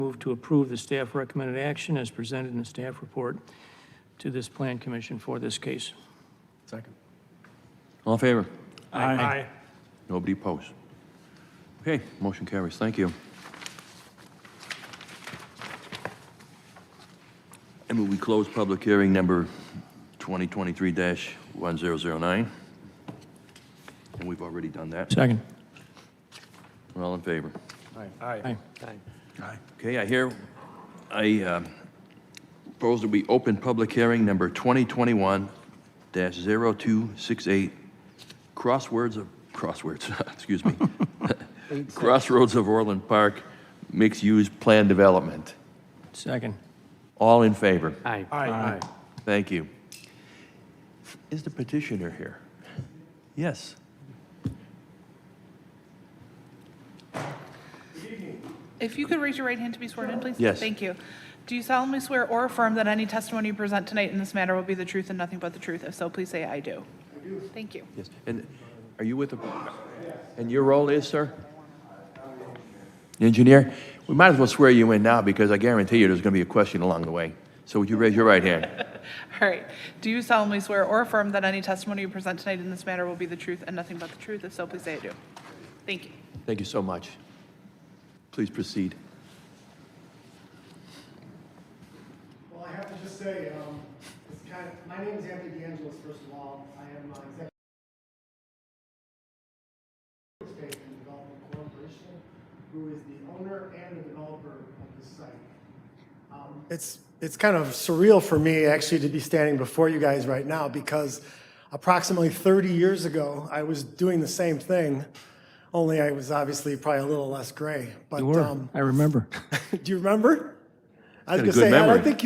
Move to approve the staff recommended action as presented in the staff report to this Plan Commission for this case. Second. All in favor? Aye. Nobody opposed. Okay, motion carries. Thank you. I move we close public hearing number 2023-1009. And we've already done that. Second. All in favor? Aye. Okay, I propose that we open public hearing number 2021-0268, excuse me, Crossroads of Orland Park, mixed-use plan development. Second. All in favor? Aye. Thank you. Is the petitioner here? Yes. If you could raise your right hand to be sworn in, please? Yes. Thank you. Do you solemnly swear or affirm that any testimony you present tonight in this matter will be the truth and nothing but the truth? If so, please say I do. I do. Thank you. Yes. And are you with the, and your role is, sir? Engineer? We might as well swear you in now because I guarantee you there's going to be a question along the way. So would you raise your right hand? All right. Do you solemnly swear or affirm that any testimony you present tonight in this matter will be the truth and nothing but the truth? If so, please say I do. Thank you. Thank you so much. Please proceed. Well, I have to just say, my name is Anthony DeAngelis, first of all. I am executive estate and development corporation, who is the owner and the developer of this site. It's kind of surreal for me, actually, to be standing before you guys right now, because approximately 30 years ago, I was doing the same thing, only I was obviously probably a little less gray. But You were. I remember. do you remember? I was Got a going to good say, memory. I think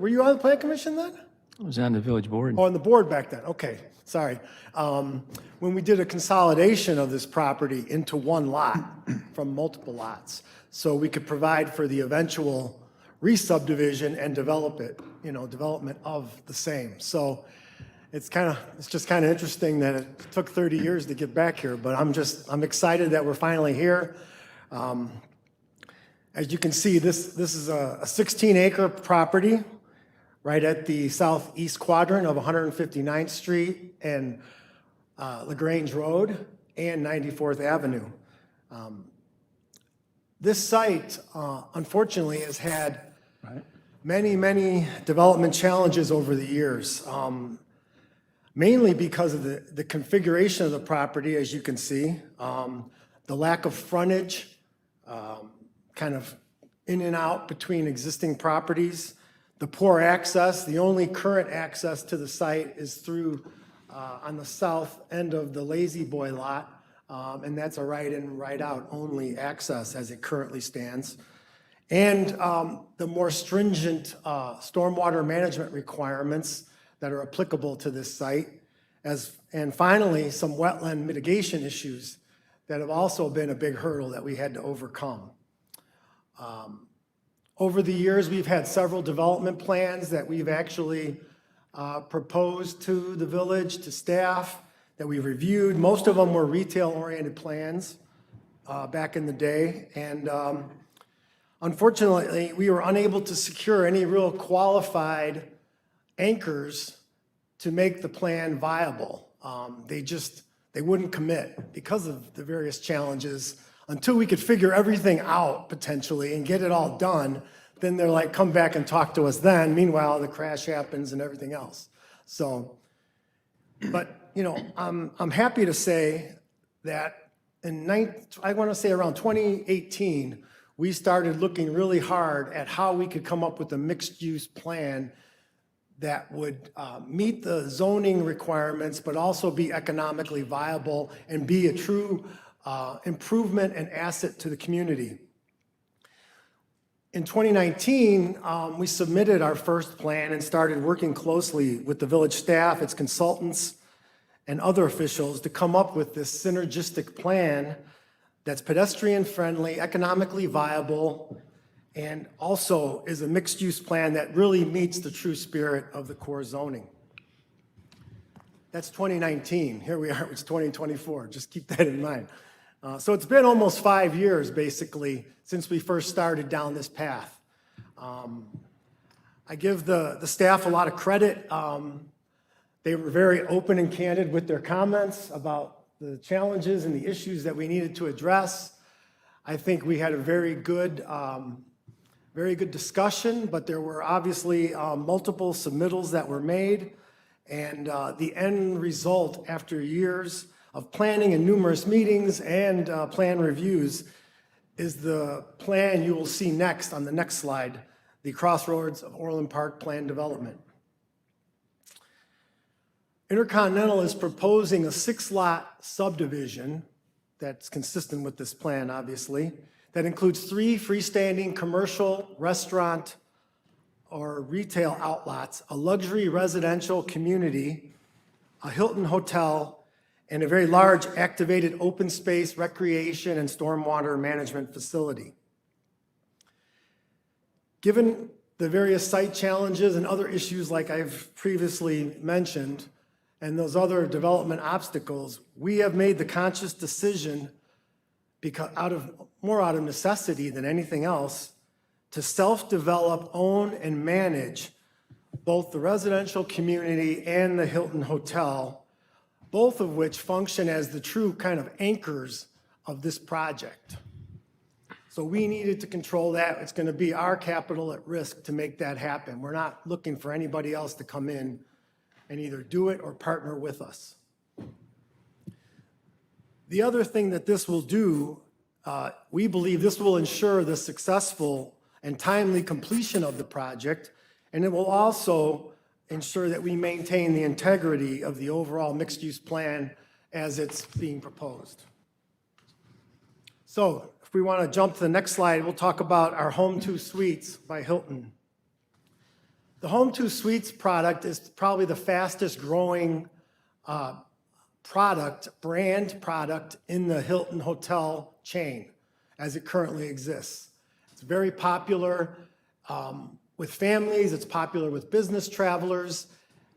were you on the plan commission then? I was on the village board. Oh, on the board back then, okay, sorry. When we did a consolidation of this property into one lot from multiple lots, so we could provide for the eventual re-subdivision and development of the same. So it's just kind of interesting that it took 30 years to get back here, but I'm excited that we're finally here. As you can see, this is a 16-acre property right at the southeast quadrant of 159th Street and LaGrange Road and 94th Avenue. This site, unfortunately, has had many development challenges over the years, mainly because of the configuration of the property, as you can see, the lack of frontage, kind of in and out between existing properties, the poor access. The only current access to the site is through on the south end of the Lazy Boy lot, and that's a right-in, right-out only access as it currently stands. And the more stringent stormwater management requirements that are applicable to this site, and finally, some wetland mitigation issues that have also been a big hurdle that we had to overcome. Over the years, we've had several development plans that we've actually proposed to the village, to staff, that we reviewed. Most of them were retail-oriented plans back in the day, and unfortunately, we were unable to secure any real qualified anchors to make the plan viable. They wouldn't commit because of the various challenges. Until we could figure everything out potentially and get it all done, then they're like, come back and talk to us then. Meanwhile, the crash happens and everything else. So, but I'm happy to say that I want to say around 2018, we started looking really hard at how we could come up with a mixed-use plan that would meet the zoning requirements, but also be economically viable and be a true improvement and asset to the community. In 2019, we submitted our first plan and started working closely with the village staff, its consultants, and other officials to come up with this synergistic plan that's pedestrian-friendly, economically viable, and also is a mixed-use plan that really meets the true spirit of the core zoning. That's 2019. Here we are, it's 2024. Just keep that in mind. So it's been almost 5 years, basically, since we first started down this path. I give the staff a lot of credit. They were very open and candid with their comments about the challenges and the issues that we needed to address. I think we had a very good discussion, but there were obviously multiple submittals that were made. And the end result, after years of planning and numerous meetings and plan reviews, is the plan you will see next on the next slide, the Crossroads of Orland Park Plan Development. Intercontinental is proposing a 6-lot subdivision that's consistent with this plan, obviously, that includes 3 freestanding commercial, restaurant, or retail outlots, a luxury residential community, a Hilton hotel, and a very large activated open space recreation and stormwater management facility. Given the various site challenges and other issues like I've previously mentioned, and those other development obstacles, we have made the conscious decision, because more out of necessity than anything else, to self-develop, own, and manage both the residential community and the Hilton Hotel, both of which function as the true kind of anchors of this project. So we needed to control that. It's going to be our capital at risk to make that happen. We're not looking for anybody else to come in and either do it or partner with us. The other thing that this will do, we believe this will ensure the successful and timely completion of the project, and it will also ensure that we maintain the integrity of the overall mixed-use plan as it's being proposed. So if we want to jump to the next slide, we'll talk about our Home 2 Suites by Hilton. The Home 2 Suites product is probably the fastest growing brand product in the Hilton hotel chain as it currently exists. It's very popular with families, it's popular with business travelers,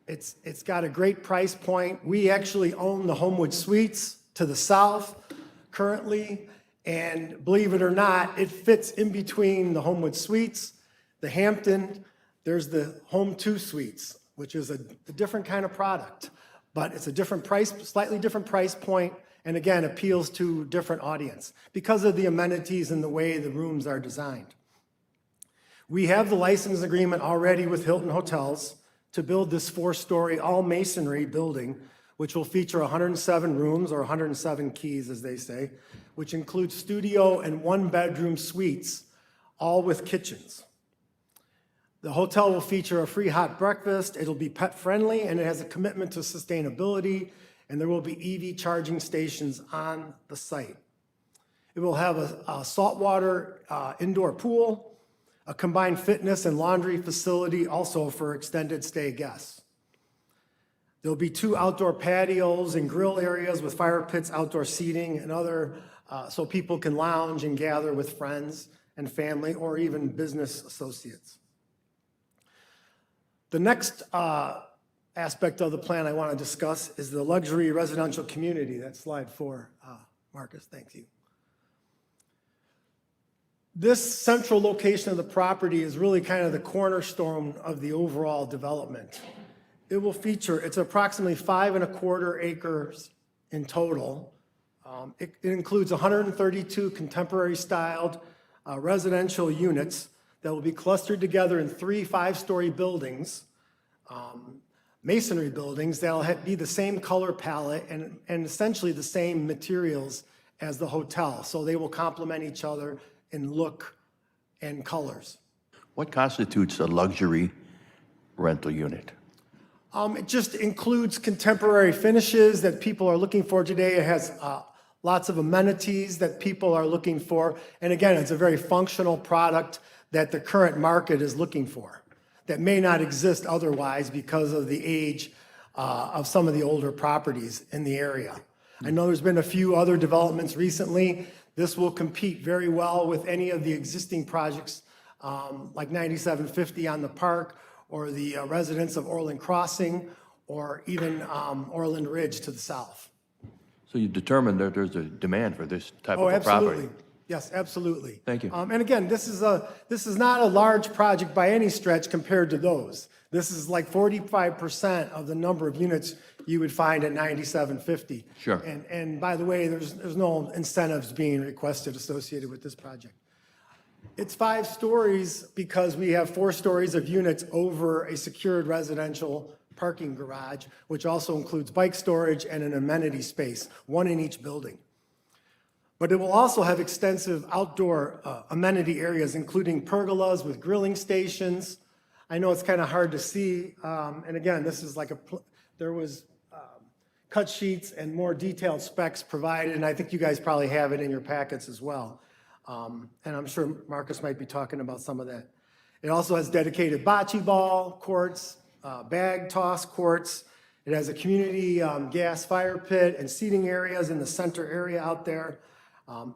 it's got a great price point. We actually own the Homewood Suites to the south currently, and believe it or not, it fits in between the Homewood Suites, the Hampton. There's the Home 2 Suites, which is a different kind of product, but it's a different price, slightly different price point, and again, appeals to different audience because of the amenities and the way the rooms are designed. We have the license agreement already with Hilton Hotels to build this 4-story all masonry building, which will feature 107 rooms, or 107 keys, as they say, which includes studio and 1-bedroom suites, all with kitchens. The hotel will feature a free hot breakfast, it'll be pet-friendly, and it has a commitment to sustainability, and there will be EV charging stations on the site. It will have a saltwater indoor pool, a combined fitness and laundry facility also for extended stay guests. There'll be 2 outdoor patios and grill areas with fire pits, outdoor seating, and other, so people can lounge and gather with friends and family or even business associates. The next aspect of the plan I want to discuss is the luxury residential community. That's slide 4, Marcus, thank you. This central location of the property is really kind of the cornerstone of the overall development. It will feature, it's approximately 5¼ acres in total. It includes 132 contemporary styled residential units that will be clustered together in 3 5-story buildings, masonry buildings that'll be the same color palette and essentially the same materials as the hotel. So they will complement each other in look and colors. What constitutes a luxury rental unit? It just includes contemporary finishes that people are looking for today. It has lots of amenities that people are looking for. And again, it's a very functional product that the current market is looking for that may not exist otherwise because of the age of some of the older properties in the area. I know there's been a few other developments recently. This will compete very well with any of the existing projects like 9750 on the park or the residents of Orland Crossing or even Orland Ridge to the south. So you determined that there's a demand for this type Oh, of a property? absolutely. Yes, absolutely. Thank you. And again, this is not a large project by any stretch compared to those. This is like 45% of the number of units you would find at 9750. Sure. And by the way, there's no incentives being requested associated with this project. It's 5 stories because we have 4 stories of units over a secured residential parking garage, which also includes bike storage and an amenity space, 1 in each building. But it will also have extensive outdoor amenity areas, including pergolas with grilling stations. I know it's kind of hard to see, and again, this is like there was cut sheets and more detailed specs provided, and I think you guys probably have it in your packets as well. And I'm sure Marcus might be talking about some of that. It also has dedicated bocce ball courts, bag toss courts. It has a community gas fire pit and seating areas in the center area out there.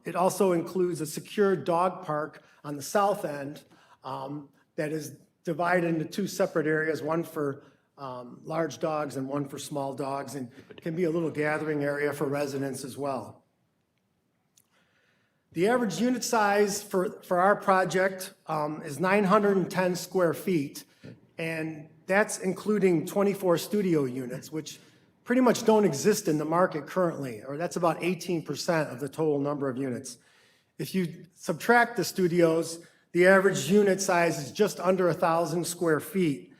It also includes a secured dog park on the south end that is divided into 2 separate areas, one for large dogs and one for small dogs, and can be a little gathering area for residents as well. The average unit size for our project is 910 square feet, and that's including 24 studio units, which pretty much don't exist in the market currently, or that's about 18% of the total number of units. If you subtract the studios, the average unit size is just under 1,000 square feet,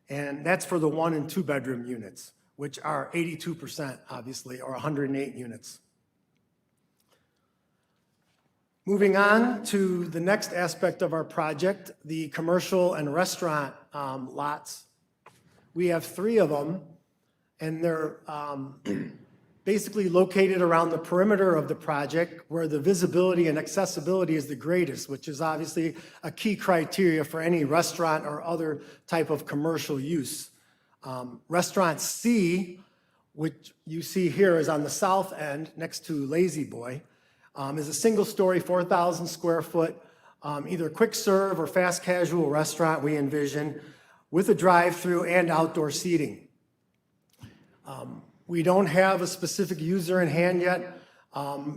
and that's for the 1 and 2 bedroom units, which are 82%, obviously, or 108 units. Moving on to the next aspect of our project, the commercial and restaurant lots. We have 3 of them, and they're basically located around the perimeter of the project where the visibility and accessibility is the greatest, which is obviously a key criteria for any restaurant or other type of commercial use. Restaurant C, which you see here, is on the south end next to Lazy Boy, is a single-story, 4,000 square foot, either quick serve or fast casual restaurant, we envision, with a drive-through and outdoor seating. We don't have a specific user in hand yet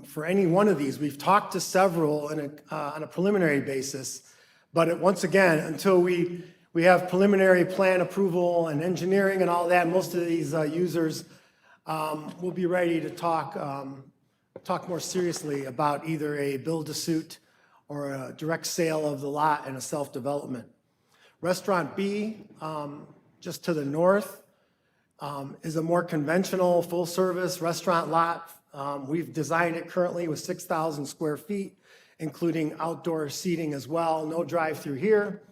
for any one of these. We've talked to several on a preliminary basis, but once again, until we have preliminary plan approval and engineering and all that, most of these users will be ready to talk more seriously about either a build-to-suit or a direct sale of the lot and a self-development. Restaurant B, just to the north, is a more conventional full-service restaurant lot. We've designed it currently with 6,000 square feet, including outdoor seating as well, no drive-through here.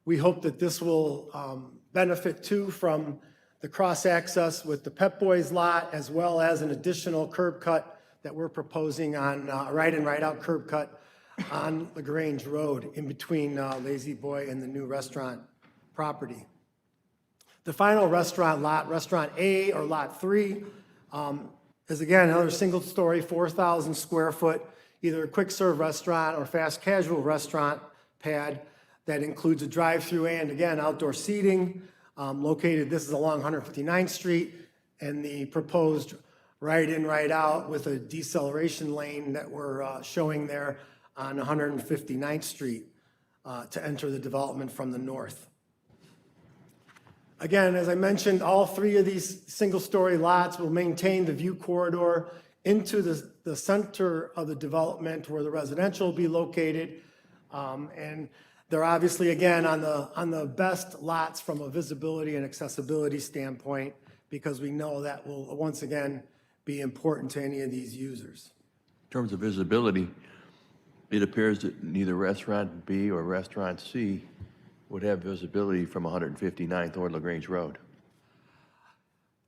We hope that this will benefit too from the cross-access with the Pep Boys lot, as well as an additional curb cut that we're proposing on right-in, right-out curb cut on LaGrange Road in between Lazy Boy and the new restaurant property. The final restaurant lot, Restaurant A or Lot 3, is again another single-story, 4,000 square foot, either a quick-serve restaurant or fast casual restaurant pad that includes a drive-through and, again, outdoor seating. Located, this is along 159th Street, and the proposed right-in, right-out with a deceleration lane that we're showing there on 159th Street to enter the development from the north. Again, as I mentioned, all 3 of these single-story lots will maintain the view corridor into the center of the development where the residential will be located. And they're obviously, again, on the best lots from a visibility and accessibility standpoint, because we know that will, once again, be important to any of these users. In terms of visibility, it appears that neither Restaurant B or Restaurant C would have visibility from 159th or LaGrange Road.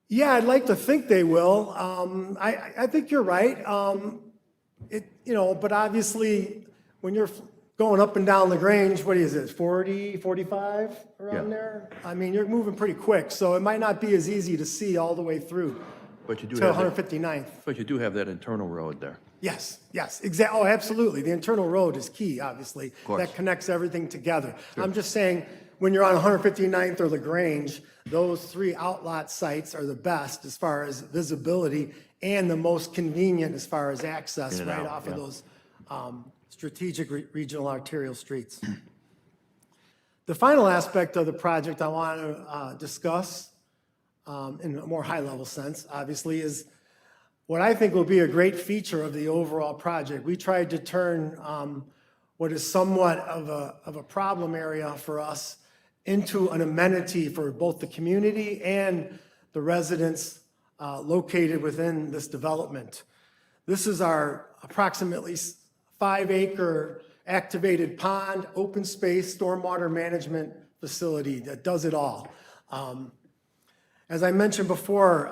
Yeah, I'd like to think they will. I think you're right. But obviously, when you're going up and down LaGrange, what is it, 40, 45 around Yeah. there? I mean, you're moving pretty quick, so it might not be as easy to see all the way through But you do to have that, 159th. but you do have that internal road there. Yes, exactly. Oh, absolutely. The internal road is key, obviously. course. That connects everything together. I'm just saying, when you're on 159th or LaGrange, those 3 outlot sites are the best as far as visibility and the most convenient as far as access In and right out, off of yeah. those strategic regional arterial streets. The final aspect of the project I want to discuss in a more high-level sense, obviously, is what I think will be a great feature of the overall project. We tried to turn what is somewhat of a problem area for us into an amenity for both the community and the residents located within this development. This is our approximately 5-acre activated pond, open space, stormwater management facility that does it all. As I mentioned before,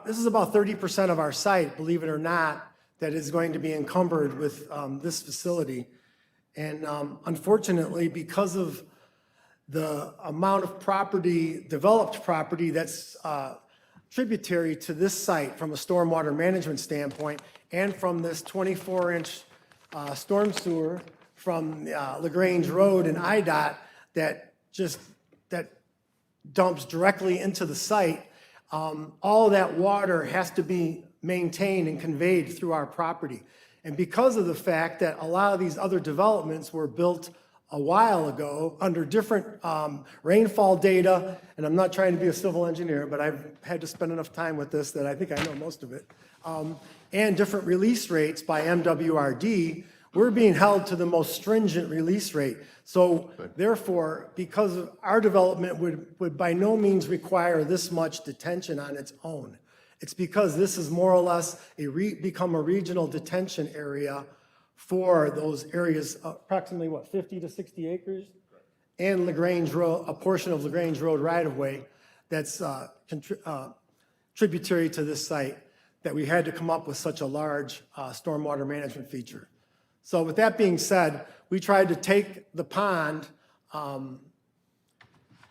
this is about 30% of our site, believe it or not, that is going to be encumbered with this facility. And unfortunately, because of the amount of property, developed property that's tributary to this site from a stormwater management standpoint, and from this 24-inch storm sewer from LaGrange Road and IDOT that dumps directly into the site, all that water has to be maintained and conveyed through our property. And because of the fact that a lot of these other developments were built a while ago under different rainfall data, and I'm not trying to be a civil engineer, but I've had to spend enough time with this that I think I know most of it, and different release rates by MWRD, we're being held to the most stringent release rate. So therefore, because of our development would by no means require this much detention on its own. It's because this is more or less become a regional detention area for those areas, approximately what, 50 to 60 acres? And LaGrange Road, a portion of LaGrange Road right-of-way that's tributary to this site, that we had to come up with such a large stormwater management feature. So with that being said, we tried to take the pond.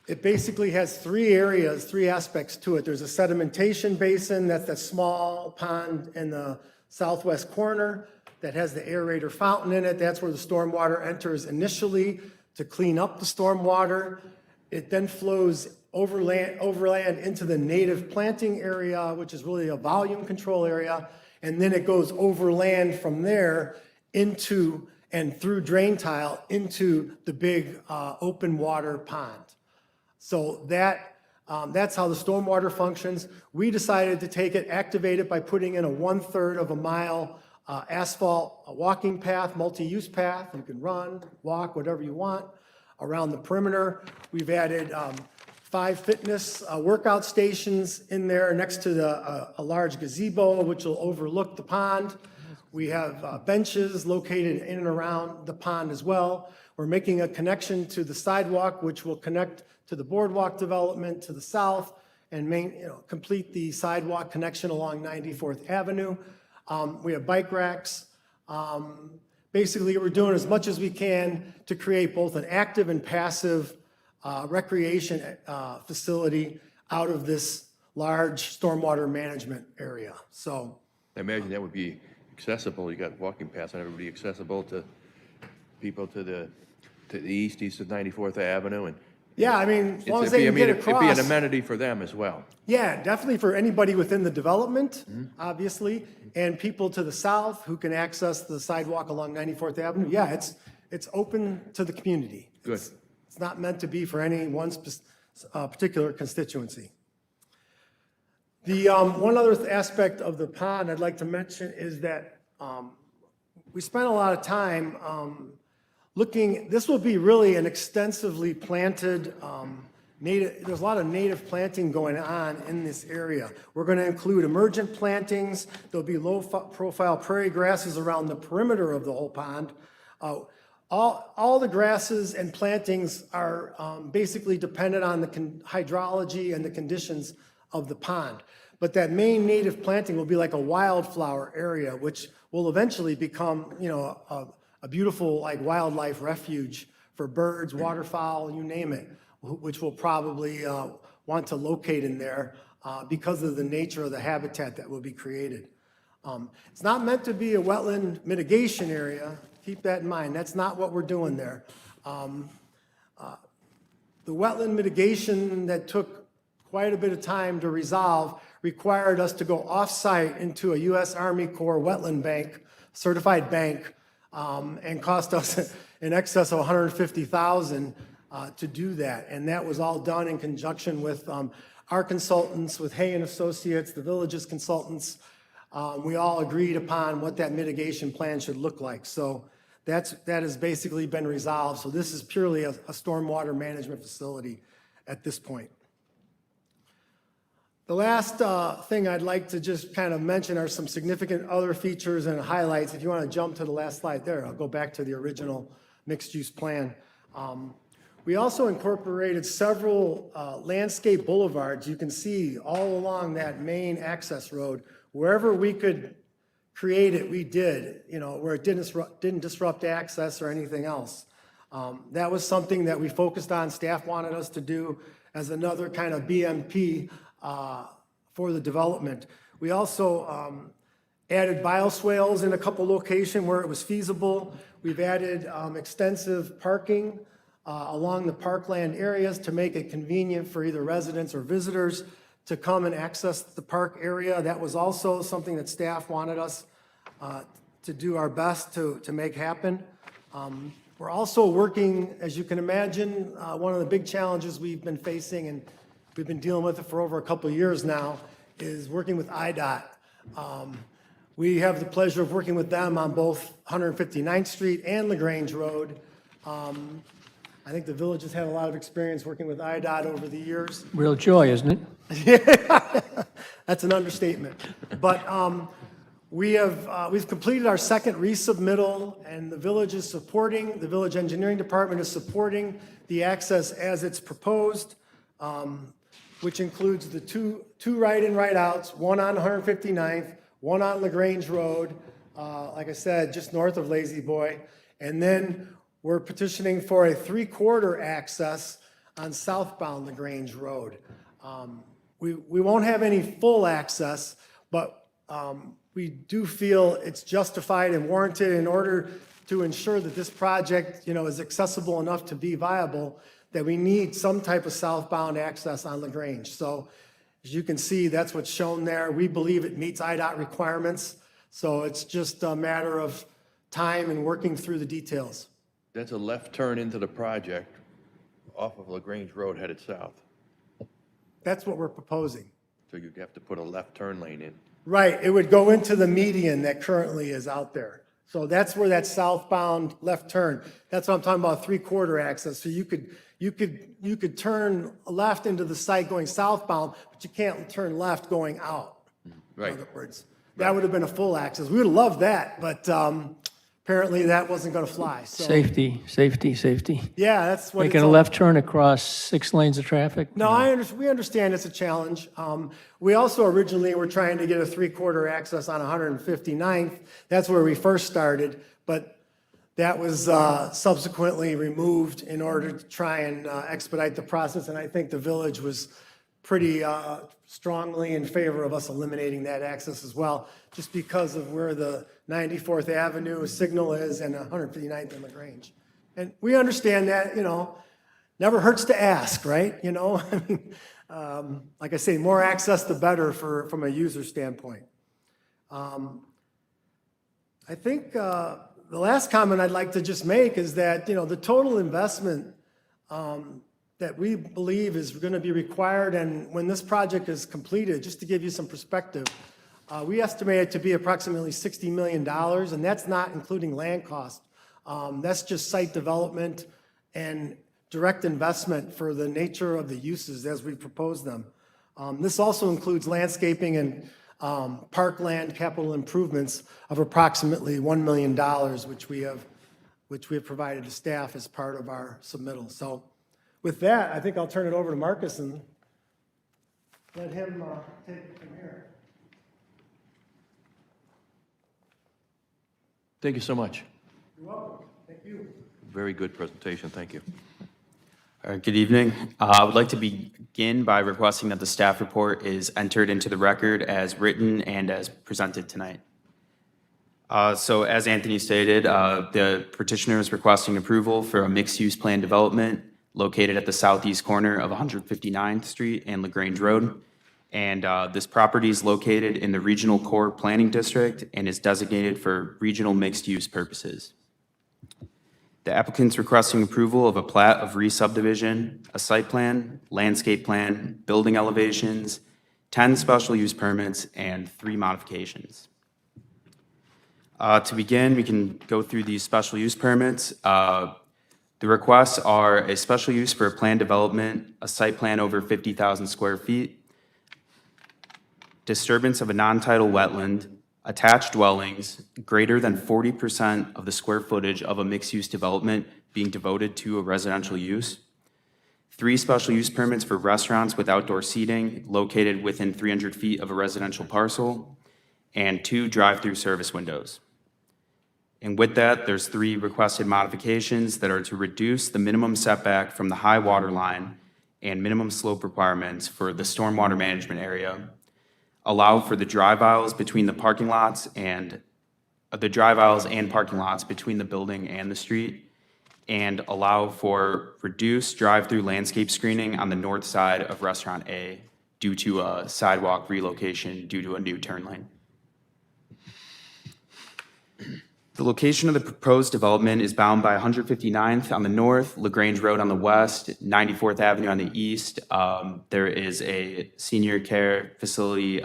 It basically has 3 areas, 3 aspects to it. There's a sedimentation basin, that's that small pond in the southwest corner that has the aerator fountain in it. That's where the stormwater enters initially to clean up the stormwater. It then flows overland into the native planting area, which is really a volume control area. And then it goes overland from there into and through drain tile into the big open water pond. So that's how the stormwater functions. We decided to take it, activate it by putting in a 1/3 of a mile asphalt walking path, multi-use path. You can run, walk, whatever you want around the perimeter. We've added 5 fitness workout stations in there next to a large gazebo, which will overlook the pond. We have benches located in and around the pond as well. We're making a connection to the sidewalk, which will connect to the boardwalk development to the south and complete the sidewalk connection along 94th Avenue. We have bike racks. Basically, we're doing as much as we can to create both an active and passive recreation facility out of this large stormwater management area. So I imagine that would be accessible. You got walking paths and everybody accessible to people to the east of 94th Avenue, and yeah, I mean, as long as it'd they be, can get it'd be across. an amenity for them as well. Yeah, definitely for anybody within the development, obviously, and people to the south who can access the sidewalk along 94th Avenue. Yeah, it's open to the community. Good. It's not meant to be for any one particular constituency. The one other aspect of the pond I'd like to mention is that we spent a lot of time looking. This will be really an extensively planted native. There's a lot of native planting going on in this area. We're going to include emergent plantings. There'll be low-profile prairie grasses around the perimeter of the whole pond. All the grasses and plantings are basically dependent on the hydrology and the conditions of the pond. But that main native planting will be like a wildflower area, which will eventually become, a beautiful like wildlife refuge for birds, waterfowl, you name it, which will probably want to locate in there because of the nature of the habitat that will be created. It's not meant to be a wetland mitigation area. Keep that in mind. That's not what we're doing there. The wetland mitigation that took quite a bit of time to resolve required us to go off-site into a U.S. Army Corps wetland bank, certified bank, and cost us in excess of $150,000 to do that. And that was all done in conjunction with our consultants, with Hay and Associates, the village's consultants. We all agreed upon what that mitigation plan should look like. So that has basically been resolved. So this is purely a stormwater management facility at this point. The last thing I'd like to just kind of mention are some significant other features and highlights. If you want to jump to the last slide there, I'll go back to the original mixed-use plan. We also incorporated several landscape boulevards. You can see all along that main access road. Wherever we could create it, we did, where it didn't disrupt access or anything else. That was something that we focused on, staff wanted us to do as another kind of BMP for the development. We also added bioswales in a couple locations where it was feasible. We've added extensive parking along the parkland areas to make it convenient for either residents or visitors to come and access the park area. That was also something that staff wanted us to do our best to make happen. We're also working, as you can imagine, one of the big challenges we've been facing, and we've been dealing with it for over a couple of years now, is working with IDOT. We have the pleasure of working with them on both 159th Street and LaGrange Road. I think the village has had a lot of experience working with IDOT over the years. Real joy, isn't it? That's an understatement. But we've completed our second resubmittal, and the village is supporting, the village engineering department is supporting the access as it's proposed, which includes the two right-in, right-outs, one on 159th, one on LaGrange Road, like I said, just north of Lazy Boy. And then we're petitioning for a three-quarter access on southbound LaGrange Road. We won't have any full access, but we do feel it's justified and warranted in order to ensure that this project, is accessible enough to be viable, that we need some type of southbound access on LaGrange. So as you can see, that's what's shown there. We believe it meets IDOT requirements, so it's just a matter of time and working through the details. That's a left turn into the project off of LaGrange Road headed south. That's what we're proposing. So you have to put a left turn lane in. Right, it would go into the median that currently is out there. So that's where that southbound left turn, that's what I'm talking about, three-quarter access. So you could turn left into the site going southbound, but you can't turn left going out. Right. In other words, that would have been a full access. We would have loved that, but apparently that wasn't going to fly. So, Safety. yeah, that's what Making it's a all- left turn across 6 lanes of traffic? No, we understand it's a challenge. We also originally were trying to get a three-quarter access on 159th. That's where we first started, but that was subsequently removed in order to try and expedite the process, and I think the village was pretty strongly in favor of us eliminating that access as well, just because of where the 94th Avenue signal is and 159th and LaGrange. And we understand that, never hurts to ask, right? I mean, like I say, more access, the better from a user standpoint. I think the last comment I'd like to just make is that, the total investment that we believe is going to be required, and when this project is completed, just to give you some perspective, we estimate it to be approximately $60 million, and that's not including land cost. That's just site development and direct investment for the nature of the uses as we propose them. This also includes landscaping and parkland capital improvements of approximately $1 million, which we have provided to staff as part of our submittal. So with that, I think I'll turn it over to Marcus and let him take it from here. Thank you so much. You're welcome. Thank you. Very good presentation, thank you. Good evening. I would like to begin by requesting that the staff report is entered into the record as written and as presented tonight. So as Anthony stated, the petitioner is requesting approval for a mixed-use plan development located at the southeast corner of 159th Street and LaGrange Road. And this property is located in the Regional Core Planning District and is designated for regional mixed-use purposes. The applicant's requesting approval of a plat of re-subdivision, a site plan, landscape plan, building elevations, 10 special use permits, and 3 modifications. To begin, we can go through these special use permits. The requests are a special use for a planned development, a site plan over 50,000 square feet, disturbance of a non-tidal wetland, attached dwellings, greater than 40% of the square footage of a mixed-use development being devoted to a residential use, 3 special use permits for restaurants with outdoor seating located within 300 feet of a residential parcel, and 2 drive-through service windows. And with that, there's 3 requested modifications that are to reduce the minimum setback from the high water line and minimum slope requirements for the stormwater management area, allow for the drive aisles between the parking lots and parking lots between the building and the street, and allow for reduced drive-through landscape screening on the north side of Restaurant A due to a sidewalk relocation due to a new turn lane. The location of the proposed development is bound by 159th on the north, LaGrange Road on the west, 94th Avenue on the east. There is a senior care facility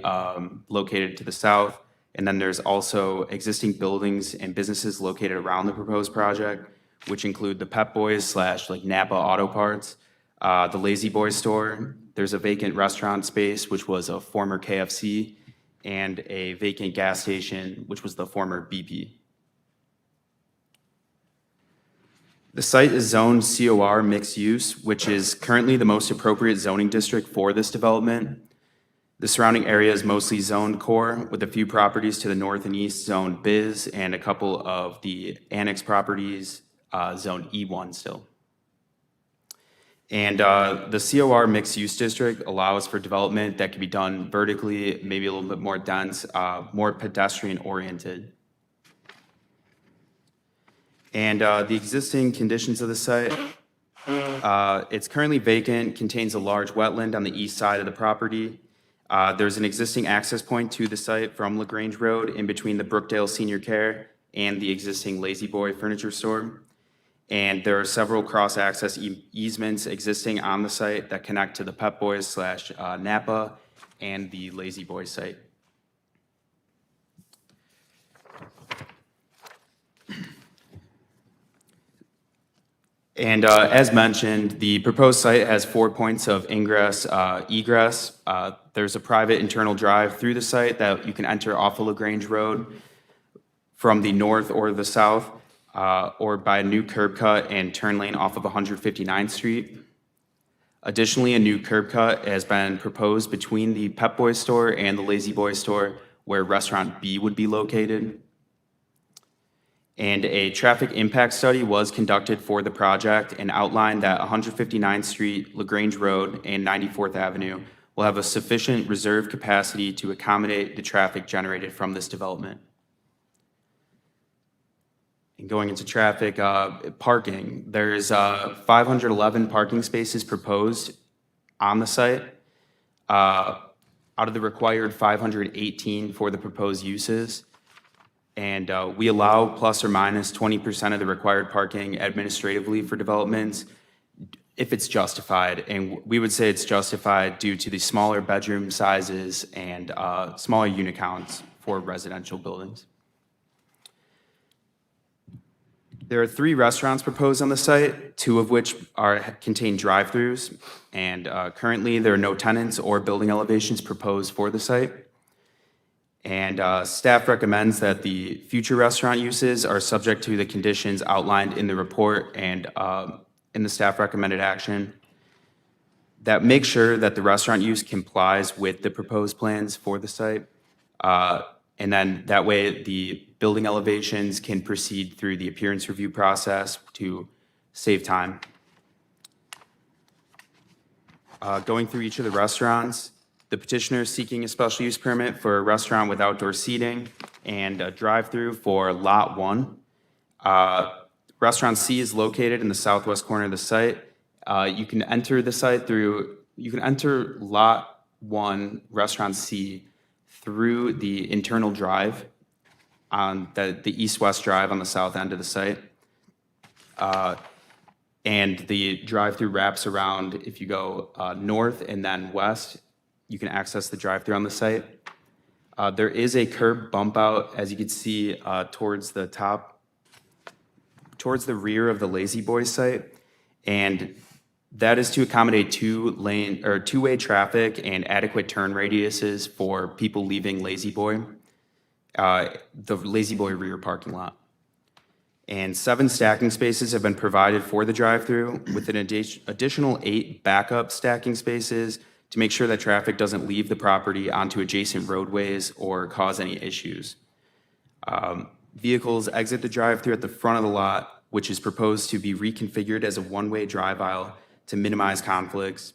located to the south, and then there's also existing buildings and businesses located around the proposed project, which include the Pep Boys / like Napa Auto Parts, the Lazy Boy store. There's a vacant restaurant space, which was a former KFC, and a vacant gas station, which was the former BP. The site is zoned COR mixed use, which is currently the most appropriate zoning district for this development. The surrounding area is mostly zoned core, with a few properties to the north and east zoned biz, and a couple of the annex properties zoned E1 still. And the COR mixed use district allows for development that can be done vertically, maybe a little bit more dense, more pedestrian oriented. And the existing conditions of the site, it's currently vacant, contains a large wetland on the east side of the property. There's an existing access point to the site from LaGrange Road in between the Brookdale Senior Care and the existing Lazy Boy furniture store. And there are several cross-access easements existing on the site that connect to the Pep Boys / Napa and the Lazy Boy site. And as mentioned, the proposed site has 4 points of ingress, egress. There's a private internal drive through the site that you can enter off of LaGrange Road from the north or the south, or by a new curb cut and turn lane off of 159th Street. Additionally, a new curb cut has been proposed between the Pep Boys store and the Lazy Boy store, where Restaurant B would be located. And a traffic impact study was conducted for the project and outlined that 159th Street, LaGrange Road, and 94th Avenue will have a sufficient reserve capacity to accommodate the traffic generated from this development. And going into traffic, parking, there's 511 parking spaces proposed on the site, out of the required 518 for the proposed uses. And we allow plus or minus 20% of the required parking administratively for developments if it's justified. And we would say it's justified due to the smaller bedroom sizes and smaller unit counts for residential buildings. There are 3 restaurants proposed on the site, 2 of which contain drive-throughs. And currently there are no tenants or building elevations proposed for the site. And staff recommends that the future restaurant uses are subject to the conditions outlined in the report and in the staff recommended action that make sure that the restaurant use complies with the proposed plans for the site. And then that way the building elevations can proceed through the appearance review process to save time. Going through each of the restaurants, the petitioner is seeking a special use permit for a restaurant with outdoor seating and a drive-through for Lot 1. Restaurant C is located in the southwest corner of the site. You can enter the site through, you can enter Lot 1, Restaurant C, through the internal drive on the east-west drive on the south end of the site. And the drive-through wraps around, if you go north and then west, you can access the drive-through on the site. There is a curb bump out, as you can see, towards the top, towards the rear of the Lazy Boy site. And that is to accommodate two-way traffic and adequate turn radiuses for people leaving Lazy Boy, the Lazy Boy rear parking lot. And 7 stacking spaces have been provided for the drive-through, with an additional 8 backup stacking spaces to make sure that traffic doesn't leave the property onto adjacent roadways or cause any issues. Vehicles exit the drive-through at the front of the lot, which is proposed to be reconfigured as a one-way drive aisle to minimize conflicts.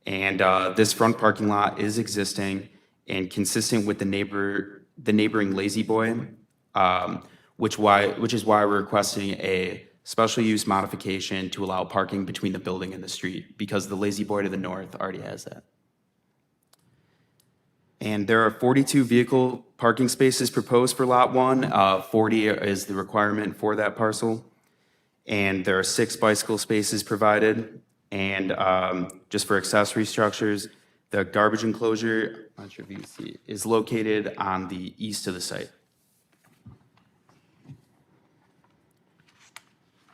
And this front parking lot is existing and consistent with the neighboring Lazy Boy, which is why we're requesting a special use modification to allow parking between the building and the street, because the Lazy Boy to the north already has that. And there are 42 vehicle parking spaces proposed for Lot 1. 40 is the requirement for that parcel. And there are 6 bicycle spaces provided. And just for accessory structures, the garbage enclosure, I'm not sure if you can see, is located on the east of the site.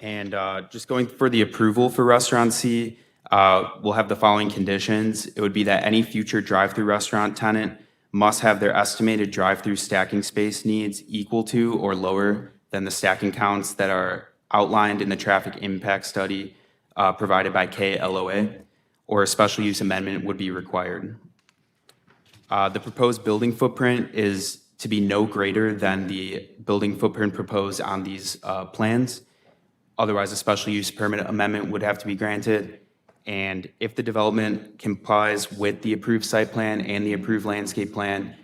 And just going for the approval for Restaurant C, we'll have the following conditions. It would be that any future drive-through restaurant tenant must have their estimated drive-through stacking space needs equal to or lower than the stacking counts that are outlined in the traffic impact study provided by KLOA, or a special use amendment would be required. The proposed building footprint is to be no greater than the building footprint proposed on these plans. Otherwise, a special use permit amendment would have to be granted. And if the development complies with the approved site plan and the approved landscape plan,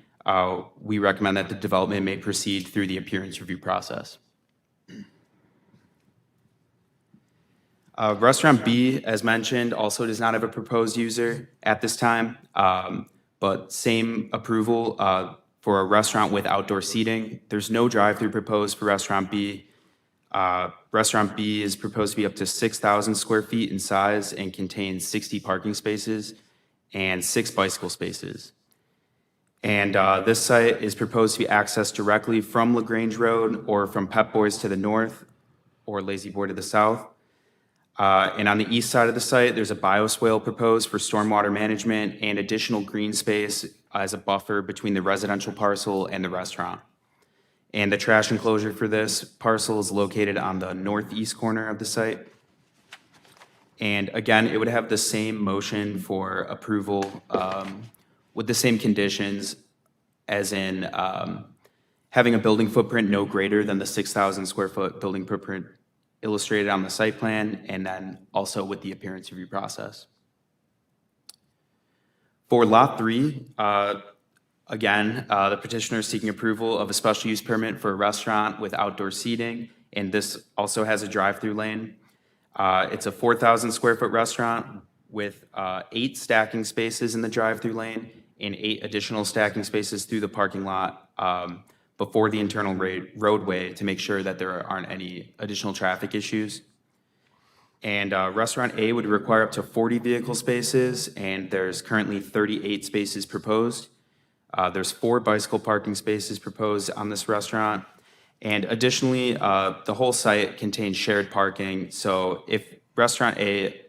we recommend that the development may proceed through the appearance review process. Restaurant B, as mentioned, also does not have a proposed user at this time, but same approval for a restaurant with outdoor seating. There's no drive-through proposed for Restaurant B. Restaurant B is proposed to be up to 6,000 square feet in size and contains 60 parking spaces and 6 bicycle spaces. And this site is proposed to be accessed directly from LaGrange Road or from Pep Boys to the north or Lazy Boy to the south. And on the east side of the site, there's a bioswale proposed for stormwater management and additional green space as a buffer between the residential parcel and the restaurant. And the trash enclosure for this parcel is located on the northeast corner of the site. And again, it would have the same motion for approval with the same conditions as in having a building footprint no greater than the 6,000 square foot building footprint illustrated on the site plan, and then also with the appearance review process. For Lot 3, again, the petitioner is seeking approval of a special use permit for a restaurant with outdoor seating, and this also has a drive-through lane. It's a 4,000 square foot restaurant with 8 stacking spaces in the drive-through lane and 8 additional stacking spaces through the parking lot before the internal roadway to make sure that there aren't any additional traffic issues. And Restaurant A would require up to 40 vehicle spaces, and there's currently 38 spaces proposed. There's 4 bicycle parking spaces proposed on this restaurant. And additionally, the whole site contains shared parking. So if Restaurant A,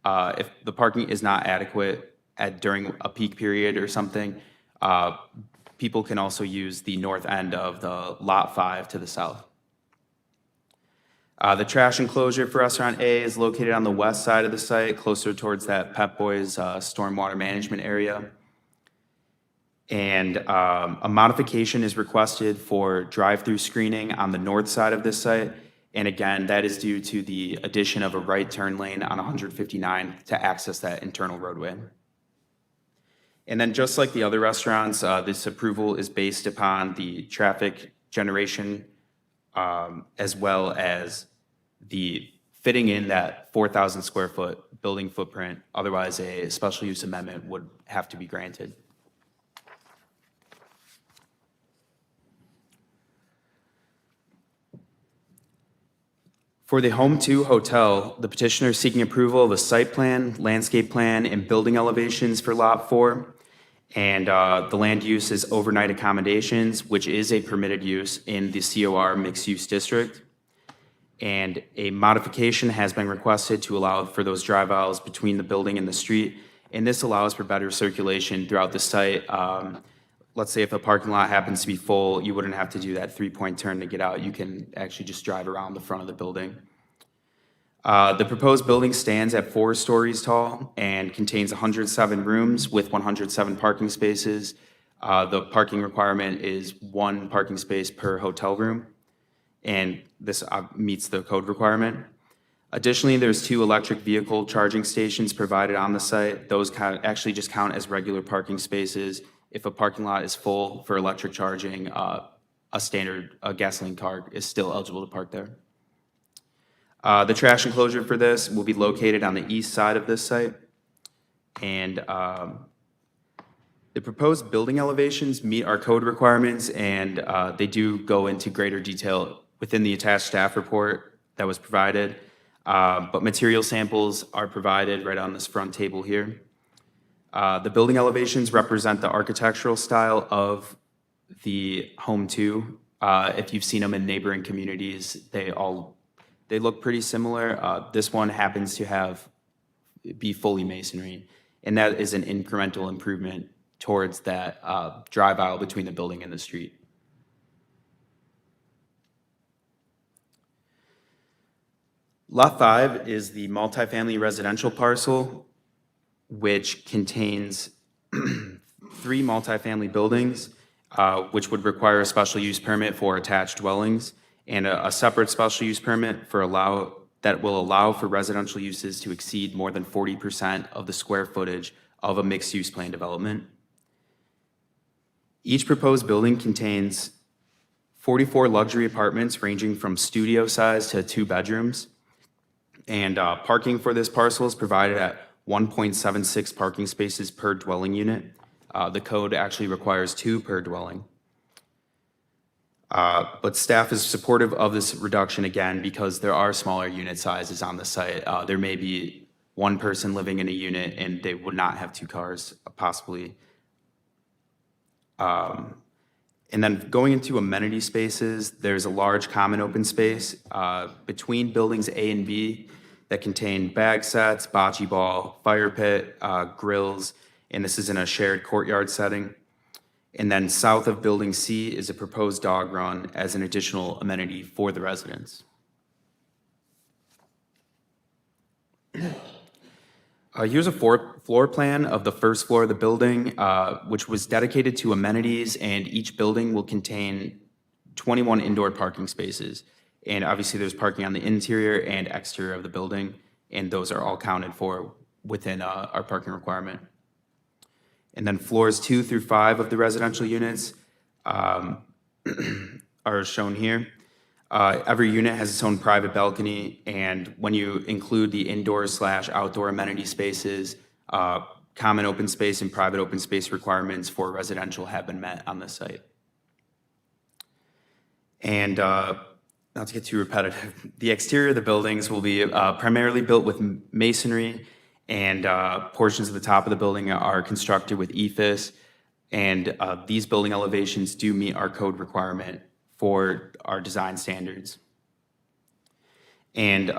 if the parking is not adequate during a peak period or something, people can also use the north end of the Lot 5 to the south. The trash enclosure for Restaurant A is located on the west side of the site, closer towards that Pep Boys stormwater management area. And a modification is requested for drive-through screening on the north side of this site. And again, that is due to the addition of a right turn lane on 159 to access that internal roadway. And then just like the other restaurants, this approval is based upon the traffic generation as well as the fitting in that 4,000 square foot building footprint. Otherwise, a special use amendment would have to be granted. For the Home 2 Hotel, the petitioner is seeking approval of a site plan, landscape plan, and building elevations for Lot 4. And the land use is overnight accommodations, which is a permitted use in the COR mixed-use district. And a modification has been requested to allow for those drive aisles between the building and the street. And this allows for better circulation throughout the site. Let's say if a parking lot happens to be full, you wouldn't have to do that three-point turn to get out. You can actually just drive around the front of the building. The proposed building stands at 4 stories tall and contains 107 rooms with 107 parking spaces. The parking requirement is 1 parking space per hotel room, and this meets the code requirement. Additionally, there's 2 electric vehicle charging stations provided on the site. Those actually just count as regular parking spaces. If a parking lot is full for electric charging, a standard gasoline car is still eligible to park there. The trash enclosure for this will be located on the east side of this site. And the proposed building elevations meet our code requirements, and they do go into greater detail within the attached staff report that was provided. But material samples are provided right on this front table here. The building elevations represent the architectural style of the Home 2. If you've seen them in neighboring communities, they look pretty similar. This one happens to be fully masonry, and that is an incremental improvement towards that drive aisle between the building and the street. Lot 5 is the multifamily residential parcel, which contains 3 multifamily buildings, which would require a special use permit for attached dwellings, and a separate special use permit that will allow for residential uses to exceed more than 40% of the square footage of a mixed-use plan development. Each proposed building contains 44 luxury apartments ranging from studio size to 2 bedrooms. And parking for this parcel is provided at 1.76 parking spaces per dwelling unit. The code actually requires 2 per dwelling. But staff is supportive of this reduction, again, because there are smaller unit sizes on the site. There may be 1 person living in a unit and they would not have 2 cars, possibly. And then going into amenity spaces, there's a large common open space between buildings A and B that contain bag sets, bocce ball, fire pit, grills, and this is in a shared courtyard setting. And then south of building C is a proposed dog run as an additional amenity for the residents. Here's a floor plan of the first floor of the building, which was dedicated to amenities, and each building will contain 21 indoor parking spaces. And obviously, there's parking on the interior and exterior of the building, and those are all counted for within our parking requirement. And then floors 2 through 5 of the residential units are shown here. Every unit has its own private balcony, and when you include the indoor/outdoor amenity spaces, common open space and private open space requirements for residential have been met on this site. And not to get too repetitive, the exterior of the buildings will be primarily built with masonry, and portions of the top of the building are constructed with EIFS, and these building elevations do meet our code requirement for our design standards. And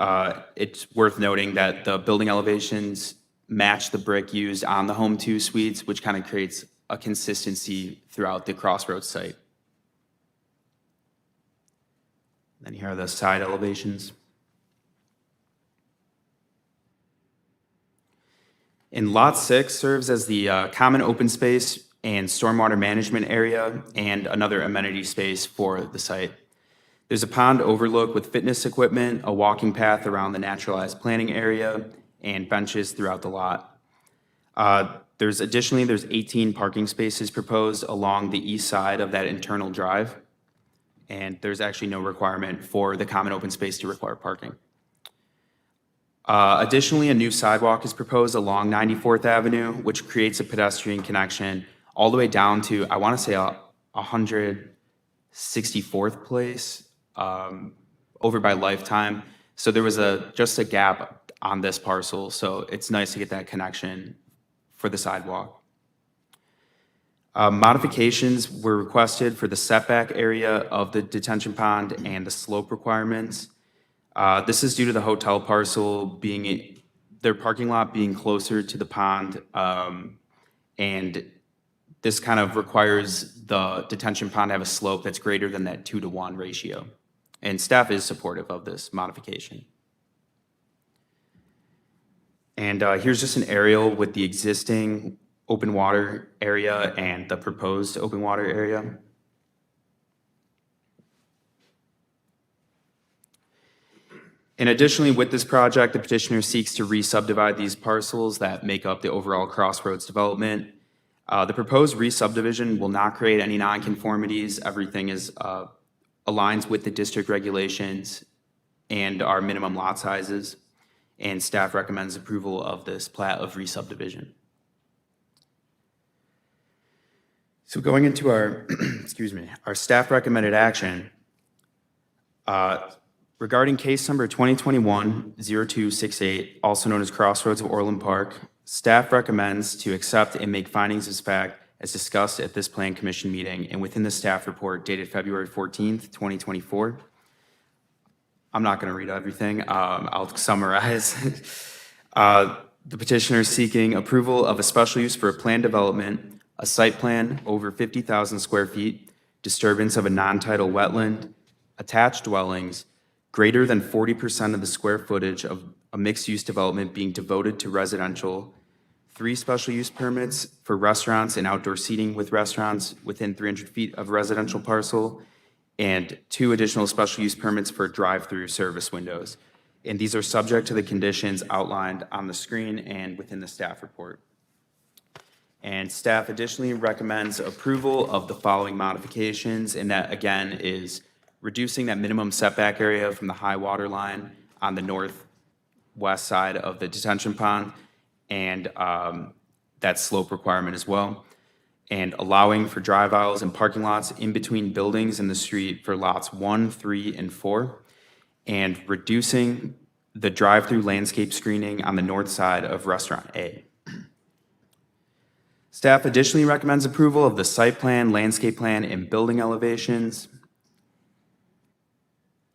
it's worth noting that the building elevations match the brick used on the Home 2 suites, which kind of creates a consistency throughout the Crossroads site. Then here are the side elevations. And Lot 6 serves as the common open space and stormwater management area and another amenity space for the site. There's a pond overlook with fitness equipment, a walking path around the naturalized planting area, and benches throughout the lot. There's 18 parking spaces proposed along the east side of that internal drive, and there's actually no requirement for the common open space to require parking. Additionally, a new sidewalk is proposed along 94th Avenue, which creates a pedestrian connection all the way down to, I want to say, 164th place, over by Lifetime. So there was just a gap on this parcel, so it's nice to get that connection for the sidewalk. Modifications were requested for the setback area of the detention pond and the slope requirements. This is due to the hotel parcel being, their parking lot being closer to the pond, and this kind of requires the detention pond to have a slope that's greater than that 2-to-1 ratio. And staff is supportive of this modification. And here's just an aerial with the existing open water area and the proposed open water area. And additionally, with this project, the petitioner seeks to re-subdivide these parcels that make up the overall Crossroads development. The proposed re-subdivision will not create any nonconformities. Everything is aligns with the district regulations and our minimum lot sizes. And staff recommends approval of this plat of re-subdivision. So going into our, excuse me, our staff recommended action, regarding case number 2021-0268, also known as Crossroads of Orland Park, staff recommends to accept and make findings of fact as discussed at this Plan Commission meeting and within the staff report dated February 14th, 2024. I'm not going to read everything. I'll summarize. The petitioner is seeking approval of a special use for a planned development, a site plan over 50,000 square feet, disturbance of a non-tidal wetland, attached dwellings, greater than 40% of the square footage of a mixed-use development being devoted to residential, 3 special use permits for restaurants and outdoor seating with restaurants within 300 feet of a residential parcel, and 2 additional special use permits for drive-through service windows. And these are subject to the conditions outlined on the screen and within the staff report. And staff additionally recommends approval of the following modifications, and that again is reducing that minimum setback area from the high water line on the northwest side of the detention pond, and that slope requirement as well, and allowing for drive aisles and parking lots in between buildings in the street for lots 1, 3, and 4, and reducing the drive-through landscape screening on the north side of Restaurant A. Staff additionally recommends approval of the site plan, landscape plan, and building elevations.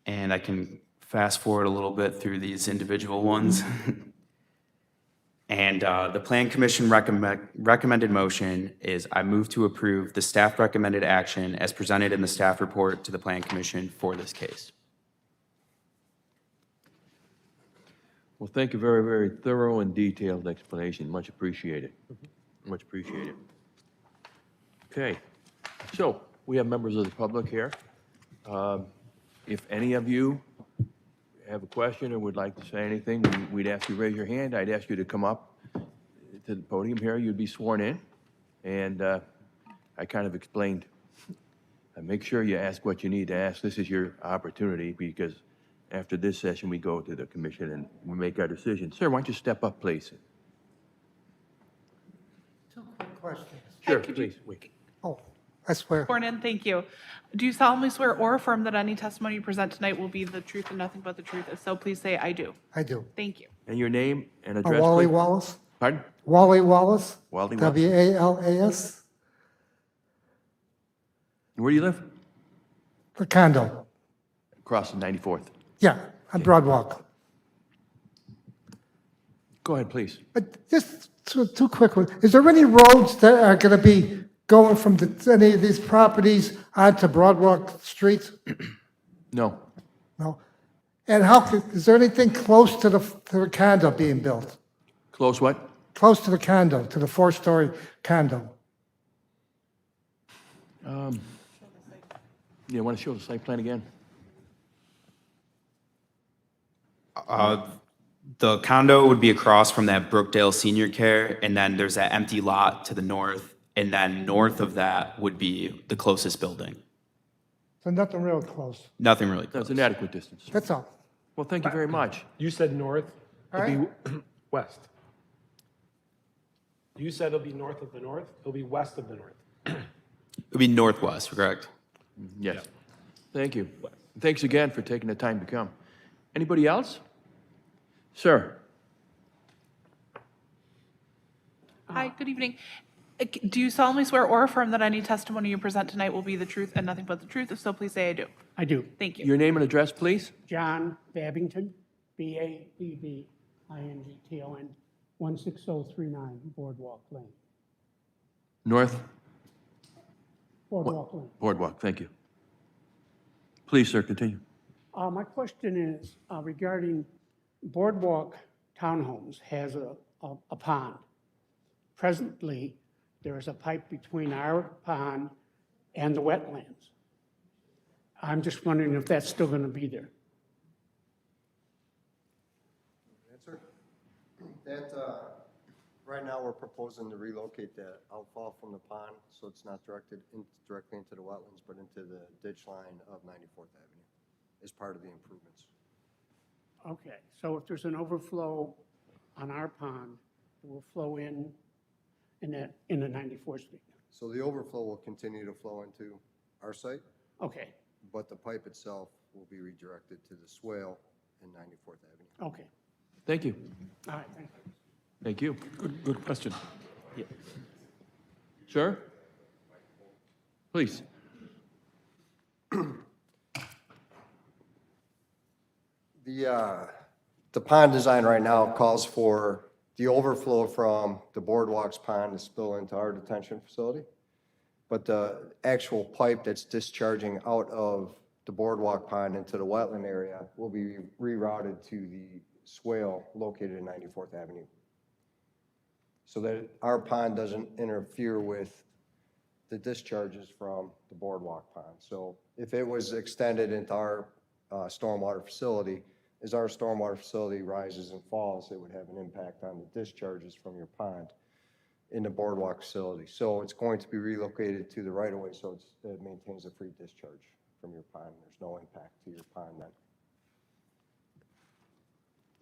And I can fast forward a little bit through these individual ones. And the Plan Commission recommended motion is I move to approve the staff recommended action as presented in the staff report to the Plan Commission for this case. Well, thank you, very, very thorough and detailed explanation, much appreciated. Much appreciated. Okay, so we have members of the public here. If any of you have a question or would like to say anything, we'd ask you to raise your hand. I'd ask you to come up to the podium here. You'd be sworn in. And I kind of explained, make sure you ask what you need to ask. This is your opportunity, because after this session, we go to the commission and we make our decision. Sir, why don't you step up, please? 2 quick questions. Sure, could you- please. Wait. Oh, I swear. Sworn in, thank you. Do you solemnly swear or affirm that any testimony you present tonight will be the truth and nothing but the truth? If so, please say, I do. I do. Thank you. And your name and address, Wally please? Wallace? Pardon? Wally Wallace? Wally Wallace. W-A-L-A-S? Where do you live? The condo. Across the 94th. Yeah, on Broadwalk. Go ahead, please. Just 2 quick ones. Is there any roads that are going to be going from any of these properties onto Broadwalk Street? No. No. And is there anything close to the condo being built? Close what? Close to the condo, to the 4-story condo? You want to show the site plan again? The condo would be across from that Brookdale Senior Care, and then there's that empty lot to the north, and then north of that would be the closest building. So nothing real close. Nothing really That's close. an adequate distance. That's all. Well, thank you very much. You said north? All right? West. You said it'll be north of the north, it'll be west of the north. It would be northwest, correct? Yes. Thank you. Thanks again for taking the time to come. Anybody else? Sir? Hi, good evening. Do you solemnly swear or affirm that any testimony you present tonight will be the truth and nothing but the truth? If so, please say I do. I do. Thank you. Your name and address, please? John Babbington, Babbington, 16039 Boardwalk Lane. North Boardwalk Lane. Boardwalk, thank you. Please, sir, continue. My question is regarding Boardwalk Townhomes has a pond. Presently, there is a pipe between our pond and the wetlands. I'm just wondering if that's still going to be there. Answer? That, right now, we're proposing to relocate that outfall from the pond, so it's not directly into the wetlands, but into the ditch line of 94th Avenue as part of the improvements. Okay, so if there's an overflow on our pond, it will flow in the 94th Street. So the overflow will continue to flow into our site, Okay, but the pipe itself will be redirected to the swale in 94th Avenue. okay. Thank you. All right, thank you. Thank you. Good question. Sir? Please. The pond design right now calls for the overflow from the Boardwalk's pond to spill into our detention facility. But the actual pipe that's discharging out of the Boardwalk pond into the wetland area will be rerouted to the swale located in 94th Avenue. So that our pond doesn't interfere with the discharges from the Boardwalk pond. So if it was extended into our stormwater facility, as our stormwater facility rises and falls, it would have an impact on the discharges from your pond in the Boardwalk facility. So it's going to be relocated to the right of way, so it maintains a free discharge from your pond. There's no impact to your pond then.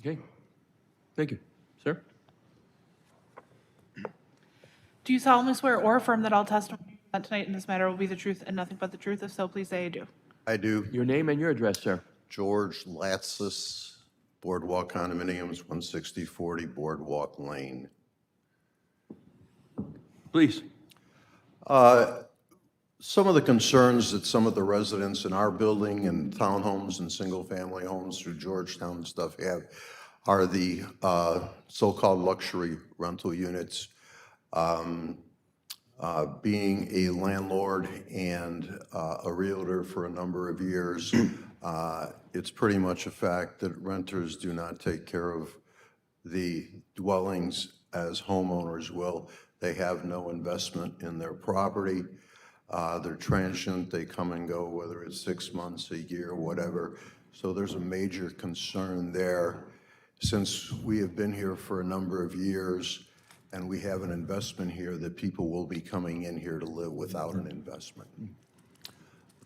Okay. Thank you. Sir? Do you solemnly swear or affirm that all testimony you present tonight in this matter will be the truth and nothing but the truth? If so, please say I do. I do. Your name and your address, sir? George Latsis, Boardwalk Condominiums, 16040 Boardwalk Lane. Please. Some of the concerns that some of the residents in our building and townhomes and single-family homes through Georgetown and stuff have are the so-called luxury rental units. Being a landlord and a realtor for a number of years, it's pretty much a fact that renters do not take care of the dwellings as homeowners will. They have no investment in their property. They're transient, they come and go, whether it's 6 months, a year, whatever. So there's a major concern there. Since we have been here for a number of years and we have an investment here, that people will be coming in here to live without an investment.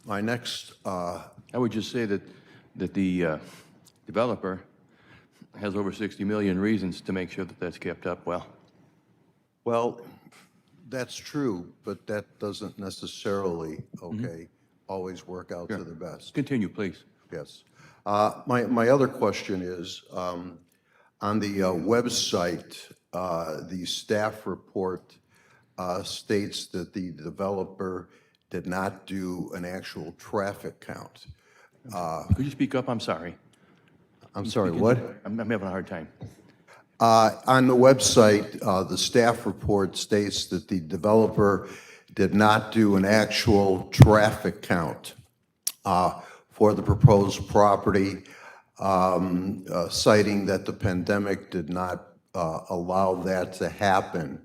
My next, I would just say that the developer has over 60 million reasons to make sure that that's kept up well. well, that's true, but that doesn't necessarily, okay, always work out to the best. Continue, please. Yes. My other question is, on the website, the staff report states that the developer did not do an actual traffic count. Could you speak up? I'm sorry. I'm sorry, what? I'm having a hard time. On the website, the staff report states that the developer did not do an actual traffic count for the proposed property, citing that the pandemic did not allow that to happen.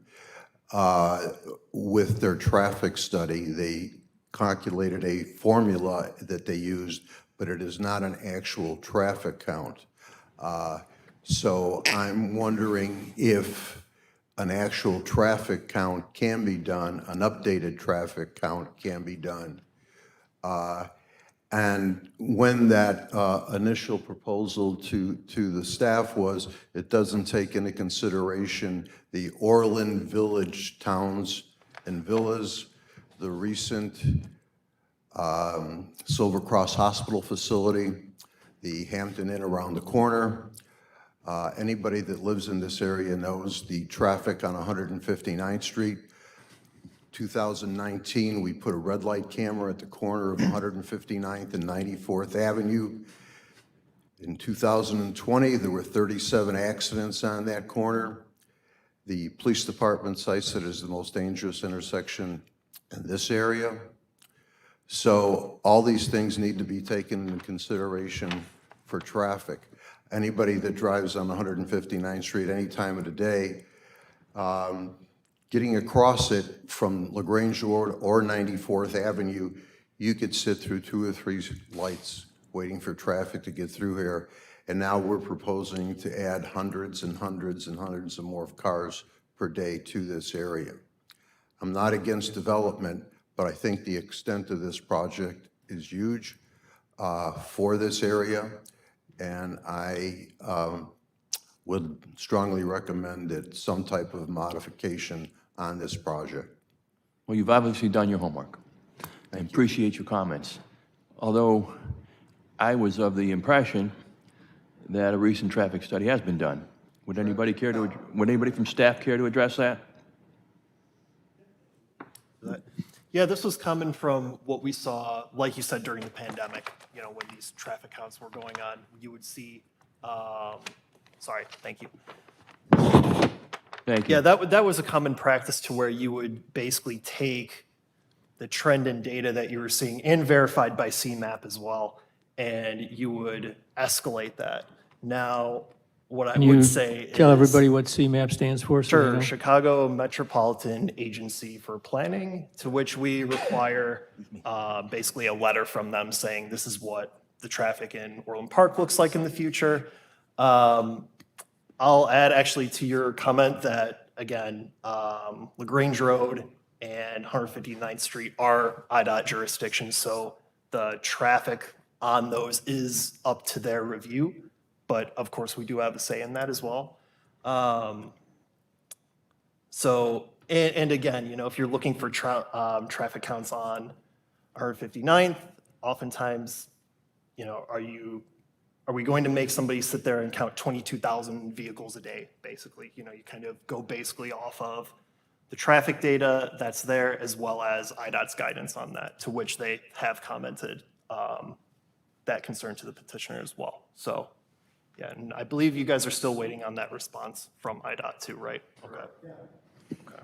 With their traffic study, they calculated a formula that they used, but it is not an actual traffic count. So I'm wondering if an actual traffic count can be done, an updated traffic count can be done, And when that initial proposal to the staff was, it doesn't take into consideration the Orland Village towns and villas, the recent Silver Cross Hospital facility, the Hampton Inn around the corner. Anybody that lives in this area knows the traffic on 159th Street. 2019, we put a red light camera at the corner of 159th and 94th Avenue. In 2020, there were 37 accidents on that corner. The police department cites it as the most dangerous intersection in this area. So all these things need to be taken into consideration for traffic. Anybody that drives on 159th Street any time of the day, getting across it from LaGrange Road or 94th Avenue, you could sit through 2 or 3 lights waiting for traffic to get through here. And now we're proposing to add hundreds and hundreds and hundreds of more cars per day to this area. I'm not against development, but I think the extent of this project is huge for this area. And I would strongly recommend that some type of modification on this project. Well, you've obviously done your homework. I appreciate your comments. Although I was of the impression that a recent traffic study has been done. Would anybody from staff care to address that? Yeah, this was coming from what we saw, like you said, during the pandemic, when these traffic counts were going on, you would see, sorry, thank you. Thank you. Yeah, that was a common practice to where you would basically take the trend in data that you were seeing and verified by CMAP as well, and you would escalate that. Now, what I Can you would say is. tell everybody what CMAP stands for? so they Sure, know? Chicago Metropolitan Agency for Planning, to which we require basically a letter from them saying this is what the traffic in Orland Park looks like in the future. I'll add actually to your comment that, again, LaGrange Road and 159th Street are IDOT jurisdictions, so the traffic on those is up to their review. But of course, we do have a say in that as well. So, and again, if you're looking for traffic counts on 159th, oftentimes, are we going to make somebody sit there and count 22,000 vehicles a day, basically? You kind of go basically off of the traffic data that's there, as well as IDOT's guidance on that, to which they have commented that concern to the petitioner as well. So, yeah, and I believe you guys are still waiting on that response from IDOT too, right? Okay. Okay.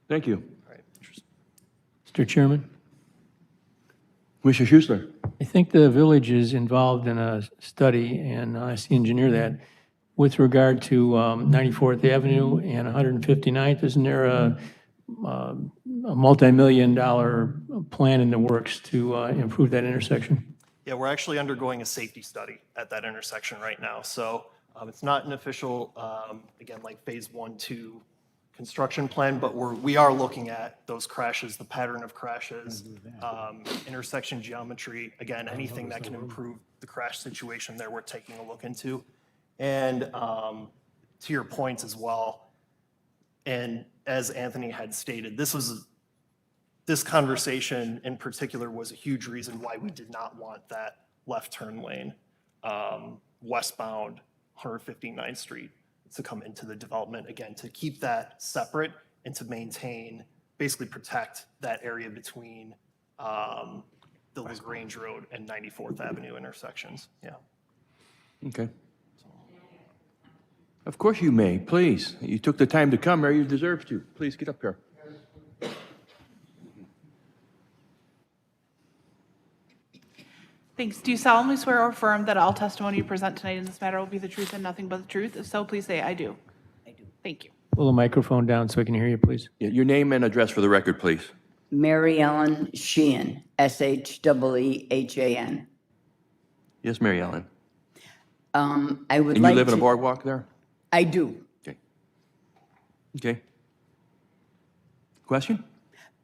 Thank you. All right. Interesting. Mr. Chairman, Commissioner Schuessler. I think the village is involved in a study, and I asked the engineer that, with regard to 94th Avenue and 159th, isn't there a multi-million-dollar plan in the works to improve that intersection? Yeah, we're actually undergoing a safety study at that intersection right now. So it's not an official, again, like phase 1, 2 construction plan, but we are looking at those crashes, the pattern of crashes, intersection geometry, again, anything that can improve the crash situation there, we're taking a look into. And to your points as well, and as Anthony had stated, this conversation in particular was a huge reason why we did not want that left turn lane westbound 159th Street to come into the development, again, to keep that separate and to maintain, basically protect that area between the LaGrange Road and 94th Avenue intersections. Yeah. Okay. Of course you may, please. You took the time to come here, you deserve to. Please get up here. Thanks. Do you solemnly swear or affirm that all testimony you present tonight in this matter will be the truth and nothing but the truth? If so, please say, I do. I do. Thank you. Pull the microphone down so I can hear you, please. Yeah, your name and address for the record, please. Mary Ellen Sheehan, Sheehan. Yes, Mary Ellen. I would And like you live in a to- boardwalk there? I do. Okay. Okay. Question?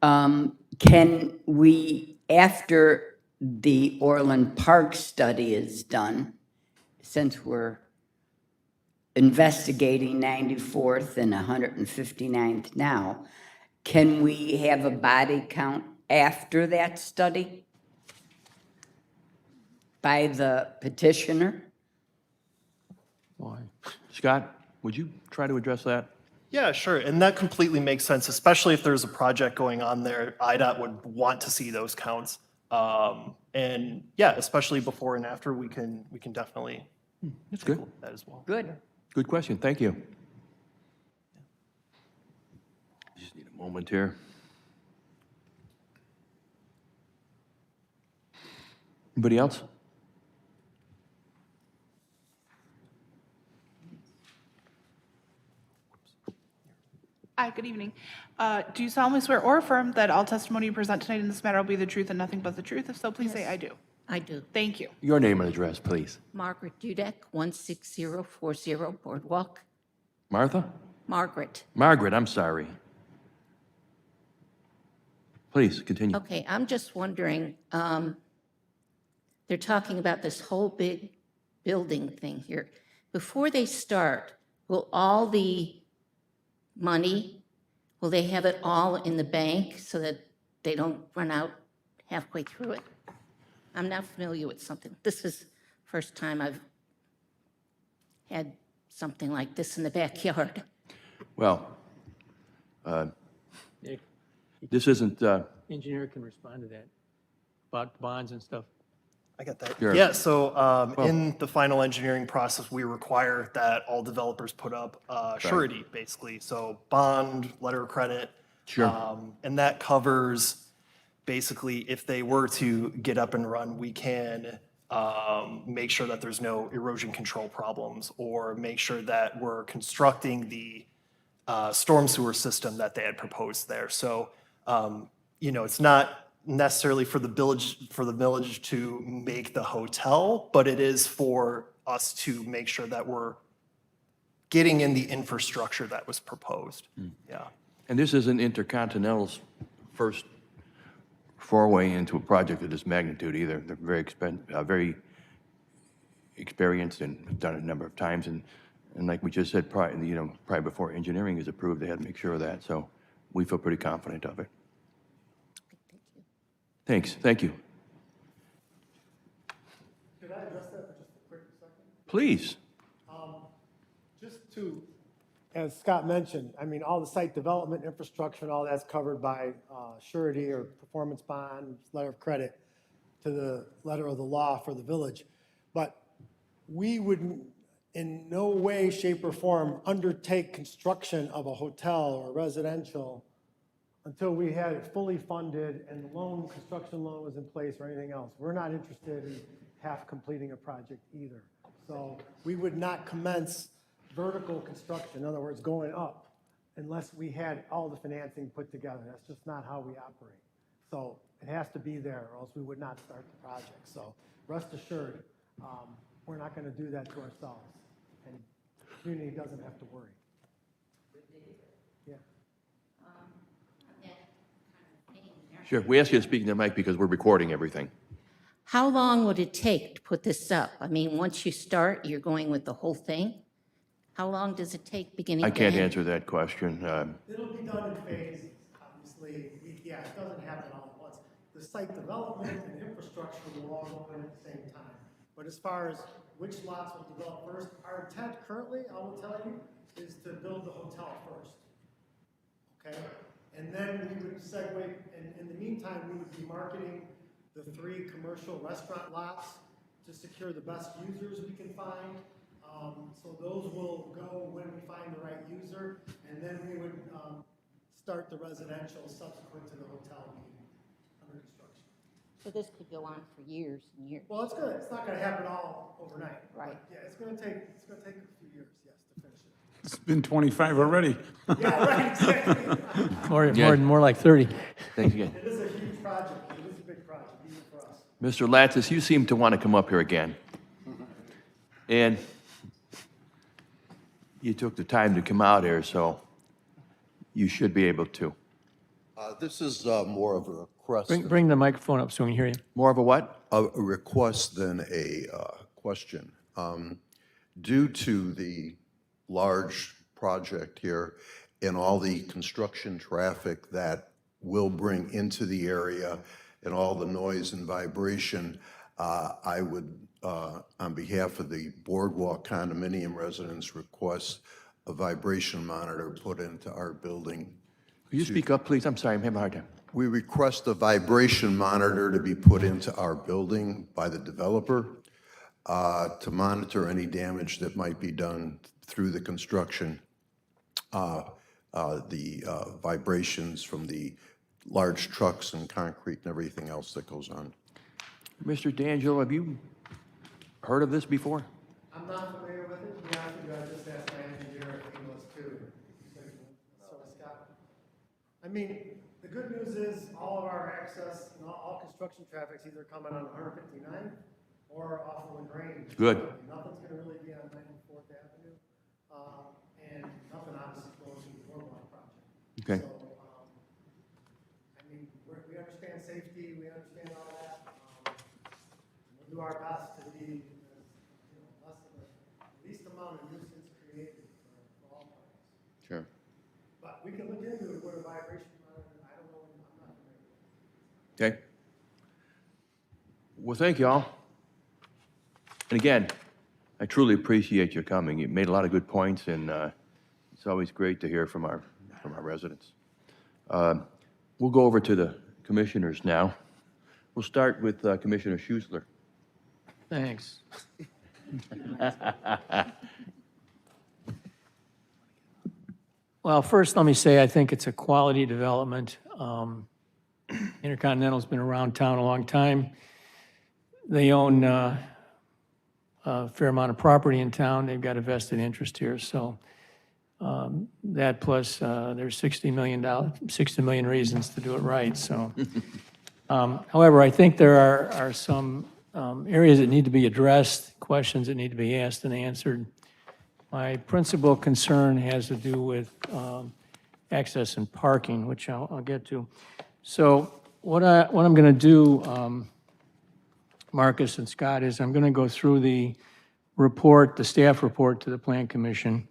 Can we after the Orland Park study is done, since we're investigating 94th and 159th now, can we have a body count after that study by the petitioner? Why? Scott, would you try to address that? Yeah, sure, and that completely makes sense, especially if there's a project going on there. IDOT would want to see those counts. And yeah, especially before and after, we can definitely That's good. do that as well. Good. Good question. Thank you. Just need a moment here. Anybody else? Hi, good evening. Do you solemnly swear or affirm that all testimony you present tonight in this matter will be the truth and nothing but the truth? If so, please say I do. I do. Thank you. Your name and address, please. Margaret Dudek, 16040 Boardwalk. Martha? Margaret. Margaret, I'm sorry. Please, continue. Okay, I'm just wondering, they're talking about this whole big building thing here. Before they start, will all the money, will they have it all in the bank so that they don't run out halfway through it? I'm not familiar with something. This is first time I've had something like this in the backyard. Well, Nick, this isn't, engineer can respond to that, about bonds and stuff. I get that. Sure. Yeah, so in the final engineering process, we require that all developers put up surety, basically. So bond, letter of credit. Sure. And that covers, basically, if they were to get up and run, we can make sure that there's no erosion control problems, or make sure that we're constructing the storm sewer system that they had proposed there. So, it's not necessarily for the village to make the hotel, but it is for us to make sure that we're getting in the infrastructure that was proposed. Yeah. and this isn't Intercontinental's first foray into a project of this magnitude either. They're very experienced and have done it a number of times. And like we just said, probably before engineering is approved, they had to make sure of that. So we feel pretty confident of it. Thanks. Thank you. Could I address that for just a quick second? Please. Just to, as Scott mentioned, I mean, all the site development infrastructure and all that's covered by surety or performance bond, letter of credit to the letter of the law for the village. But we would in no way, shape, or form undertake construction of a hotel or residential until we had it fully funded and the construction loan was in place or anything else. We're not interested in half completing a project either. So we would not commence vertical construction, in other words, going up, unless we had all the financing put together. That's just not how we operate. So it has to be there, or else we would not start the project. So rest assured, we're not going to do that to ourselves, and the community doesn't have to worry. Yeah. Sure. We ask you to speak in the mic because we're recording everything. How long would it take to put this up? I mean, once you start, you're going with the whole thing? How long does it take beginning to I end? can't answer that question. It'll be done in phases, obviously. Yeah, it doesn't happen all at once. The site development and infrastructure will all go in at the same time. But as far as which lots will develop first, our intent currently, I will tell you, is to build the hotel first. Okay? And then we would segue, and in the meantime, we would be marketing the 3 commercial restaurant lots to secure the best users we can find. So those will go when we find the right user, and then we would start the residential subsequent to the hotel being under construction. So this could go on for years and years. Well, it's not gonna happen all overnight. Right. Yeah, it's gonna take a few years, yes, to finish it. It's been 25 already. Yeah, right, exactly. More like 30. Thanks again. It is a huge project. It is a big project, even for us. Mr. Lattis, you seem to want to come up here again. And you took the time to come out here, so you should be able to. This is more of a request. Bring the microphone up so we can hear you. More of a what? A request than a question. Due to the large project here and all the construction traffic that will bring into the area and all the noise and vibration, I would, on behalf of the Boardwalk condominium residents, request a vibration monitor put into our building. Could you speak up, please? I'm sorry, I'm having a hard time. We request a vibration monitor to be put into our building by the developer to monitor any damage that might be done through the construction, the vibrations from the large trucks and concrete and everything else that goes on. Mr. D'Angelo, have you heard of this before? I'm not familiar with it, to be honest with you, I just asked my engineer if he was too. So Scott, I mean, the good news is all of our access, and all construction traffic's either coming on 159 or off of Lagrange. Good. Nothing's gonna really be on 94th Avenue, and nothing obviously goes to the Boardwalk project. Okay. So, I mean, we understand safety, we understand all that. We'll do our best to be, less of the least amount of nuisance created for all parties. Sure. But we can look into what a vibration monitor, I don't know, I'm not familiar. Okay. Well, thank you all. And again, I truly appreciate your coming. You made a lot of good points, and it's always great to hear from our residents. We'll go over to the commissioners now. We'll start with Commissioner Schuessler. Thanks. Well, first, let me say, I think it's a quality development. Intercontinental's been around town a long time. They own a fair amount of property in town. They've got a vested interest here, so that plus there's $60 million reasons to do it right, so. However, I think there are some areas that need to be addressed, questions that need to be asked and answered. My principal concern has to do with access and parking, which I'll get to. So what I'm going to do, Marcus and Scott, is I'm going to go through the report, the staff report to the Plan Commission,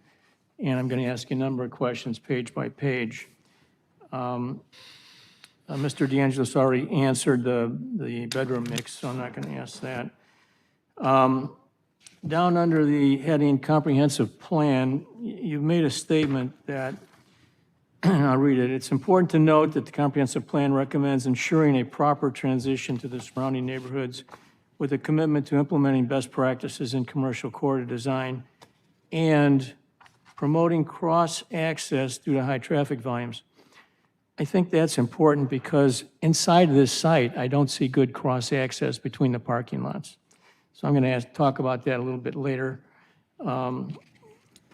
and I'm going to ask you a number of questions page by page. Mr. D'Angelo's already answered the bedroom mix, so I'm not going to ask that. Down under the heading Comprehensive Plan, you've made a statement that, I'll read it. It's important to note that the Comprehensive Plan recommends ensuring a proper transition to the surrounding neighborhoods with a commitment to implementing best practices in commercial corridor design and promoting cross-access due to high traffic volumes. I think that's important because inside of this site, I don't see good cross-access between the parking lots. So I'm going to talk about that a little bit later,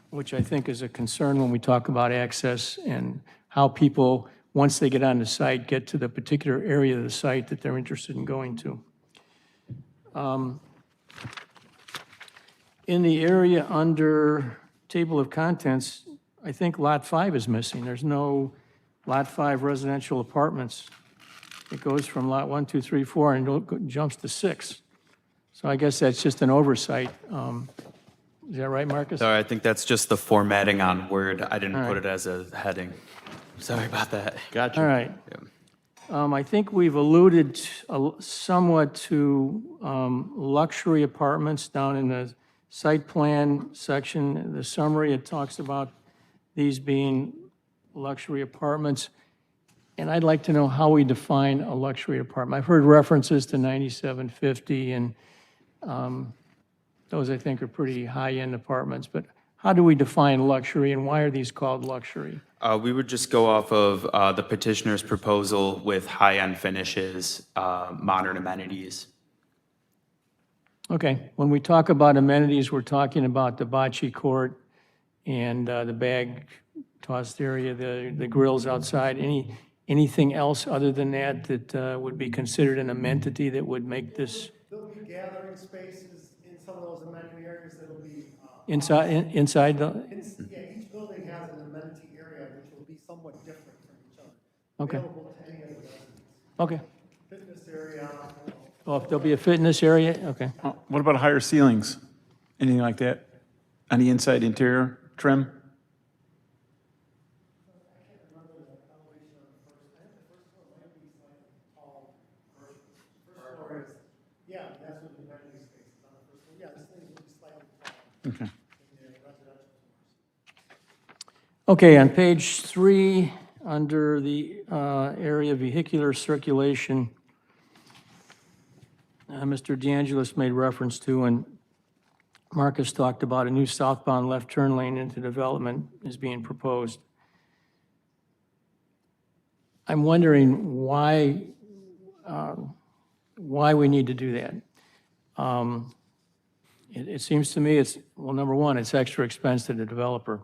which I think is a concern when we talk about access and how people, once they get on the site, get to the particular area of the site that they're interested in going to. In the area under table of contents, I think Lot 5 is missing. There's no Lot 5 residential apartments. It goes from Lot 1, 2, 3, 4, and jumps to 6. So I guess that's just an oversight. Is that right, Marcus? Sorry, I think that's just the formatting on Word. I didn't All put right. it as a heading. Sorry about that. Gotcha. All right. I think we've alluded somewhat to luxury apartments down in the site plan section. The summary, it talks about these being luxury apartments. And I'd like to know how we define a luxury apartment. I've heard references to 9750, and those I think are pretty high-end apartments. But how do we define luxury, and why are these called luxury? We would just go off of the petitioner's proposal with high-end finishes, modern amenities. Okay, when we talk about amenities, we're talking about the bocce court and the bag tossed area, the grills outside. Anything else other than that that would be considered an amenity that would make this There'll be gathering spaces in some of those amenity areas that'll be. inside the, Yeah, each building has an amenity area which will be somewhat different from each other. okay. Available to Okay. Oh, if there'll be a fitness area, okay. What about higher ceilings? Anything like that? On the inside interior trim? Yeah, that's what the amenity space is on the first floor. Yeah, this thing will be slightly taller Okay. than the residential. Okay, on page 3, under the area vehicular circulation, Mr. DeAngelis made reference to, and Marcus talked about, a new southbound left turn lane into development is being proposed. I'm wondering why we need to do that. It seems to me it's, well, number one, it's extra expense to the developer,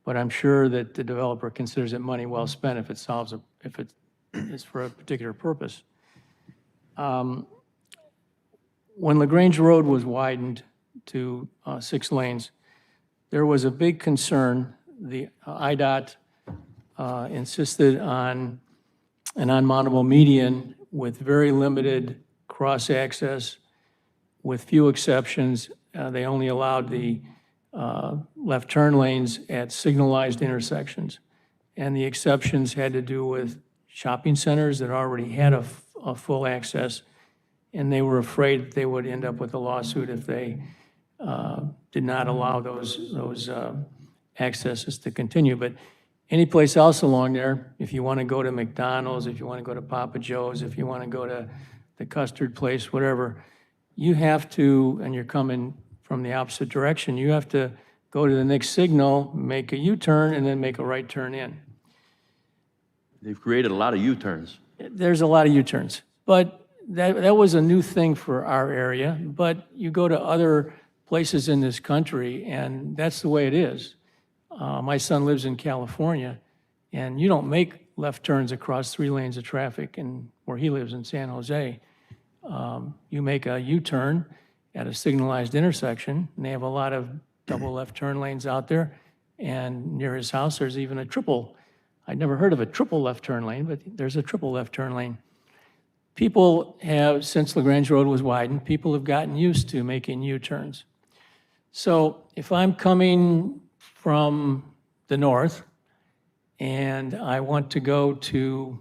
but I'm sure that the developer considers it money well spent if it solves, if it is for a particular purpose. When LaGrange Road was widened to 6 lanes, there was a big concern. The IDOT insisted on an unmountable median with very limited cross-access, with few exceptions. They only allowed the left turn lanes at signalized intersections. And the exceptions had to do with shopping centers that already had a full access, and they were afraid they would end up with a lawsuit if they did not allow those accesses to continue. But any place else along there, if you want to go to McDonald's, if you want to go to Papa Joe's, if you want to go to the custard place, whatever, you have to, and you're coming from the opposite direction, you have to go to the next signal, make a U-turn, and then make a right turn in. They've created a lot of U-turns. There's a lot of U-turns, but that was a new thing for our area, but you go to other places in this country, and that's the way it is. My son lives in California, and you don't make left turns across 3 lanes of traffic in where he lives in San Jose. You make a U-turn at a signalized intersection, and they have a lot of double left turn lanes out there, and near his house, there's even a triple. I'd never heard of a triple left turn lane, but there's a triple left turn lane. People have, since LaGrange Road was widened, people have gotten used to making U-turns. So if I'm coming from the north and I want to go to,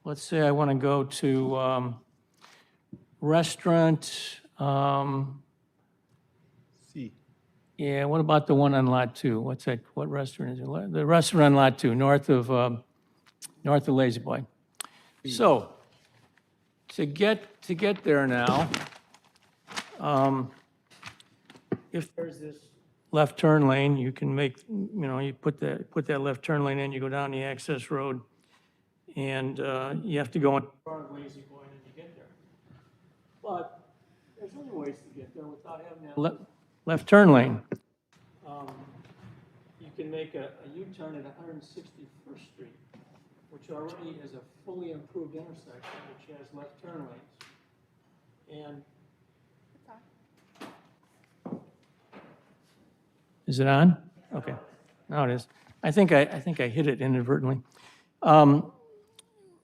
let's say I want to go to restaurant, yeah, what about the one on Lot 2? What's that, what restaurant is it? The restaurant on Lot 2, north of Lazy Boy. So, to get there now, if there's this left turn lane, you can make, you put that left turn lane in, you go down the access road, and you have to go in front of Lazy Boy and then you get there. But there's other ways to get there without having that left turn lane. You can make a U-turn at 161st Street, which already is a fully improved intersection, which has left turn lanes. And is it on? Okay, now it is. I think I hit it inadvertently.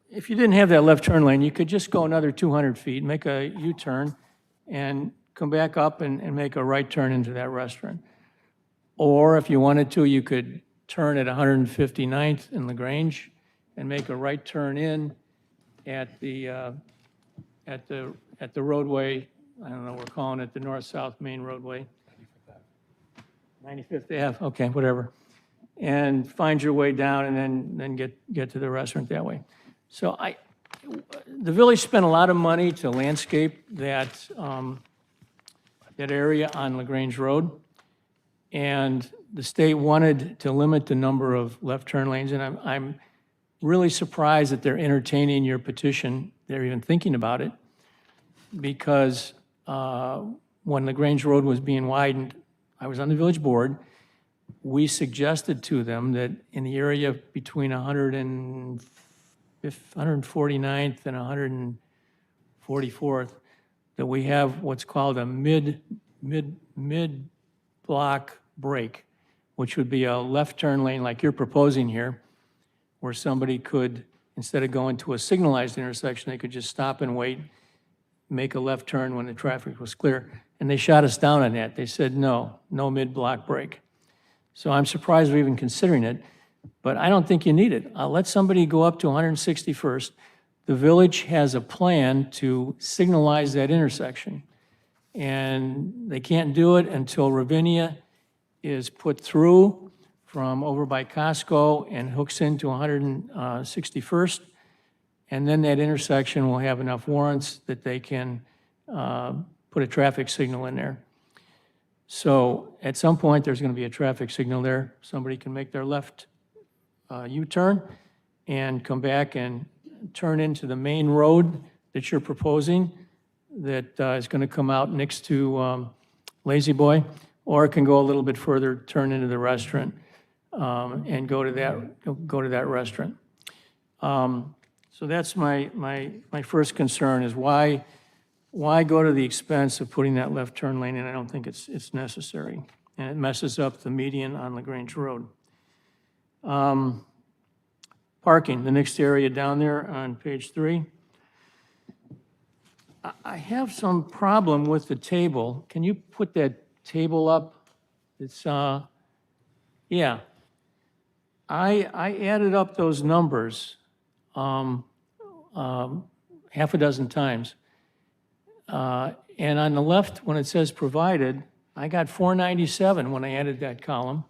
If you didn't have that left turn lane, you could just go another 200 feet, make a U-turn, and come back up and make a right turn into that restaurant. Or if you wanted to, you could turn at 159th in LaGrange and make a right turn in at the roadway. I don't know, we're calling it the north-south main roadway. 95th Ave, okay, whatever. And find your way down and then get to the restaurant that way. So the village spent a lot of money to landscape that area on LaGrange Road. And the state wanted to limit the number of left turn lanes, and I'm really surprised that they're entertaining your petition. They're even thinking about it, because when LaGrange Road was being widened, I was on the village board. We suggested to them that in the area between 149th and 144th, that we have what's called a mid-block break, which would be a left turn lane like you're proposing here, where somebody could instead of going to a signalized intersection, they could just stop and wait, make a left turn when the traffic was clear. And they shot us down on that. They said, no mid-block break. So I'm surprised we're even considering it, but I don't think you need it. I'll let somebody go up to 161st. The village has a plan to signalize that intersection. And they can't do it until Ravinia is put through from over by Costco and hooks into 161st. And then that intersection will have enough warrants that they can put a traffic signal in there. So at some point, there's going to be a traffic signal there. Somebody can make their left U-turn and come back and turn into the main road that you're proposing that is going to come out next to Lazy Boy, or it can go a little bit further, turn into the restaurant, and go to that restaurant. So that's my first concern is why go to the expense of putting that left turn lane in? I don't think it's necessary, and it messes up the median on LaGrange Road. Parking, the next area down there on page 3. I have some problem with the table. Can you put that table up? It's, yeah. I added up those numbers half a dozen times. And on the left, when it says provided, I got 497 when I added that column.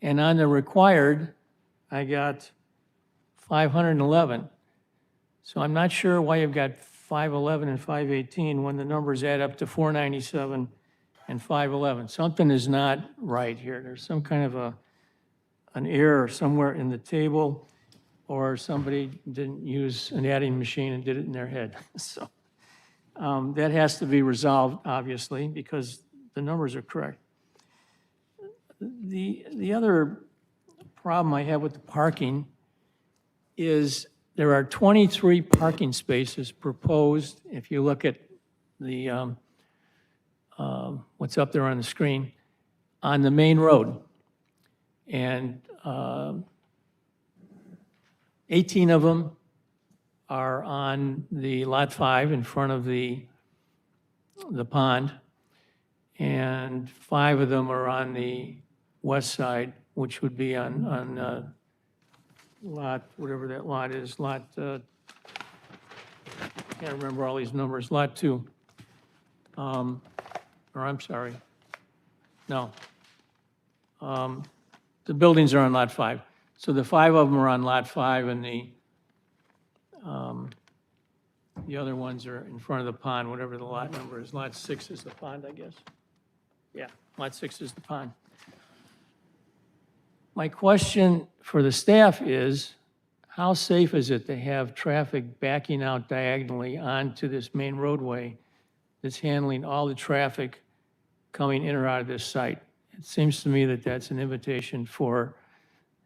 And on the required, I got 511. So I'm not sure why you've got 511 and 518 when the numbers add up to 497 and 511. Something is not right here. There's some kind of an error somewhere in the table, or somebody didn't use an adding machine and did it in their head. So that has to be resolved, obviously, because the numbers are correct. The other problem I have with the parking is there are 23 parking spaces proposed, if you look at the, what's up there on the screen, on the main road. And 18 of them are on the Lot 5 in front of the pond, and 5 of them are on the west side, which would be on lot, whatever that lot is, lot, can't remember all these numbers, lot 2. Or I'm sorry, no. The buildings are on lot 5. So the 5 of them are on lot 5, and the other ones are in front of the pond, whatever the lot number is. Lot 6 is the pond, I guess. Yeah, lot 6 is the pond. My question for the staff is, how safe is it to have traffic backing out diagonally onto this main roadway that's handling all the traffic coming in or out of this site? It seems to me that that's an invitation for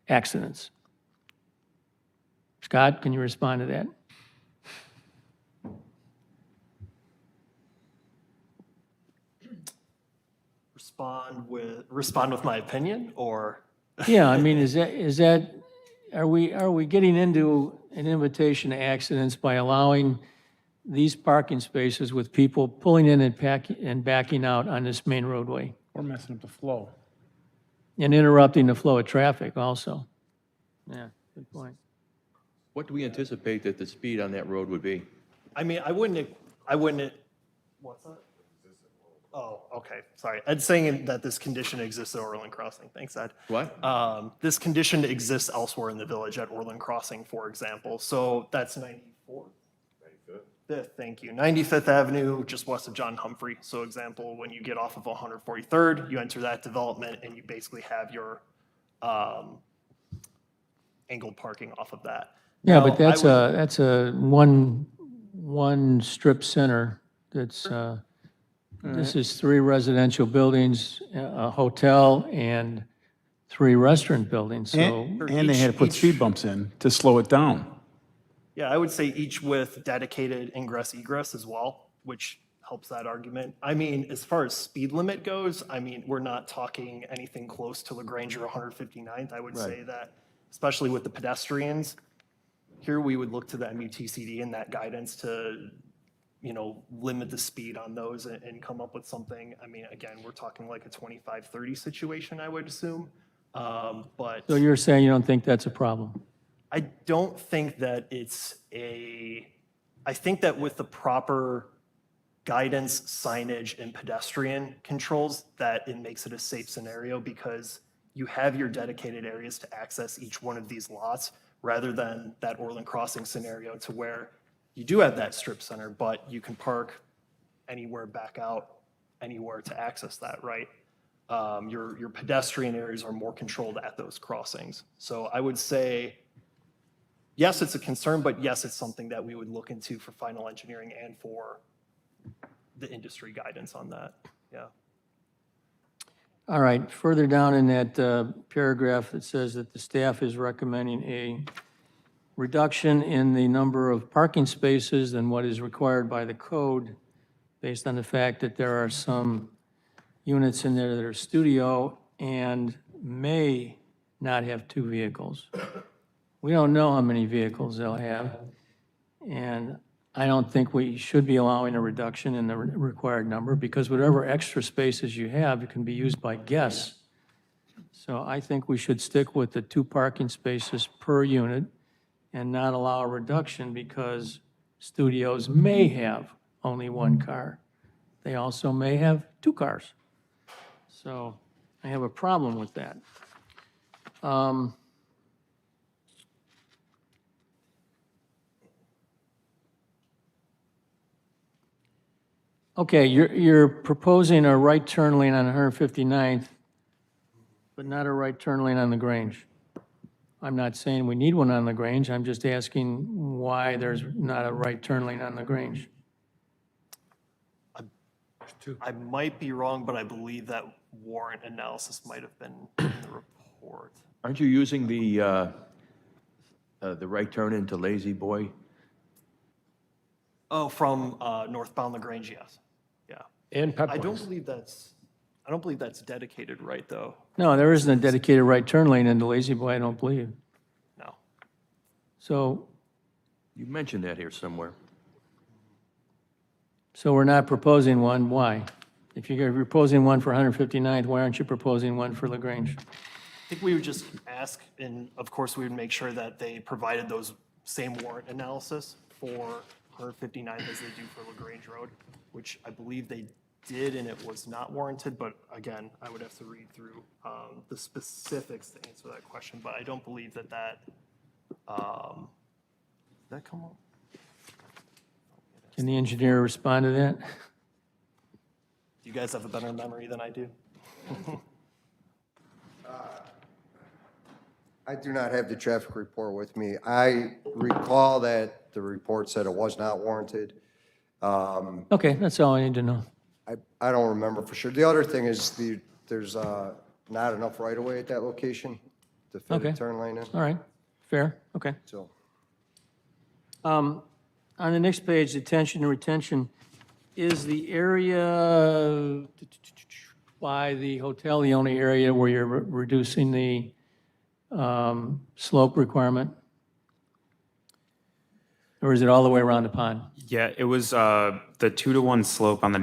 accidents. Scott, can you respond to that? Respond with my opinion, or? Yeah, I mean, are we getting into an invitation to accidents by allowing these parking spaces with people pulling in and backing out on this main roadway? We're messing up the flow. And interrupting the flow of traffic also. Yeah, good point. What do we anticipate that the speed on that road would be? I mean, I wouldn't, what's that? Oh, okay, sorry. Ed's saying that this condition exists at Orland Crossing. Thanks, Ed. What? This condition exists elsewhere in the village at Orland Crossing, for example. So that's 94th? 95th, thank you. 95th Avenue, just west of John Humphrey. So example, when you get off of 143rd, you enter that development and you basically have your angled parking off of that. Yeah, Now, but that's a one strip center that's, this is 3 residential buildings, a hotel, and 3 restaurant buildings, so. And they had to put speed bumps in to slow it down. Yeah, I would say each with dedicated ingress egress as well, which helps that argument. I mean, as far as speed limit goes, I mean, we're not talking anything close to LaGrange or 159th. I would say that, especially with the pedestrians, Here, we would look to the MUTCD and that guidance to, limit the speed on those and come up with something. I mean, again, we're talking like a 25-30 situation, I would assume. But So you're saying you don't think that's a problem? I don't think that I think that with the proper guidance, signage, and pedestrian controls, that it makes it a safe scenario because you have your dedicated areas to access each one of these lots rather than that Orland Crossing scenario to where you do have that strip center, but you can park anywhere, back out anywhere to access that, right? Your pedestrian areas are more controlled at those crossings. So I would say, yes, it's a concern, but yes, it's something that we would look into for final engineering and for the industry guidance on that, yeah. All right, further down in that paragraph, it says that the staff is recommending a reduction in the number of parking spaces than what is required by the code based on the fact that there are some units in there that are studio and may not have 2 vehicles. We don't know how many vehicles they'll have, and I don't think we should be allowing a reduction in the required number because whatever extra spaces you have, it can be used by guests. So I think we should stick with the 2 parking spaces per unit and not allow a reduction because studios may have only 1 car. They also may have 2 cars. So I have a problem with that. Okay, you're proposing a right turn lane on 159th, but not a right turn lane on the Grange. I'm not saying we need one on the Grange, I'm just asking why there's not a right turn lane on the Grange. I might be wrong, but I believe that warrant analysis might have been in the report. Aren't you using the right turn into Lazy Boy? Oh, from northbound LaGrange, yes, yeah. And Pep I don't Boys. believe that's dedicated right, though, No, there isn't a dedicated right turn lane into Lazy Boy, I don't believe. no. So You mentioned that here somewhere. we're not proposing one, why? If you're proposing one for 159th, why aren't you proposing one for LaGrange? I think we would just ask, and of course, we would make sure that they provided those same warrant analysis for 159th as they do for LaGrange Road, which I believe they did, and it was not warranted, but again, I would have to read through the specifics to answer that question, but I don't believe that did that come up? Can the engineer respond to that? Do you guys have a better memory than I do? I do not have the traffic report with me. I recall that the report said it was not warranted. Okay, that's all I need to know. I don't remember for sure. The other thing is there's not enough right-of-way at that location to fit Okay. a turn lane in, All right, fair, okay. so. On the next page, detention and retention, is the area by the hotel the only area where you're reducing the slope requirement? Or is it all the way around the pond? Yeah, it was the 2-to-1 slope on the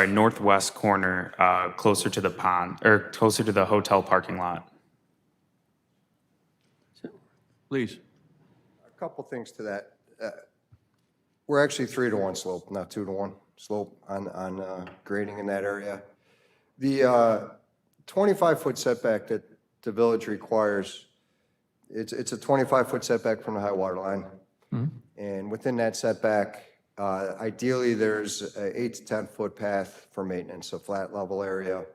northwest corner, closer to the pond, or closer to the hotel parking lot. Please. A couple things to that. We're actually 3-to-1 slope, not 2-to-1 slope on grading in that area. The 25-foot setback that the village requires, it's a 25-foot setback from the high water line. And within that setback, ideally, there's an 8 to 10-foot path for maintenance, a flat level area.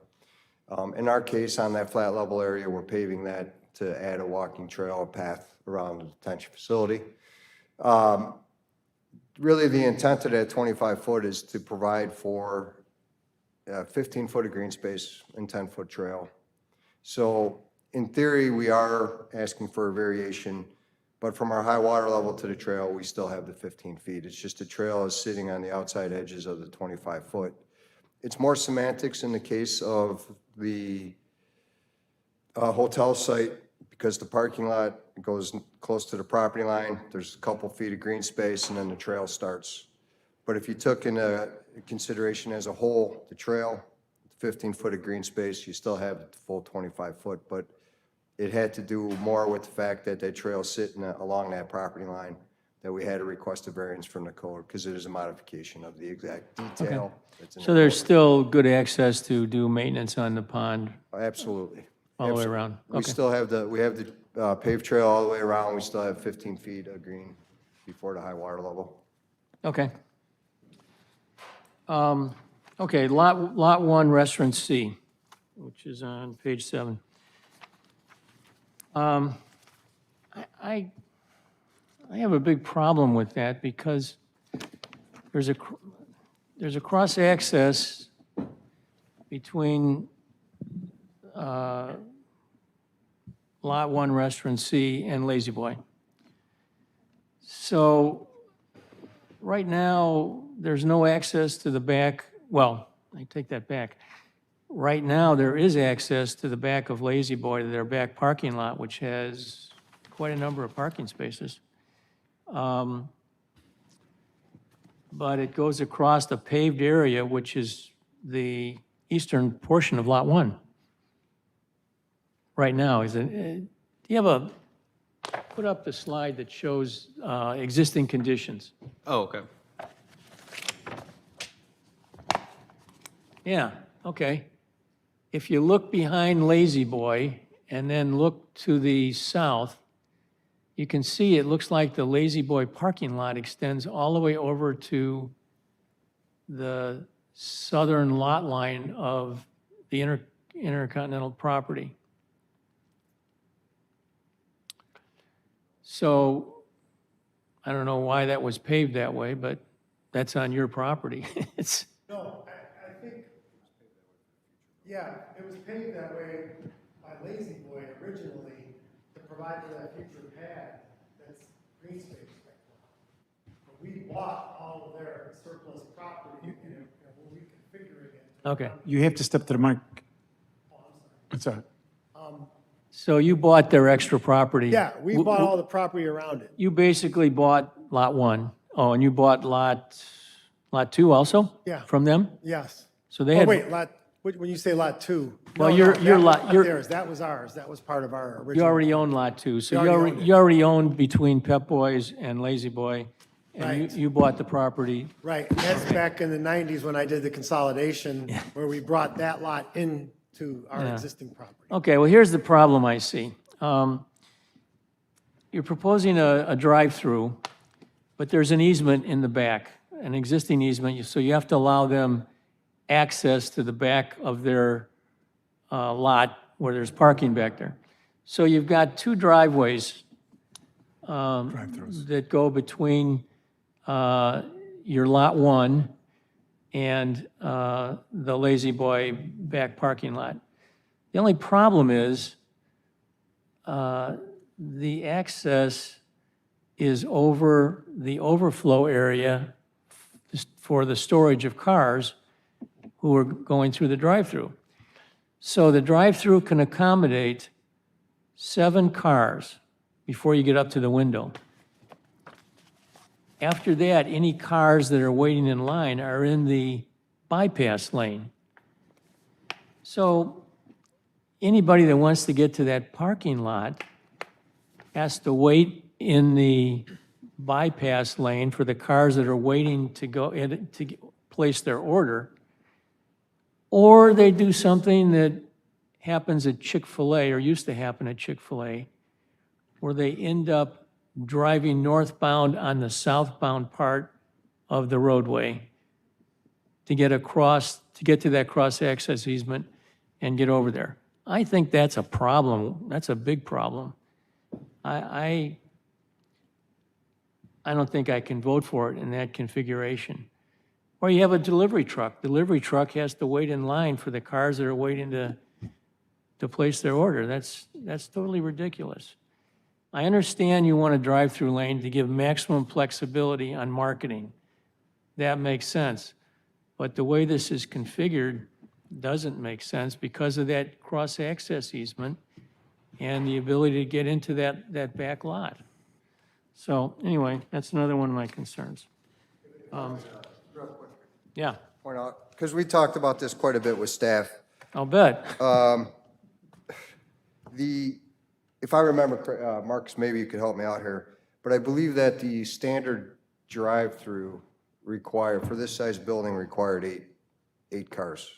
In our case, on that flat level area, we're paving that to add a walking trail, a path around the detention facility. Really, the intent of that 25-foot is to provide for 15-foot of green space and 10-foot trail. So in theory, we are asking for a variation, but from our high water level to the trail, we still have the 15 feet. It's just the trail is sitting on the outside edges of the 25-foot. It's more semantics in the case of the hotel site because the parking lot It goes close to the property line, there's a couple feet of green space, and then the trail starts. But if you took into consideration as a whole, the trail, 15-foot of green space, you still have the full 25-foot, but it had to do more with the fact that that trail's sitting along that property line, that we had to request a variance from the code, because it is a modification of the exact detail that's in the So there's code. still good access to do maintenance on the pond Absolutely. all the way around? We Okay. still have we have the paved trail all the way around, we still have 15 feet of green before the high water level. Okay. Okay, Lot 1, Restaurant C, which is on page 7. I have a big problem with that because there's a cross-access between Lot 1, Restaurant C and Lazy Boy. So right now, there's no access to the back, well, I take that back. Right now, there is access to the back of Lazy Boy, to their back parking lot, which has quite a number of parking spaces. But it goes across the paved area, which is the eastern portion of Lot 1. Right now, do you have put up the slide that shows existing conditions? Oh, okay. Yeah, okay. If you look behind Lazy Boy and then look to the south, you can see it looks like the Lazy Boy parking lot extends all the way over to the southern lot line of the Intercontinental property. So I don't know why that was paved that way, but that's on your property. It's, No, I think, yeah, it was paved that way by Lazy Boy originally to provide for that future pad that's green space right now. But we bought all of their surplus property and we're reconfiguring it. okay. You have to step to the mic. That's all right. So you bought their extra property? Yeah, we bought all the property around it. You basically bought Lot 1. Oh, and you bought Lot 2 also? Yeah. From them? Yes. So they Oh, had, wait, when you say lot 2. Well, no, your that was lot- not your- theirs. That was ours. That was part of our you original. already own Lot 2. So We already owned it. you already owned between Pep Boys and Lazy Boy. And Right. you bought the property. Right, and that's back in the 90s when I did the consolidation, where we brought that lot into our Yeah. existing property. Okay, well, here's the problem I see. You're proposing a drive-through, but there's an easement in the back, an existing easement, so you have to allow them access to the back of their lot where there's parking back there. So you've got two driveways that go between your Lot 1 and the Lazy Boy back parking lot. The only problem is the access is over the overflow area for the storage of cars who are going through the drive-through. So the drive-through can accommodate 7 cars before you get up to the window. After that, any cars that are waiting in line are in the bypass lane. So anybody that wants to get to that parking lot has to wait in the bypass lane for the cars that are waiting to go in to place their order. Or they do something that happens at Chick-fil-A, or used to happen at Chick-fil-A, where they end up driving northbound on the southbound part of the roadway to get across, to get to that cross-access easement and get over there. I think that's a problem. That's a big problem. I don't think I can vote for it in that configuration. Or you have a delivery truck. Delivery truck has to wait in line for the cars that are waiting to place their order. That's totally ridiculous. I understand you want a drive-through lane to give maximum flexibility on marketing. That makes sense. But the way this is configured doesn't make sense because of that cross-access easement. and the ability to get into that back lot. So anyway, that's another one of my concerns. Yeah, Point out, because we talked about this quite a bit with staff. I'll bet. If I remember, Marcus, maybe you could help me out here, but I believe that the standard drive-through for this size building required eight cars.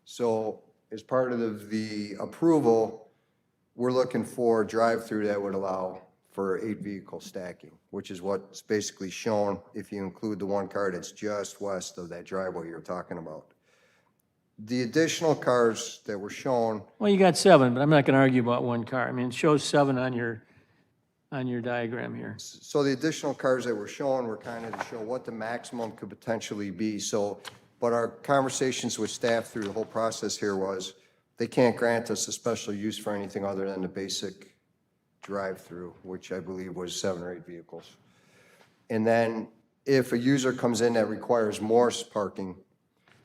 So as part of the approval, we're looking for a drive-through that would allow for 8-vehicle stacking, which is what's basically shown if you include the one car that's just west of that driveway you're talking about. The additional cars that were shown, Well, you got 7, but I'm not going to argue about one car. I mean, it shows 7 on your diagram here. so the additional cars that were shown were kind of to show what the maximum could potentially be. So, but our conversations with staff through the whole process here was, they can't grant us a special use for anything other than the basic drive-through, which I believe was 7 or 8 vehicles. And then if a user comes in that requires more parking,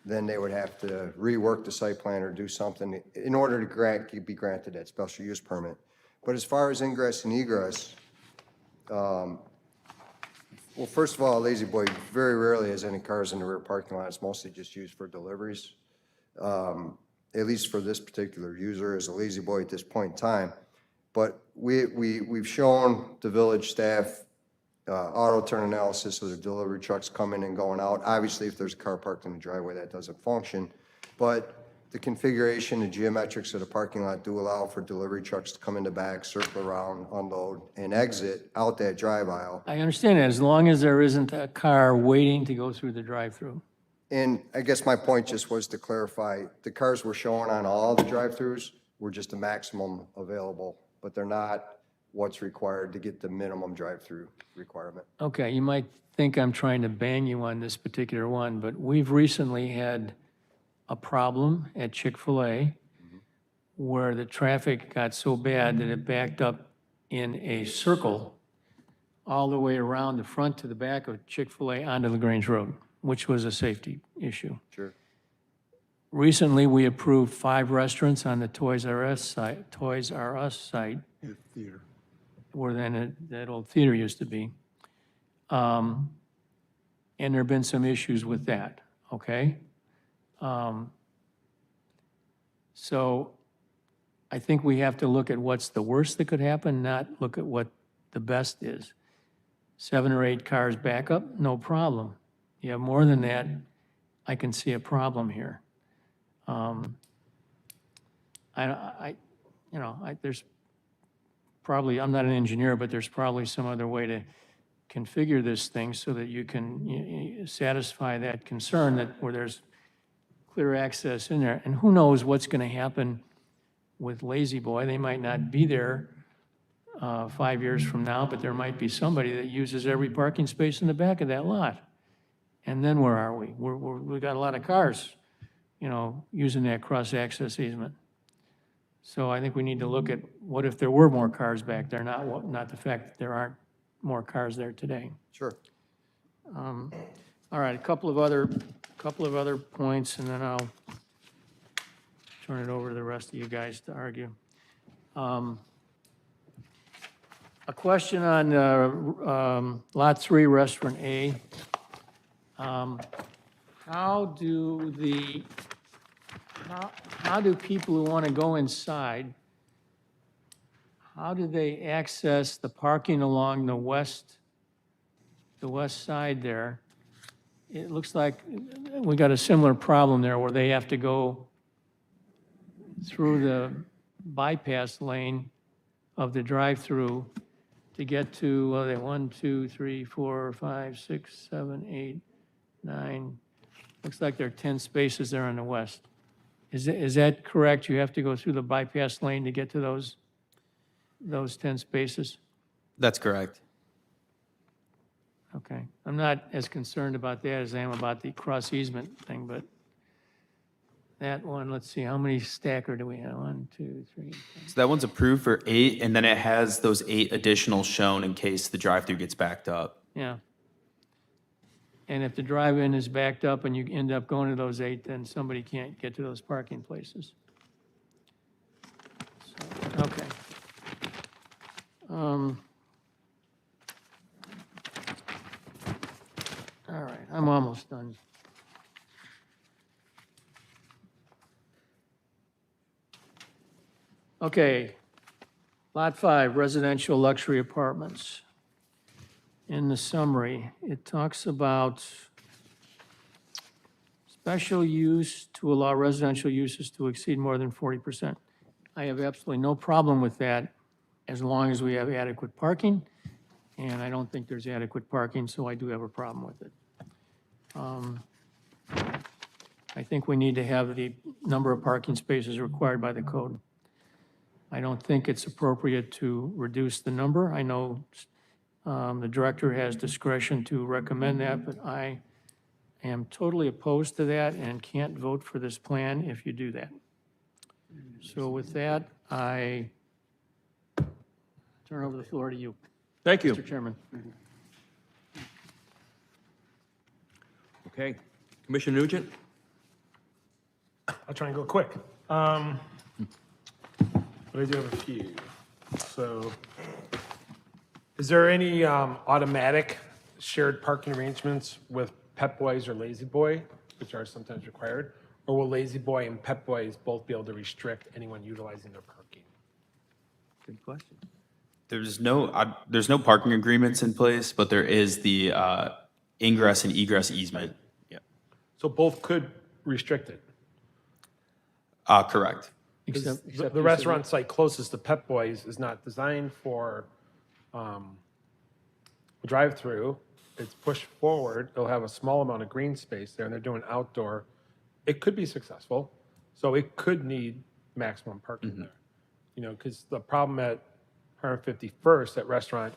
then they would have to rework the site plan or do something in order to be granted that special use permit. But as far as ingress and egress, well, first of all, Lazy Boy very rarely has any cars in the rear parking lot. It's mostly just used for deliveries, at least for this particular user as a Lazy Boy at this point in time. But we've shown the village staff auto turn analysis of the delivery trucks coming and going out. Obviously, if there's a car parked in the driveway, that doesn't function. But the configuration, the geometrics of the parking lot do allow for delivery trucks to come in the back, circle around, unload, and exit out that drive aisle. I understand that, as long as there isn't a car waiting to go through the drive-through. And I guess my point just was to clarify, the cars we're showing on all the drive-throughs were just the maximum available, but they're not what's required to get the minimum drive-through requirement. Okay, you might think I'm trying to bang you on this particular one, but we've recently had a problem at Chick-fil-A where the traffic got so bad that it backed up in a circle all the way around the front to the back of Chick-fil-A onto LaGrange Road, which was a safety issue. Sure. Recently, we approved 5 restaurants on the Toys R Us site, Theater. where then that old theater used to be. And there have been some issues with that, okay? So I think we have to look at what's the worst that could happen, not look at what the best is. 7 or 8 cars backup, no problem. You have more than that, I can see a problem here. There's probably, I'm not an engineer, but there's probably some other way to configure this thing so that you can satisfy that concern that where there's clear access in there. And who knows what's going to happen with Lazy Boy. They might not be there 5 years from now, but there might be somebody that uses every parking space in the back of that lot. And then where are we? We've got a lot of cars, using that cross-access easement. So I think we need to look at what if there were more cars back there, not the fact that there aren't more cars there today. Sure. All right, a couple of other points, and then I'll turn it over to the rest of you guys to argue. A question on Lot 3, Restaurant A. How do people who want to go inside, how do they access the parking along the west side there? It looks like we got a similar problem there where they have to go through the bypass lane of the drive-through to get to 1, 2, 3, 4, 5, 6, 7, 8, 9. Looks like there are 10 spaces there on the west. Is that correct? You have to go through the bypass lane to get to those 10 spaces? That's correct. Okay. I'm not as concerned about that as I am about the cross easement thing, but that one, let's see, how many stacker do we have? 1, 2, 3. So that one's approved for 8, and then it has those 8 additional shown in case the drive-through gets backed up. Yeah. And if the drive-in is backed up and you end up going to those 8, then somebody can't get to those parking places. So, okay. All right, I'm almost done. Okay, Lot 5, residential luxury apartments. In the summary, it talks about special use to allow residential uses to exceed more than 40%. I have absolutely no problem with that as long as we have adequate parking, and I don't think there's adequate parking, so I do have a problem with it. I think we need to have the number of parking spaces required by the code. I don't think it's appropriate to reduce the number. I know the director has discretion to recommend that, but I am totally opposed to that and can't vote for this plan if you do that. So with that, I turn over the floor to you, Thank you. Mr. Chairman. Okay. Commissioner Nugent? I'll try and go quick. But I do have a few. So is there any automatic shared parking arrangements with Pep Boys or Lazy Boy, which are sometimes required? Or will Lazy Boy and Pep Boys both be able to restrict anyone utilizing their parking? Good question. There's no parking agreements in place, but there is the ingress and egress easement. Yeah. So both could restrict it. Correct. 'Cause Except the you said- restaurant site closest to Pep Boys is not designed for a drive-through. It's pushed forward. It'll have a small amount of green space there, and they're doing outdoor. It could be successful, so it could need maximum parking there. You know, because the problem at 151st, that restaurant,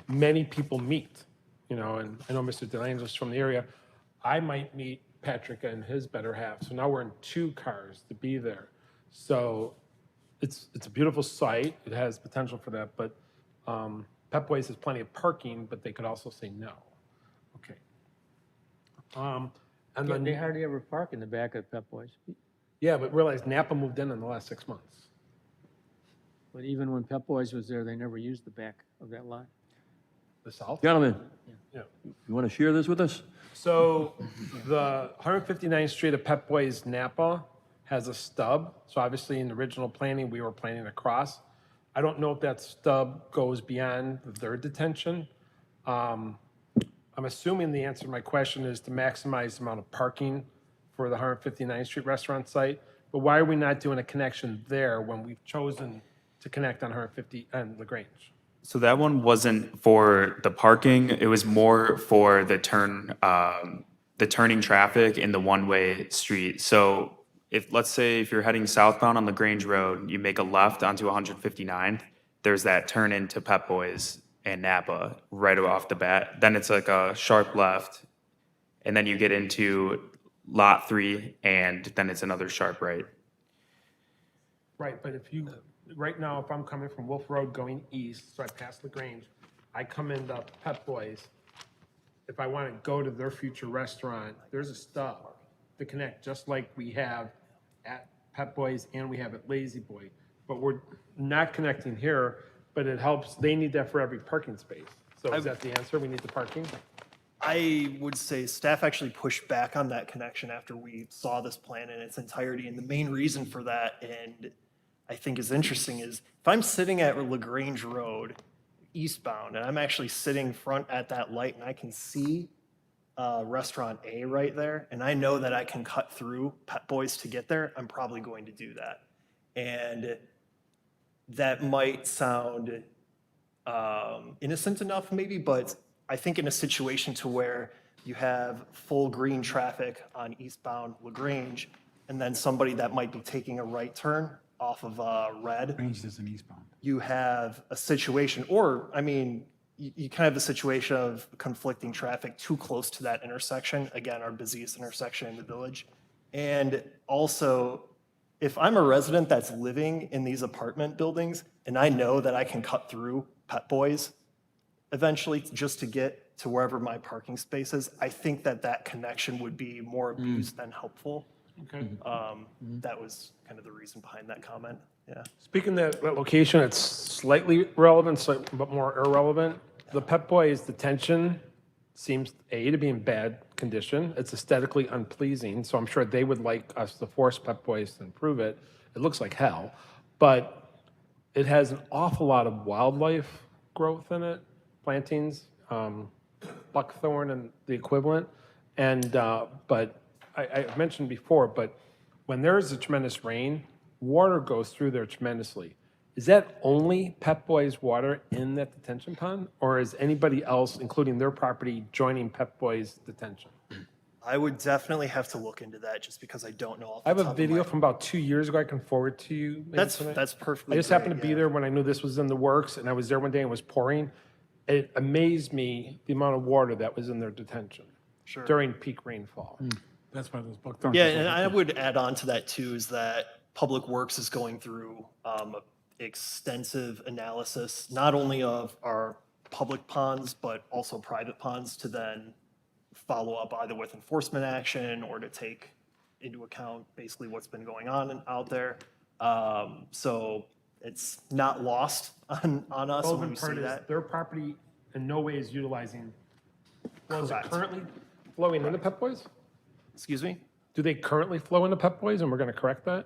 many people meet, you know, and I know Mr. DeLange's from the area. I might meet Patrick and his better half, so now we're in 2 cars to be there. So it's a beautiful site. It has potential for that, but Pep Boys has plenty of parking, but they could also say no. Okay. And They then, hardly ever park in the back of Pep Boys. yeah, but realize Napa moved in the last 6 months. But even when Pep Boys was there, they never used the back of that lot. The south? Gentlemen, Yeah. you want to share this with us? So the 159th Street of Pep Boys Napa has a stub. So obviously in the original planning, we were planning across. I don't know if that stub goes beyond the third detention. I'm assuming the answer to my question is to maximize the amount of parking for the 159th Street restaurant site. But why are we not doing a connection there when we've chosen to connect on 150 and LaGrange? So that one wasn't for the parking. It was more for the turning traffic in the one-way street. So let's say if you're heading southbound on LaGrange Road, you make a left onto 159, there's that turn into Pep Boys and Napa right off the bat. Then it's like a sharp left, and then you get into Lot 3, and then it's another sharp right. Right, but right now, if I'm coming from Wolf Road going east, so I pass LaGrange, I come into Pep Boys. If I want to go to their future restaurant, there's a stub to connect, just like we have at Pep Boys and we have at Lazy Boy. But we're not connecting here, but it helps, they need that for every parking space. So is that the answer? We need the parking? I would say staff actually pushed back on that connection after we saw this plan in its entirety. And the main reason for that, and I think is interesting, is if I'm sitting at LaGrange Road eastbound and I'm actually sitting front at that light and I can see restaurant A right there, and I know that I can cut through Pep Boys to get there, I'm probably going to do that. And that might sound innocent enough maybe, but I think in a situation to where you have full green traffic on eastbound LaGrange, and then somebody that might be taking a right turn off of red, Range is an eastbound. you have a situation, or, I mean, you kind of have a situation of conflicting traffic too close to that intersection, again, our busiest intersection in the village. And also, if I'm a resident that's living in these apartment buildings, and I know that I can cut through Pep Boys eventually just to get to wherever my parking space is, I think that that connection would be more abused than helpful. Okay. That was kind of the reason behind that comment, yeah. Speaking of that location, it's slightly relevant, but more irrelevant. The Pep Boys detention seems, A, to be in bad condition. It's aesthetically unpleasing, so I'm sure they would like us to force Pep Boys to improve it. It looks like hell, but it has an awful lot of wildlife growth in it, plantings, buckthorn and the equivalent. And, but I mentioned before, but when there is a tremendous rain, water goes through there tremendously. Is that only Pep Boys water in that detention pond? Or is anybody else, including their property, joining Pep Boys detention? I would definitely have to look into that just because I don't know off I the have top a of video my- from about 2 years ago I can forward to you. maybe tonight. That's perfectly I just happened to great, be yeah. there when I knew this was in the works, and I was there one day and it was pouring. It amazed me the amount of water that was in their detention Sure. during peak rainfall. That's why those buckthorns. Yeah, and I would add on to that too, is that Public Works is going through extensive analysis, not only of our public ponds, but also private ponds, to then follow up either with enforcement action or to take into account basically what's been going on out there. So it's not lost on us when we Relevant see part is that. their property in no way is utilizing, well, is it Correct. currently flowing into Pep Boys? Excuse me? Do they currently flow into Pep Boys, and we're going to correct that?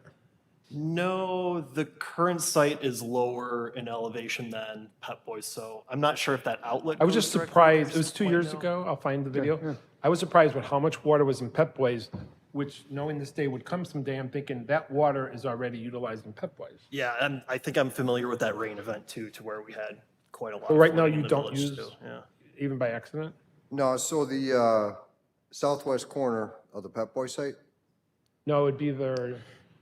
No, the current site is lower in elevation than Pep Boys, so I'm not sure if that outlet. I was goes just directly surprised, there it was 2 right years now. ago, I'll find the video. I was surprised with how much water was in Pep Boys, which, knowing this day would come someday, I'm thinking that water is already utilized in Pep Boys. Yeah, and I think I'm familiar with that rain event too, to where we had quite a lot. But of right now, flooding in you the don't village, use, too, Yeah. even by accident? No, so the southwest corner of the Pep Boy site, No, it'd be their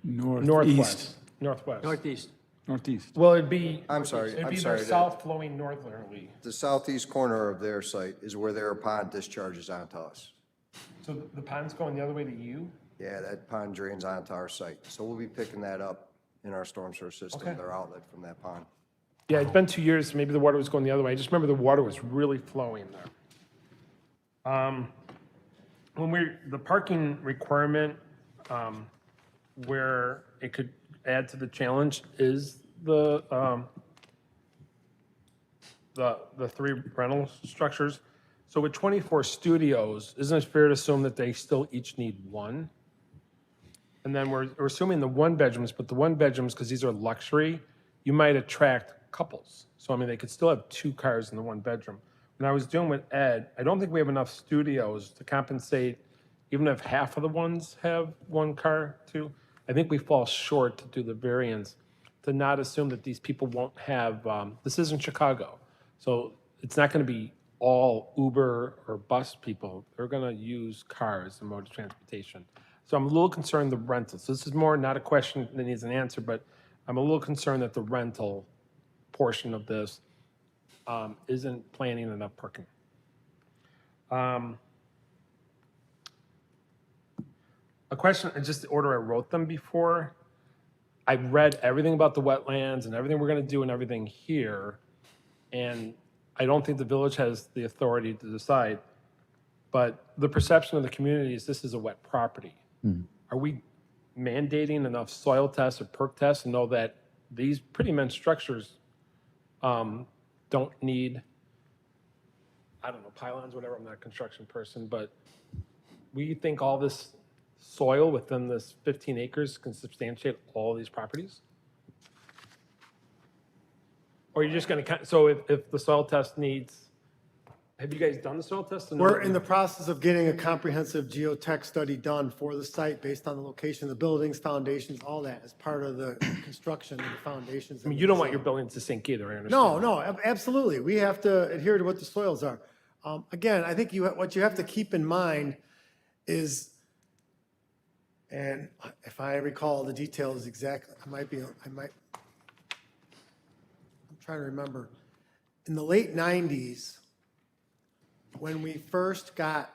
Northeast. northwest, northwest. Northeast. Northeast. Well, it'd be. I'm sorry, It'd I'm be sorry, their that- south flowing northerly. the southeast corner of their site is where their pond discharges onto us. So the pond's going the other way to you? Yeah, that pond drains onto our site. So we'll be picking that up in our storm sewer system, Okay. their outlet from that pond. Yeah, it's been 2 years, maybe the water was going the other way. I just remember the water was really flowing there. When the parking requirement, where it could add to the challenge is the 3 rental structures. So with 24 studios, isn't it fair to assume that they still each need 1? And then we're assuming the 1-bedrooms, but the 1-bedrooms, because these are luxury, you might attract couples. So, I mean, they could still have 2 cars in the 1-bedroom. When I was doing with Ed, I don't think we have enough studios to compensate, even if half of the ones have 1 car, 2. I think we fall short to do the variance, to not assume that these people won't have, this isn't Chicago. So it's not going to be all Uber or bus people. They're going to use cars as a mode of transportation. So I'm a little concerned the rentals. This is more not a question that needs an answer, but I'm a little concerned that the rental portion of this isn't planning enough parking. A question, just the order I wrote them before. I read everything about the wetlands and everything we're going to do and everything here, and I don't think the village has the authority to decide, but the perception of the community is this is a wet property. Are we mandating enough soil tests or perk tests to know that these pretty immense structures don't need, I don't know, pylons, whatever, I'm not a construction person, but we think all this soil within this 15 acres can substantiate all these properties? Or you're just going to, so if the soil test needs, have you guys done the soil test? to know- We're in the process of getting a comprehensive geotech study done for the site based on the location of the buildings, foundations, all that as part of the construction of the foundations. I mean, you don't want your buildings to sink either, I understand. No, absolutely. We have to adhere to what the soils are. Again, I think what you have to keep in mind is, and if I recall the details exactly, I'm trying to remember. In the late 90s, when we first got,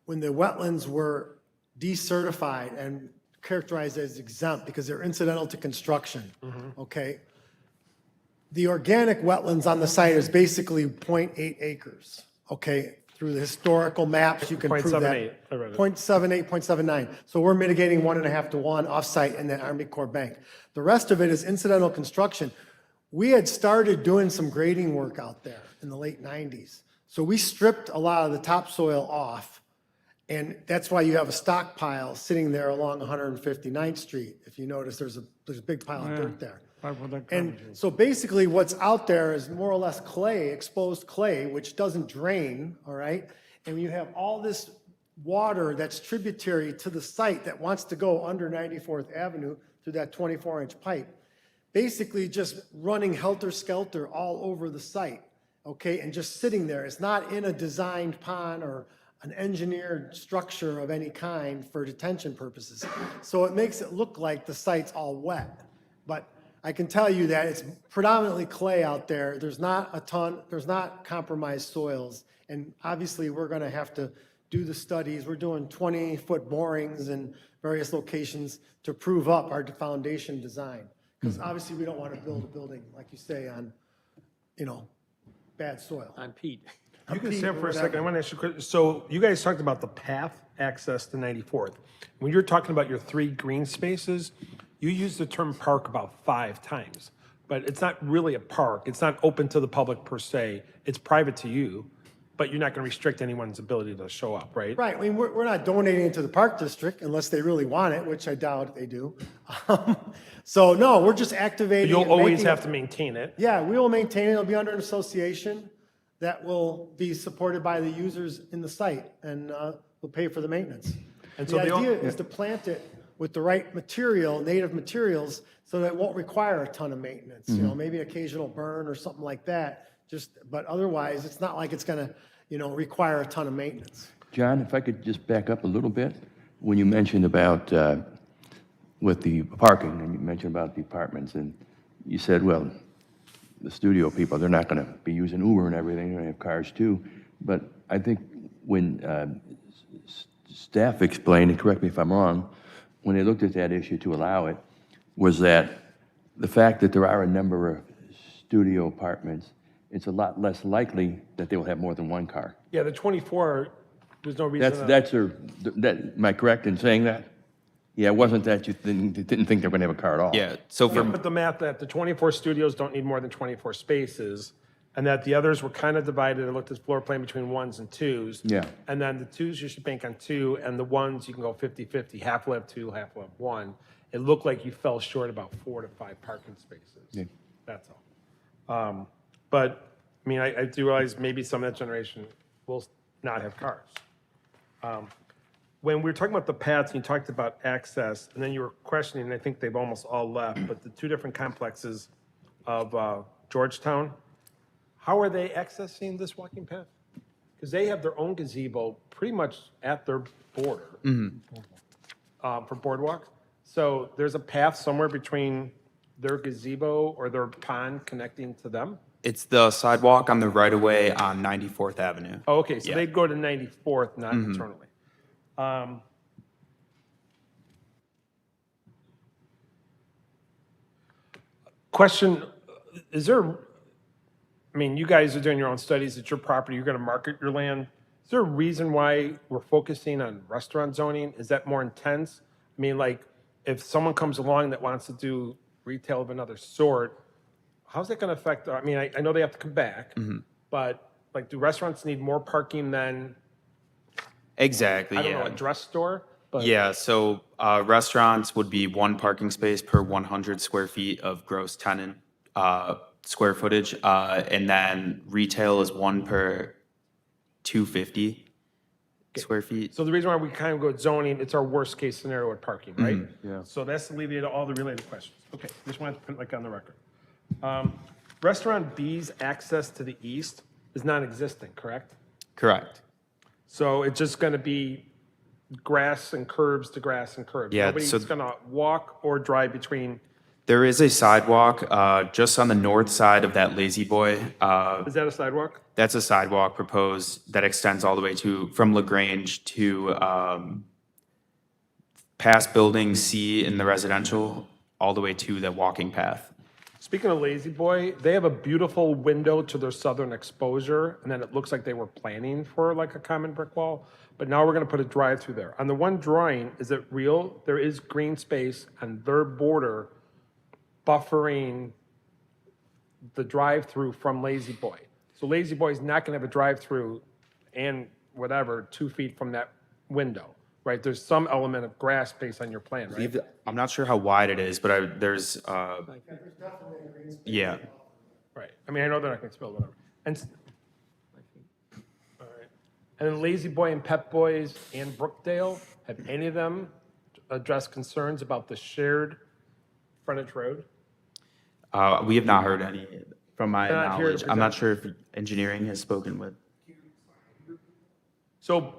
when the wetlands were decertified and characterized as exempt because they're incidental to construction, okay? The organic wetlands on the site is basically 0.8 acres, okay? through the historical maps, you can prove that. 0.78, I read it. 0.78, 0.79. So we're mitigating 1.5 to 1 offsite in that Army Corps bank. The rest of it is incidental construction. We had started doing some grading work out there in the late 90s. So we stripped a lot of the topsoil off, and that's why you have a stockpile sitting there along 159th Street. If you notice, there's a big pile of dirt there. And so basically what's out there is more or less clay, exposed clay, which doesn't drain, all right? And you have all this water that's tributary to the site that wants to go under 94th Avenue through that 24-inch pipe, basically just running helter-skelter all over the site, okay? And just sitting there. It's not in a designed pond or an engineered structure of any kind for detention purposes. So it makes it look like the site's all wet. But I can tell you that it's predominantly clay out there. There's not compromised soils. And obviously, we're gonna have to do the studies. We're doing 20-foot borings in various locations to prove up our foundation design. Because obviously, we don't want to build a building, like you say, on, bad soil. On Pete. You can Pete stay or up for a whatever. second. I want to ask you a question. So you guys talked about the path access to 94th. When you're talking about your 3 green spaces, you use the term park about 5 times, but it's not really a park. It's not open to the public per se. It's private to you, but you're not going to restrict anyone's ability to show up, right? Right, I mean, we're not donating it to the park district unless they really want it, which I doubt they do. So, no, we're just activating. You'll and always making have it- to maintain it. Yeah, we will maintain it. It'll be under an association that will be supported by the users in the site, and will pay for the maintenance. And The so idea is to plant it with the right material, native materials, so that it won't require a ton of maintenance, maybe occasional burn or something like that. But otherwise, it's not like it's gonna, require a ton of maintenance. John, if I could just back up a little bit, when you mentioned about, with the parking, and you mentioned about the apartments, and you said, well, the studio people, they're not gonna be using Uber and everything, they're gonna have cars too. But I think when staff explained, and correct me if I'm wrong, when they looked at that issue to allow it, was that the fact that there are a number of studio apartments, it's a lot less likely that they will have more than one car. Yeah, the 24, there's no reason. Am I correct in saying that? Yeah, it wasn't that you didn't think they were gonna have a car at all. Yeah, so Yeah, for, but the math that the 24 studios don't need more than 24 spaces, and that the others were kind of divided, I looked at the floor plan between 1s and 2s. Yeah. And then the 2s, you should bank on 2, and the 1s, you can go 50-50, half will have 2, half will have 1. It looked like you fell short about 4 to 5 parking spaces. Yeah. That's all. But, I mean, I do realize maybe some of that generation will not have cars. When we were talking about the paths, and you talked about access, and then you were questioning, and I think they've almost all left, but the 2 different complexes of Georgetown, how are they accessing this walking path? Because they have their own gazebo pretty much at their border for boardwalk. So there's a path somewhere between their gazebo or their pond connecting to them? it's the sidewalk on the right-of-way on 94th Avenue. Oh, okay, so Yeah. they'd go to 94th, not internally. Question, is there, I mean, you guys are doing your own studies, it's your property, you're gonna market your land. Is there a reason why we're focusing on restaurant zoning? Is that more intense? I mean, like, if someone comes along that wants to do retail of another sort, how's that gonna affect, I mean, I know they have to come back, but like, do restaurants need more parking than, Exactly, I don't know, yeah. a dress store? But Yeah, so restaurants would be 1 parking space per 100 square feet of gross tenant square footage. And then retail is 1 per 250 square feet. So the reason why we kind of go with zoning, it's our worst case scenario with parking, right? Yeah. So that's alleviated all the related questions. Okay, just wanted to put it like on the record. Restaurant B's access to the east is non-existent, correct? Correct. So it's just gonna be grass and curbs to grass and curbs. Yeah, Nobody's so- gonna walk or drive between, There is a sidewalk just on the north side of that Lazy Boy. is that a sidewalk? That's a sidewalk proposed that extends all the way from LaGrange to past Building C in the residential, all the way to the walking path. Speaking of Lazy Boy, they have a beautiful window to their southern exposure, and then it looks like they were planning for like a common brick wall, but now we're gonna put a drive-through there. On the one drawing, is it real? There is green space on their border buffering the drive-through from Lazy Boy. So Lazy Boy's not gonna have a drive-through and whatever, 2 feet from that window, right? There's some element of grass space on your plan, right? I'm not sure how wide it is, but there's, yeah. Right. I mean, I know they're not gonna spill, whatever. All right. And then Lazy Boy and Pep Boys and Brookdale, have any of them addressed concerns about the shared frontage road? We have not heard any from my They're not here to knowledge. I'm not present. sure if engineering has spoken with. So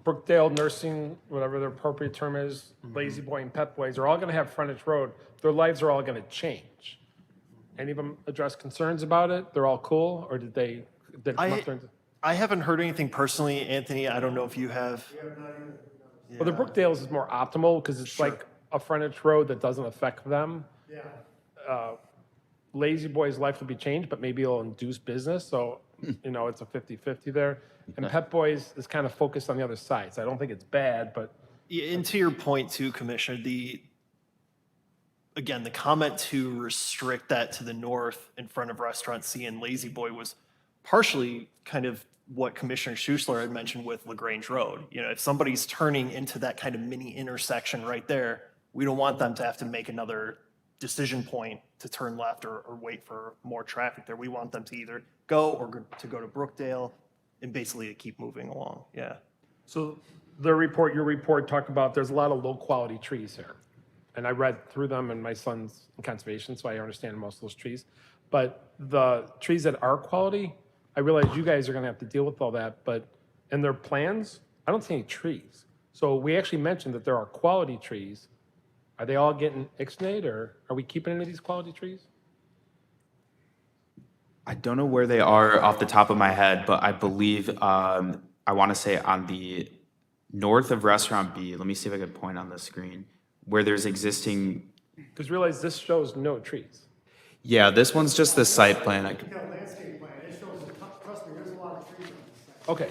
Brookdale Nursing, whatever their appropriate term is, Lazy Boy and Pep Boys, are all gonna have frontage road. Their lives are all gonna change. Any of them address concerns about it? They're all cool, or did it come up during? I haven't heard anything personally, Anthony. I don't know if you have. Well, the Brookdales is more optimal because it's like a frontage road that doesn't affect them. Lazy Boy's life will be changed, but maybe it'll induce business, so, it's a 50-50 there. And Pep Boys is kind of focused on the other side, so I don't think it's bad, but. Yeah, and to your point too, Commissioner, again, the comment to restrict that to the north in front of Restaurant C and Lazy Boy was partially kind of what Commissioner Schuessler had mentioned with LaGrange Road. If somebody's turning into that kind of mini intersection right there, we don't want them to have to make another decision point to turn left or wait for more traffic there. We want them to either go or to go to Brookdale and basically to keep moving along. Yeah. So your report talked about there's a lot of low-quality trees here. And I read through them, and my son's in conservation, so I understand most of those trees. But the trees that are quality, I realize you guys are gonna have to deal with all that, but in their plans, I don't see any trees. So we actually mentioned that there are quality trees. Are they all getting ixnayed, or are we keeping any of these quality trees? I don't know where they are off the top of my head, but I believe, I want to say on the north of Restaurant B, let me see if I could point on the screen, where there's existing, Because realize this shows no trees. yeah, this one's just the site plan. Landscape plan, it shows, trust me, there's a lot of trees on this site. Okay.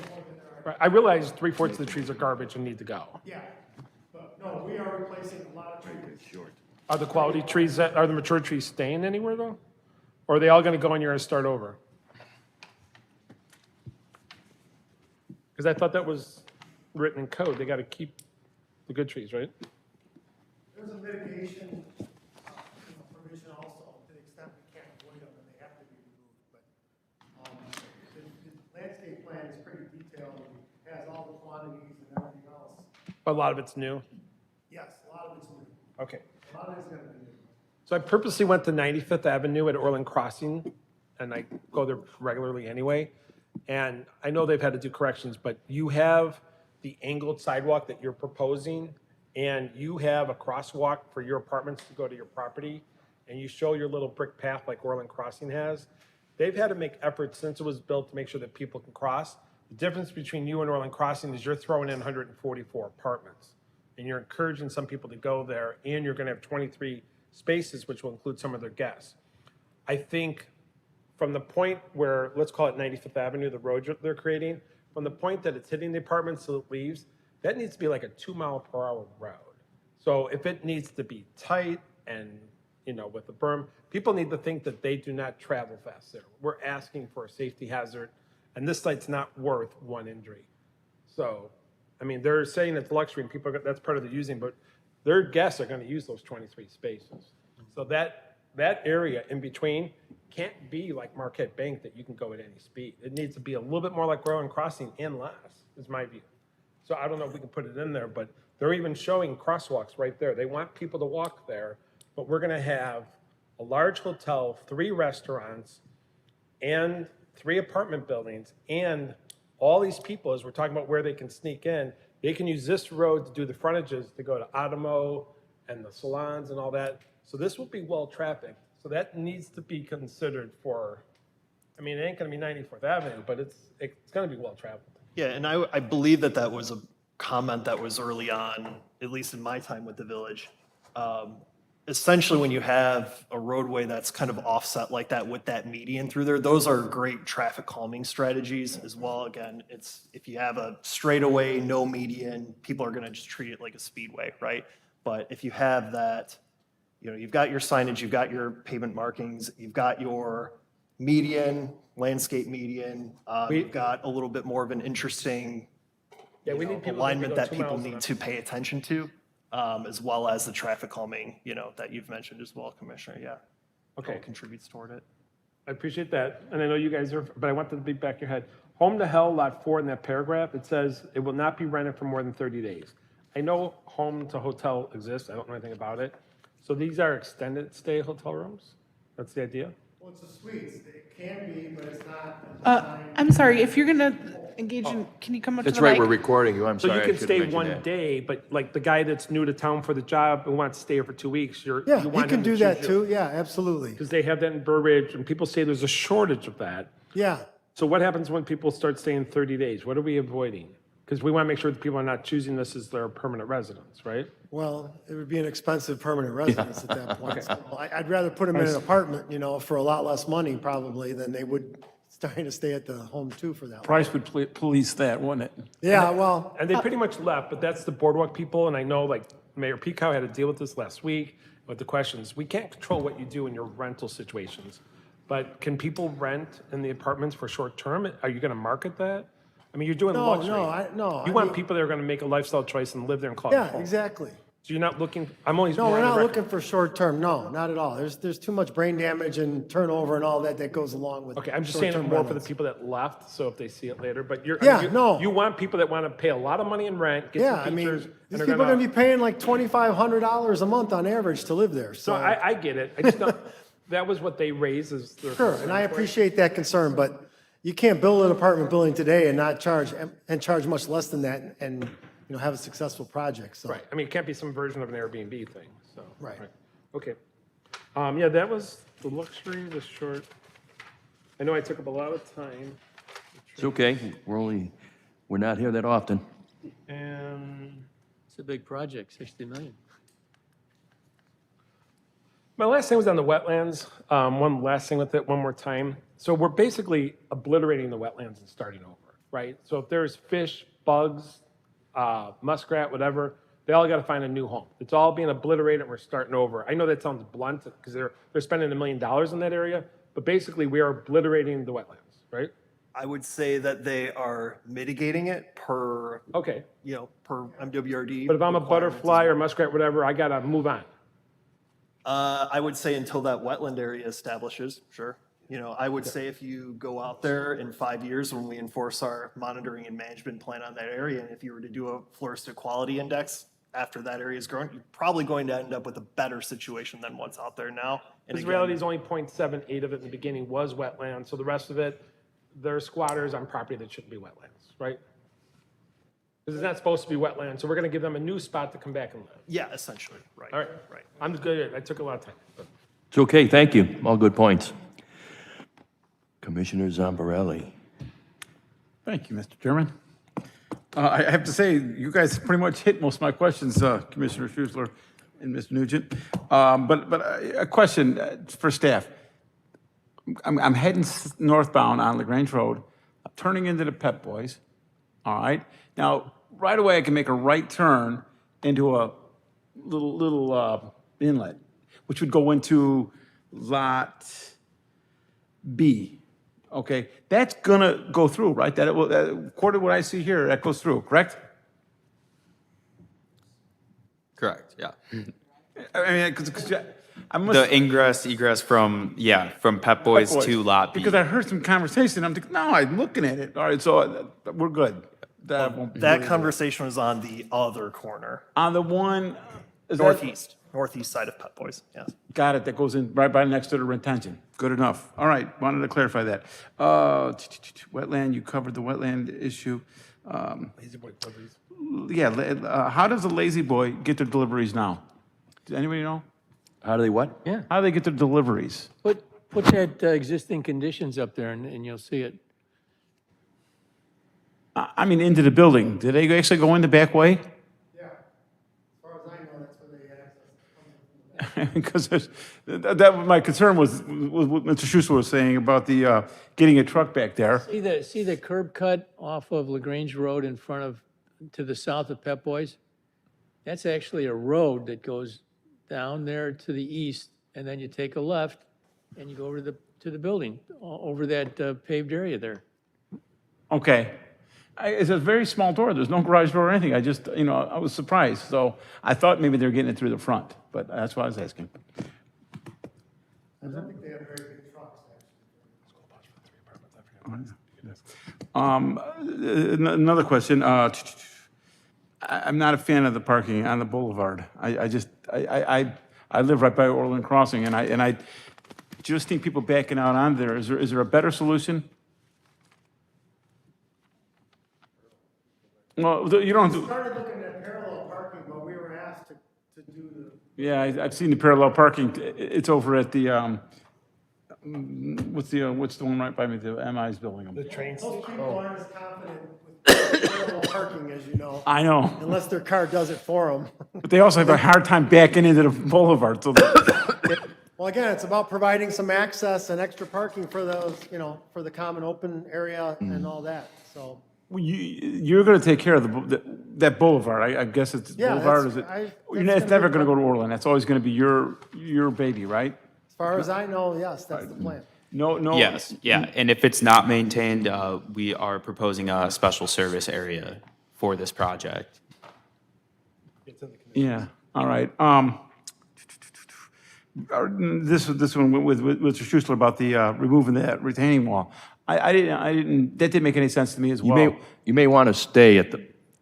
Right, I realize 3/4 of the trees are garbage and need to go. Yeah, but no, we are replacing a lot of trees. Are the quality trees, are the mature trees staying anywhere though? Or are they all gonna go and you're gonna start over? Because I thought that was written in code, they gotta keep the good trees, right? There's a mitigation, provision also, to the extent we can't avoid them and they have to be removed, but, the landscape plan is pretty detailed, and has all the quantities and everything else. But a lot of it's new. Yes, a lot of it's new, Okay. a lot of it's gonna be new. So I purposely went to 95th Avenue at Orland Crossing, and I go there regularly anyway. And I know they've had to do corrections, but you have the angled sidewalk that you're proposing, and you have a crosswalk for your apartments to go to your property, and you show your little brick path like Orland Crossing has. They've had to make efforts since it was built to make sure that people can cross. The difference between you and Orland Crossing is you're throwing in 144 apartments, and you're encouraging some people to go there, and you're gonna have 23 spaces, which will include some of their guests. I think from the point where, let's call it 95th Avenue, the road they're creating, from the point that it's hitting the apartments till it leaves, that needs to be like a 2-mile-per-hour road. So if it needs to be tight and, with the berm, people need to think that they do not travel fast there. We're asking for a safety hazard, and this site's not worth one injury. So, I mean, they're saying it's luxury and people, that's part of the using, but their guests are gonna use those 23 spaces. So that area in between can't be like Marquette Bank that you can go at any speed. It needs to be a little bit more like Orland Crossing and less, is my view. So I don't know if we can put it in there, but they're even showing crosswalks right there. They want people to walk there, but we're gonna have a large hotel, 3 restaurants, and 3 apartment buildings, and all these people, as we're talking about where they can sneak in, they can use this road to do the frontages to go to Adamo and the salons and all that. So this will be well-trafficked. So that needs to be considered for, I mean, it ain't gonna be 94th Avenue, but it's gonna be well-traveled. Yeah, and I believe that was a comment that was early on, at least in my time with the village. essentially when you have a roadway that's kind of offset like that with that median through there, those are great traffic calming strategies as well. Again, it's, if you have a straightaway, no median, people are gonna just treat it like a speedway, right? But if you have that, you know, you've got your signage, you've got your pavement markings, you've got your median, landscape median, you've got a little bit more of an interesting Yeah, we need people to alignment go that 2 people miles an need hour. to pay attention to, as well as the traffic calming, you know, that you've mentioned as well, Commissioner, yeah. Okay. All contributes toward it. I appreciate that, and I know you guys are, but I want that to be back in your head. Home to Hell, Lot 4 in that paragraph, it says it will not be rented for more than 30 days. I know home to hotel exists, I don't know anything about it. So these are extended stay hotel rooms? That's the idea? Well, it's a suite. It can be, but it's not. I'm sorry, if you're gonna engage in, can you come up to the That's right, mic? we're recording you, I'm So sorry, you I can should have stay mentioned one that. day, but like the guy that's new to town for the job and wants to stay here for 2 weeks, Yeah, you you want can him to do that choose you. too. Yeah, absolutely. Because they have that in Burbridge, and people say there's a shortage of that. Yeah. So what happens when people start staying 30 days? What are we avoiding? Because we want to make sure that people are not choosing this as their permanent residence, right? Well, it would be an expensive permanent residence at that point. So I'd rather put them in an apartment, you know, for a lot less money probably than they would trying to stay at the home too for that long. Price would police that, wouldn't it? Yeah, well, And they pretty much left, but that's the boardwalk people, and I know like Mayor Peacock had to deal with this last week with the questions. We can't control what you do in your rental situations, but can people rent in the apartments for short term? Are you gonna market that? I mean, you're doing no, luxury. no. You want people that are gonna make a lifestyle choice and live there and call it Yeah, home. exactly. So you're not looking, I'm only. No, we're on the not record. looking for short term. No, not at all. There's too much brain damage and turnover and all that that goes along with Okay, I'm just saying it short-term more for the rentals. people that left, so if they see it later, but you're. Yeah, no. You want people that want to pay a lot of money in rent, get Yeah, I some mean, features, these and are people are gonna be gonna. paying like $2,500 a month on average to live there, So so. I get it, I just don't, that was what they raised as their. Sure, and I concern. appreciate that concern, but you can't build an apartment building today and not charge, and charge much less than that and, you know, have a successful project, so. Right, I mean, it can't be some version of an Airbnb thing, so. Right. Okay. Yeah, that was the luxury, the short, I know I took up a lot of time, It's okay, we're not here that often. and It's a big project, 60 million. my last thing was on the wetlands. One last thing with it, one more time. So we're basically obliterating the wetlands and starting over, right? So if there's fish, bugs, muskrat, whatever, they all got to find a new home. It's all being obliterated and we're starting over. I know that sounds blunt because they're spending $1 million in that area, but basically we are obliterating the wetlands, right? I would say that they are mitigating it per, Okay, you know, per MWRD. but if I'm a requirements. butterfly or muskrat, whatever, I got to move on. I would say until that wetland area establishes, sure. You know, I would say if you go out there in 5 years when we enforce our monitoring and management plan on that area, and if you were to do a florist quality index after that area is grown, you're probably going to end up with a better situation than what's out there now. And Because again, reality is only 0.78 of it in the beginning was wetland, so the rest of it, they're squatters on property that shouldn't be wetlands, right? Because it's not supposed to be wetland, so we're gonna give them a new spot to come back and live. Yeah, essentially, right. All right, Right. I'm just good, I took a lot of time. but- It's okay, thank you, all good points. Commissioner Zambarelli. Thank you, Mr. Chairman. I have to say, you guys pretty much hit most of my questions, Commissioner Schuessler and Mr. Nugent. But a question for staff. I'm heading northbound on LaGrange Road, I'm turning into the Pep Boys, all right? Now, right away, I can make a right turn into a little inlet, which would go into Lot B, okay? That's gonna go through, right? That it will, according to what I see here, that goes through, correct? Correct, yeah. I mean, because I must. The ingress, egress from Pep Boys Boys, to Lot B. Because I heard some conversation, I'm thinking, no, I'm looking at it. All right, so we're good. That won't be That really- conversation was on the other corner, On the one. is that- northeast side of Pep Boys, yes. Got it, that goes in right by next to the retention. Good enough. All right, wanted to clarify that. Wetland, you covered the wetland issue. Lazy boy deliveries. Yeah, how does a lazy boy get their deliveries now? Does anybody know? How do they what? Yeah, How do they get their deliveries? put that existing conditions up there and you'll see it. I mean, into the building. Do they actually go in the back way? Yeah, as far as I know, that's where they access. Because my concern was what Mr. Schuster was saying about the, getting a truck back there. See the curb cut off of LaGrange Road in front of, to the south of Pep Boys? That's actually a road that goes down there to the east, and then you take a left, and you go over to the building, over that paved area there. Okay. It's a very small door. There's no garage door or anything. I just, I was surprised. So I thought maybe they were getting it through the front, but that's what I was asking. I don't think they have very big trucks, Another question. I'm not a fan of the parking on the boulevard. I live right by Orland Crossing, and I just think people backing out on there. Is there a better solution? Well, you don't have to. Started looking at parallel parking, but we were asked to do the. Yeah, I've seen the parallel parking. It's over at the, what's the one right by me, the MI's building? Most people aren't as confident with parallel parking, as you know. I know, Unless their car does it for them. but they also have a hard time backing into the boulevard, so. Well, again, it's about providing some access and extra parking for those, for the common open area and all that, so. You're gonna take care of that boulevard, I guess it's Yeah, boulevard, is that's- it? that's It's gonna never be- gonna go to Orland, that's always gonna be your baby, right? As far as I know, yes, that's the plan. No. Yes, yeah, and if it's not maintained, we are proposing a special service area for this project. Yeah, all right. This one with Mr. Schuster about the removing that retaining wall. I didn't, that didn't make any sense to me as well. You may want to stay at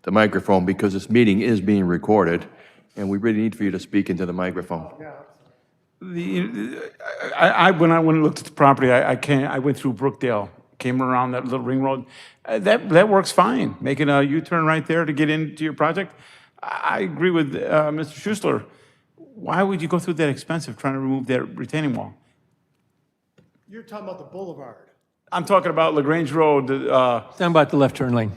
the microphone because this meeting is being recorded, and we really need for you to speak into the microphone. When I looked at the property, I went through Brookdale, came around that little ring road. That works fine, making a U-turn right there to get into your project. I agree with Mr. Schuster. Why would you go through that expensive trying to remove that retaining wall? You're talking about the boulevard. I'm talking about LaGrange Road, Talking about the left turn lane.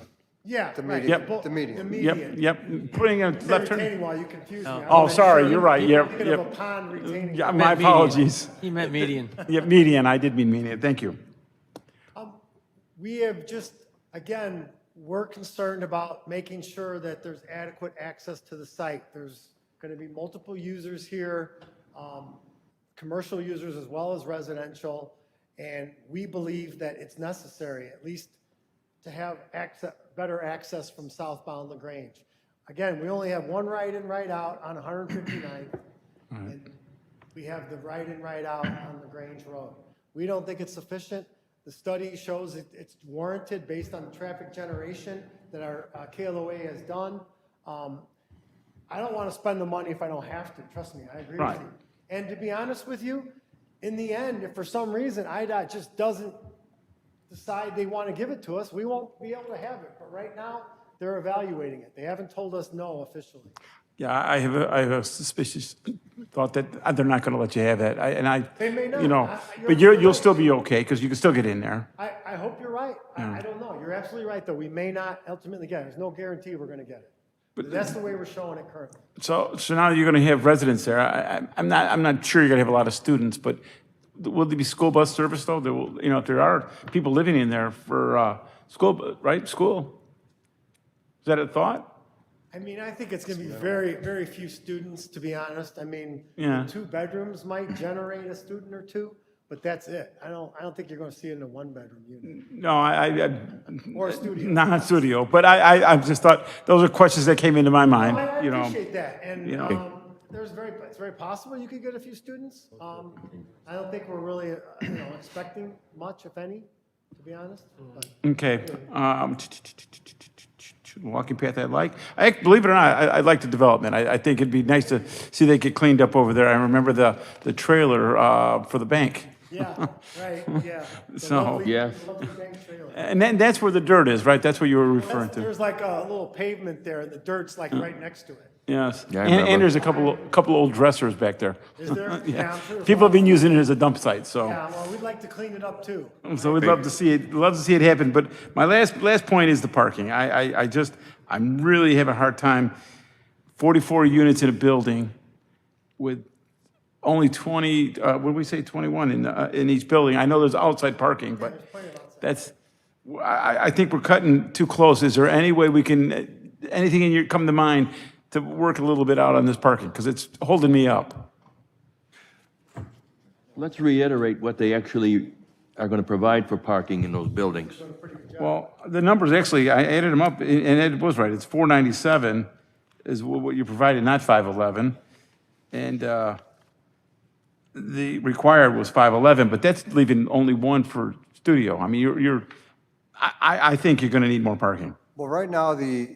Yeah, right. Yep. The median. yep, putting a The left turn. retaining wall, you confused me. I Oh, wasn't sorry, sure. you're right, You're yep, thinking of yep. a pond retaining Yeah, wall. my Meant median. apologies. He meant median. Yep, median, I did mean median, thank you. We have just, again, we're concerned about making sure that there's adequate access to the site. There's going to be multiple users here, commercial users as well as residential, and we believe that it's necessary, at least to have better access from southbound LaGrange. Again, we only have one right-in, right-out on 159th, and we have the right-in, right-out on LaGrange Road. We don't think it's sufficient. The study shows it's warranted based on the traffic generation that our KLOA has done. I don't want to spend the money if I don't have to, trust me, I agree with Right. you. And to be honest with you, in the end, if for some reason IDOT just doesn't decide they want to give it to us, we won't be able to have it. But right now, they're evaluating it. They haven't told us no officially. Yeah, I have a suspicious thought that they're not gonna let you have that, They may not. but you'll still be okay, because you can still get in there. I hope you're right. I don't know. You're absolutely right, though. We may not ultimately get it. There's no guarantee we're going to get it. But that's the way we're showing it currently. So now you're gonna have residents there, I'm not sure you're gonna have a lot of students, but will there be school bus service though? There will, if there are people living in there for, school, right, school? Is that a thought? I mean, I think it's going to be very, very few students, to be honest. I mean, Yeah. 2 bedrooms might generate a student or 2, but that's it. I don't think you're going to see it in a 1-bedroom unit No, or a studio. not studio, but I just thought, those are questions that came into my mind, I you know. appreciate that, and you know. it's very possible you could get a few students. I don't think we're really, expecting much, if any, to be honest. But Okay. Walking path I like. Believe it or not, I like the development. I think it'd be nice to see they get cleaned up over there. I remember the trailer for the bank. Yeah, right, yeah. The So- lovely- Yeah. lovely bank trailer. And then that's where the dirt is, right? That's what you were referring to. There's like a little pavement there, and the dirt's like right next to it. Yes. Yeah, I And remember. there's a couple old dressers back there. Is there? Yeah, I'm sure there's People have been lots. using it as a dump site, so. Yeah, well, we'd like to clean it up too. So we'd love to see it happen, but my last point is the parking. I'm really having a hard time, 44 units in a building with only 20, what did we say, 21 in each building. I know there's outside parking, but that's, I think we're cutting too close. Is there any way we can, anything in your, come to mind to work a little bit out on this parking? Because it's holding me up. Let's reiterate what they actually are going to provide for parking in those buildings. Well, the numbers, actually, I added them up, and Ed was right. It's 497 is what you provided, not 511. And the required was 511, but that's leaving only one for studio. I mean, I think you're going to need more parking. Well, right now, the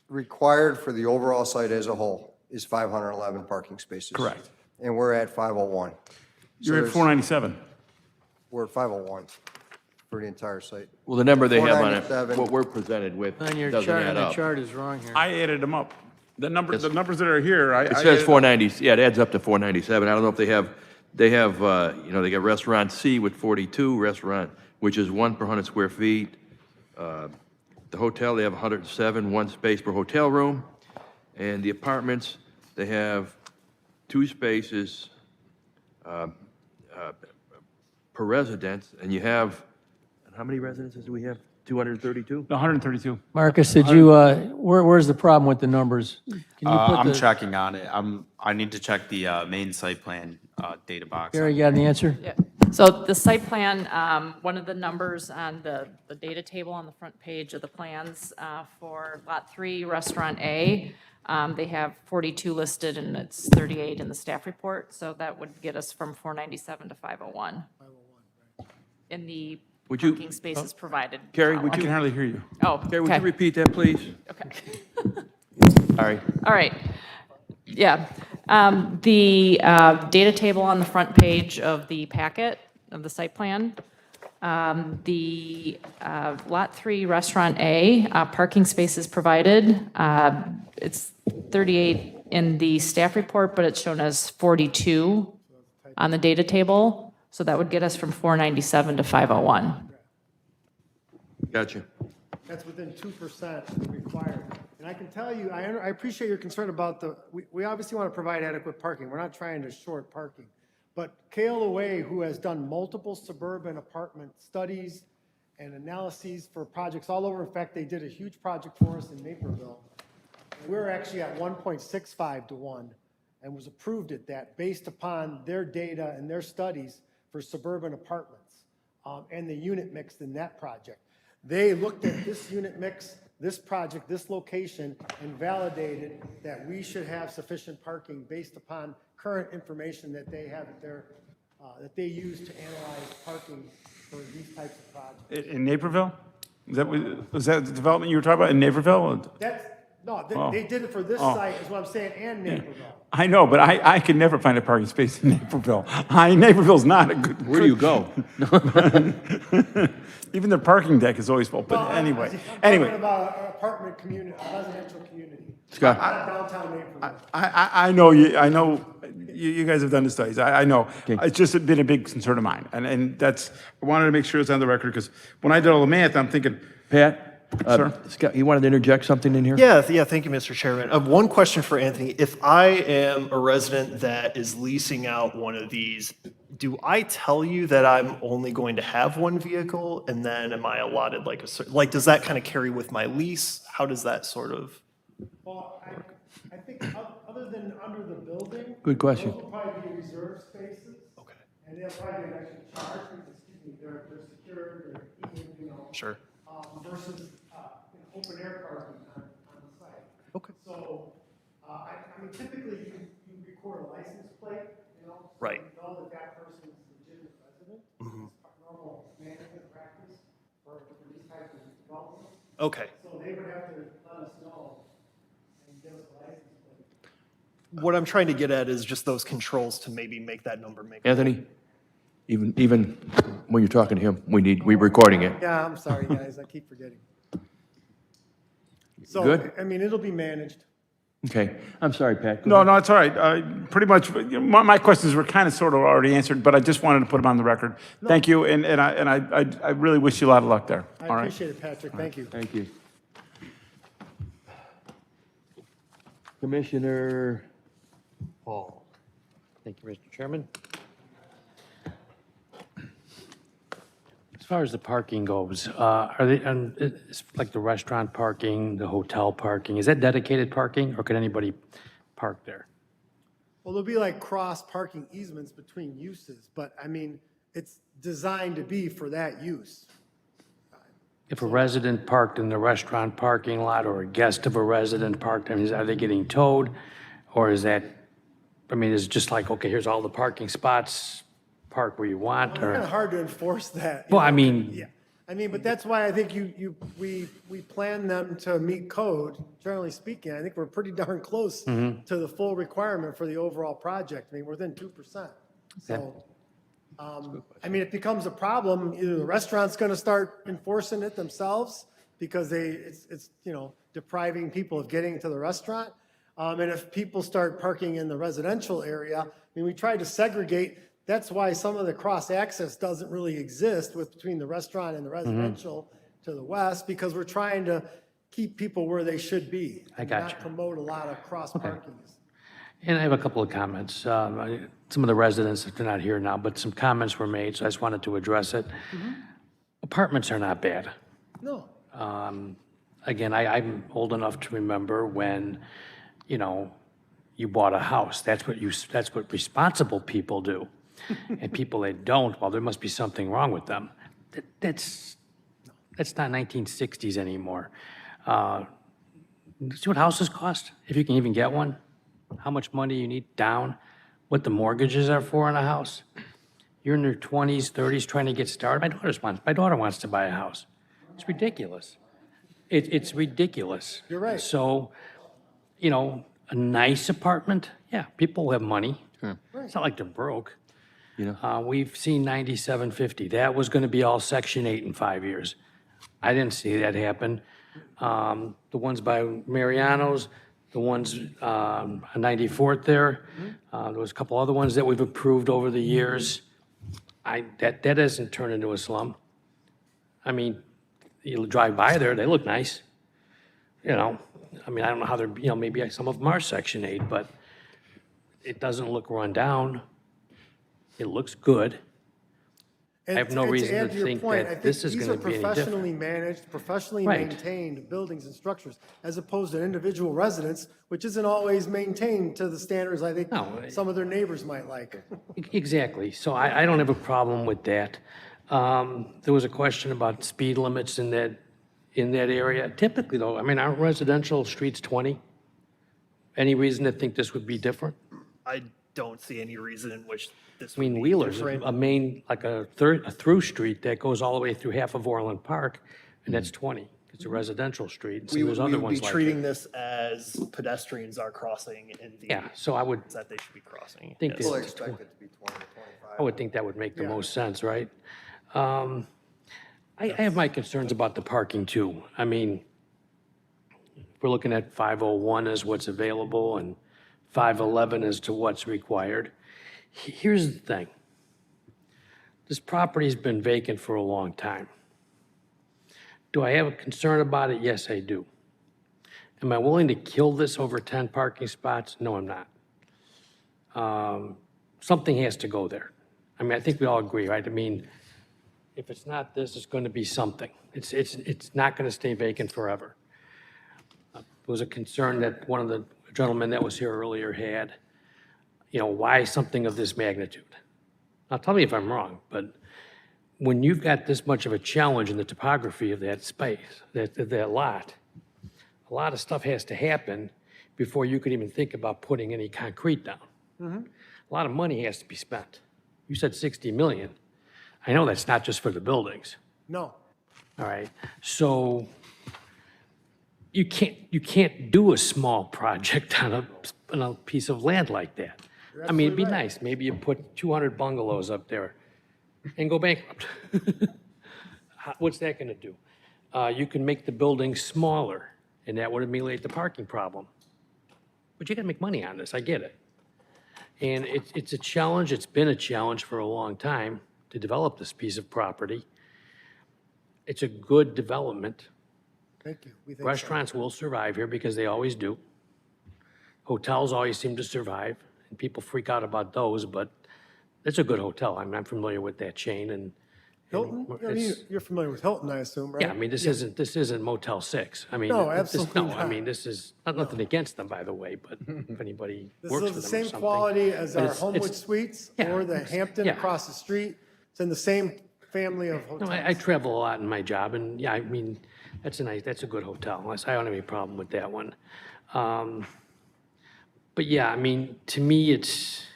required for the overall site as a whole is 511 parking spaces. Correct. And we're at 501. You're at 497. We're at 501 for the entire site. Well, the number they have on it, 497. what we're presented with, On your doesn't chart, add the up. chart is wrong here. I added them up. The numbers that are here, I It says added- 490, yeah, it adds up to 497. I don't know if they have, they got restaurant C with 42, restaurant, which is 1 per 100 square feet. The hotel, they have 107, 1 space per hotel room. And the apartments, they have 2 spaces per residence, and you have, how many residences do we have? 232? 132. Marcus, did you, where's the problem with the numbers? Can you put I'm the, checking on it. I need to check the main site plan data box. Gary, you got the answer? Yeah. So the site plan, one of the numbers on the data table on the front page of the plans for Lot 3, Restaurant A, they have 42 listed and it's 38 in the staff report. So that would get us from 497 to 501. In the Would you- parking spaces provided. Carrie, column. would I can hardly hear you. Oh, Carrie, would you okay. repeat that, please? Okay. Sorry. All right, yeah. The data table on the front page of the packet of the site plan, the Lot 3 Restaurant A, parking spaces provided, it's 38 in the staff report, but it's shown as 42 on the data table, so that would get us from 497 to 501. Gotcha. That's within 2% required. And I can tell you, I appreciate your concern about we obviously want to provide adequate parking. We're not trying to short parking. But KLOA, who has done multiple suburban apartment studies and analyses for projects all over, in fact, they did a huge project for us in Naperville. And we're actually at 1.65 to 1 and was approved at that based upon their data and their studies for suburban apartments and the unit mix in that project. They looked at this unit mix, this project, this location, and validated that we should have sufficient parking based upon current information that they have at their, that they use to analyze parking for these types of projects. In Naperville? Was that the development you were talking about in Naperville? That's, no, Oh. they did it for this Oh. site, is what I'm saying, and Naperville. I know, but I could never find a parking space in Naperville. Naperville's not a good. Where do you go? Even the parking deck is always full, but Well, anyway. I'm talking about an apartment community, a residential community. Scott. Not downtown Naperville. I know you guys have done the studies. I know. It's just been a big concern of mine. And that's, I wanted to make sure it's on the record because when I did all the math, I'm thinking, Pat? Sir? Scott, you wanted to interject something in here? Yeah, thank you, Mr. Chairman. One question for Anthony. If I am a resident that is leasing out one of these, do I tell you that I'm only going to have one vehicle and then am I allotted like a certain, like, does that kind of carry with my lease? How does that sort of? Well, I think other than under the building. Good question. Those will probably be reserved spaces. Okay. And they'll probably get actually charged, they're secured, they're even, Sure. Versus, open air parking on the site. Okay. So, I mean, typically you record a license plate, so Right. you know that person is a legitimate resident. It's normal management practice for these types of developments. Okay. So they would have to let us know and give us a license plate. What I'm trying to get at is just those controls to maybe make that number make. Anthony? Even when you're talking to him, we're recording it. Yeah, I'm sorry, guys, I keep forgetting. So, Good? I mean, it'll be managed. Okay. I'm sorry, Pat. Go no, ahead. no, it's all right. Pretty much, my questions were kind of sort of already answered, but I just wanted to put them on the record. Thank you, and I really wish you a lot of luck there. I All right. appreciate it, Patrick, thank you. Thank you. Commissioner Paul. Thank you, Mr. Chairman. As far as the parking goes, are they, and it's like the restaurant parking, the hotel parking, is that dedicated parking, or can anybody park there? Well, there'll be like cross parking easements between uses, but I mean, it's designed to be for that use. If a resident parked in the restaurant parking lot, or a guest of a resident parked, I mean, are they getting towed? Or is that, I mean, is it just like, okay, here's all the parking spots, park where you want, It's kind of or? hard to enforce that. you Well, I know? mean, Yeah, I mean, but that's why I think we plan them to meet code, generally speaking. I think we're pretty darn close to the full requirement for the overall project. I mean, we're within 2%. So, I mean, it becomes a problem, either the restaurant's gonna start enforcing it themselves because it's, you know, depriving people of getting to the restaurant. And if people start parking in the residential area, I mean, we tried to segregate. That's why some of the cross-access doesn't really exist between the restaurant and the residential to the west, because we're trying to keep people where they should be. I got Not you. promote a lot of cross-parking. And I have a couple of comments. Some of the residents, they're not here now, but some comments were made, so I just wanted to address it. Apartments are not bad. No, Again, I'm old enough to remember when, you know, you bought a house. That's what responsible people do. And people that don't, well, there must be something wrong with them. That's not 1960s anymore. See what houses cost, if you can even get one? How much money you need down, what the mortgages are for in a house? You're in your 20s, 30s trying to get started. My daughter wants to buy a house. It's ridiculous. It's ridiculous. You're right. So, you know, a nice apartment, yeah, people have money. It's not like they're broke. You know? We've seen 9750. That was going to be all Section 8 in 5 years. I didn't see that happen. The ones by Mariano's, the ones on 94th there, there was a couple other ones that we've approved over the years. That hasn't turned into a slum. I mean, you drive by there, they look nice. You know, I mean, I don't know how they're, you know, maybe some of them are Section 8, but it doesn't look run down. It looks good. I have no reason to think that this is going to be any These are different. professionally managed, professionally Right. maintained buildings and structures, as opposed to individual residence, which isn't always maintained to the standards I think No, some of their neighbors might like. Exactly. So I don't have a problem with that. There was a question about speed limits in that area. Typically, though, I mean, aren't residential streets 20? Any reason to think this would be different? I don't see any reason in which this I would mean, be Wheeler's different. a main, like a through street that goes all the way through half of Orland Park, and that's 20. It's a residential street. So We there's would other be ones like treating it. this as pedestrians are crossing in the. Yeah, so I would That they should be crossing. think yes. Fully that, expect it to be 20 to 25. I would think that would make the most sense, right? I have my concerns about the parking too. I mean, we're looking at 501 as what's available and 511 as to what's required. Here's the thing. This property's been vacant for a long time. Do I have a concern about it? Yes, I do. Am I willing to kill this over 10 parking spots? No, I'm not. Something has to go there. I mean, I think we all agree, right? I mean, if it's not this, it's going to be something. It's not going to stay vacant forever. There was a concern that one of the gentlemen that was here earlier had, you know, why something of this magnitude? Now, tell me if I'm wrong, but when you've got this much of a challenge in the topography of that space, that lot, a lot of stuff has to happen before you could even think about putting any concrete down. A lot of money has to be spent. You said 60 million. I know that's not just for the buildings, No, all right? So you can't do a small project on a piece of land like that. I mean, it'd be nice, maybe you put 200 bungalows up there and go bankrupt. What's that gonna do? You can make the building smaller, and that would ameliorate the parking problem. But you gotta make money on this, I get it. And it's a challenge, it's been a challenge for a long time to develop this piece of property. It's a good development. thank you. We think so. Restaurants will survive here because they always do. Hotels always seem to survive and people freak out about those, but it's a good hotel. I mean, I'm familiar with that chain, and Hilton? I mean, it's- you're familiar with Hilton, I assume, right? yeah, I mean, this isn't Motel 6. I mean, No, this- absolutely No, I not. mean, this is, nothing against them, by the way, but if anybody This works is for the them or same something. quality as But our it's- Homewood it's- Suites yeah, or the Hampton yeah. across the street. It's in the same family of No, hotels. I travel a lot in my job, and yeah, I mean, that's a good hotel. I don't have any problem with that one. But yeah, I mean, to me, is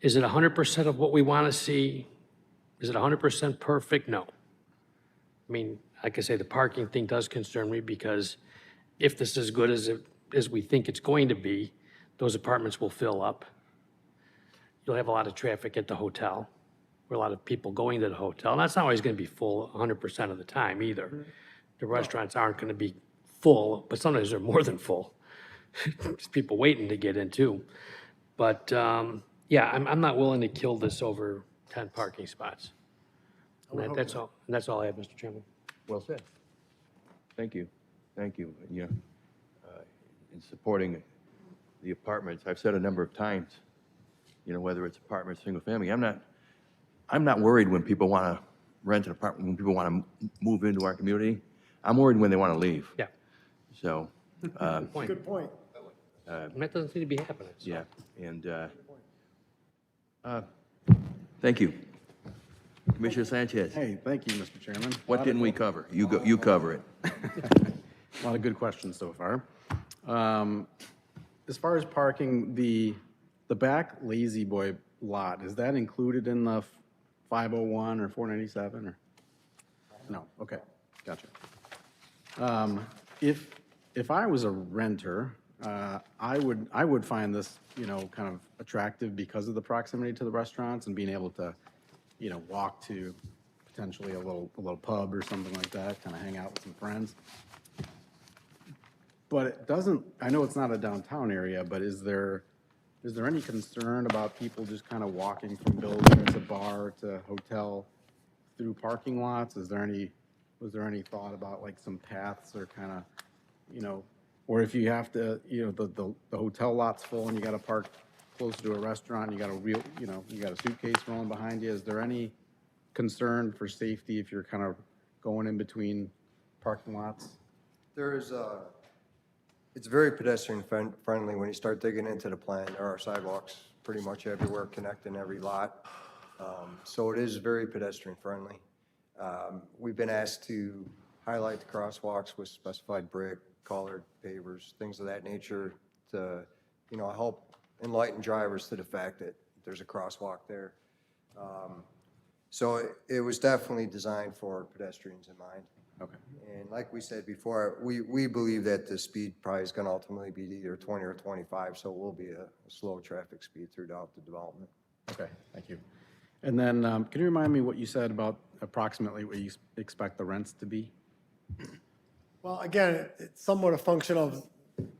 it 100% of what we want to see? Is it 100% perfect? No. I mean, like I say, the parking thing does concern me because if this is good as we think it's going to be, those apartments will fill up. You'll have a lot of traffic at the hotel, or a lot of people going to the hotel. And that's not always going to be full 100% of the time either. The restaurants aren't going to be full, but sometimes they're more than full. There's people waiting to get in too. But yeah, I'm not willing to kill this over 10 parking spots. And that's all. And that's all I have, Mr. Chairman. Well said. Thank you. Thank you. You know, in supporting the apartments, I've said a number of times, you know, whether it's apartment, single family, I'm not worried when people want to rent an apartment, when people want to move into our community. I'm worried when they want to leave. Yeah. So, Point. Good point. And that doesn't seem to be happening. So. yeah, and thank you. Commissioner Sanchez, Hey, thank you, Mr. Chairman. what didn't we cover? You cover it. A lot of good questions so far. As far as parking, the back Lazy Boy lot, is that included in the 501 or 497 or? No, okay, gotcha. If I was a renter, I would find this, you know, kind of attractive because of the proximity to the restaurants and being able to, you know, walk to potentially a little pub or something like that, kind of hang out with some friends. But it doesn't, I know it's not a downtown area, but is there any concern about people just kind of walking from building to bar to hotel through parking lots? Was there any thought about like some paths or kind of, you know, or if you have to, you know, the hotel lot's full and you got to park close to a restaurant, you got a suitcase rolling behind you. Is there any concern for safety if you're kind of going in between parking lots? It's very pedestrian friendly when you start digging into the plan. There are sidewalks pretty much everywhere connecting every lot. So it is very pedestrian friendly. We've been asked to highlight the crosswalks with specified brick, colored pavers, things of that nature to, you know, help enlighten drivers to the fact that there's a crosswalk there. So it was definitely designed for pedestrians in mind. Okay. And like we said before, we believe that the speed probably is going to ultimately be either 20 or 25, so it will be a slow traffic speed throughout the development. Okay, thank you. And then, can you remind me what you said about approximately what you expect the rents to be? Well, again, it's somewhat a function of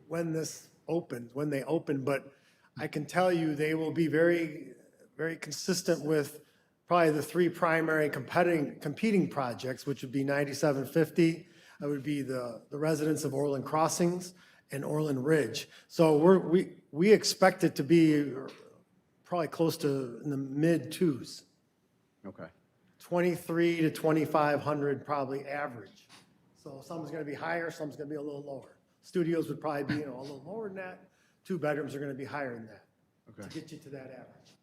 when this opens, when they open, but I can tell you they will be very, very consistent with probably the three primary competing projects, which would be 9750, that would be the residents of Orland Crossings and Orland Ridge. So we expect it to be probably close to in the mid twos, Okay, 23 to 2,500 probably average. So some's gonna be higher, some's gonna be a little lower. Studios would probably be, you know, a little lower than that. 2 bedrooms are gonna be higher than that to okay. get you to that average.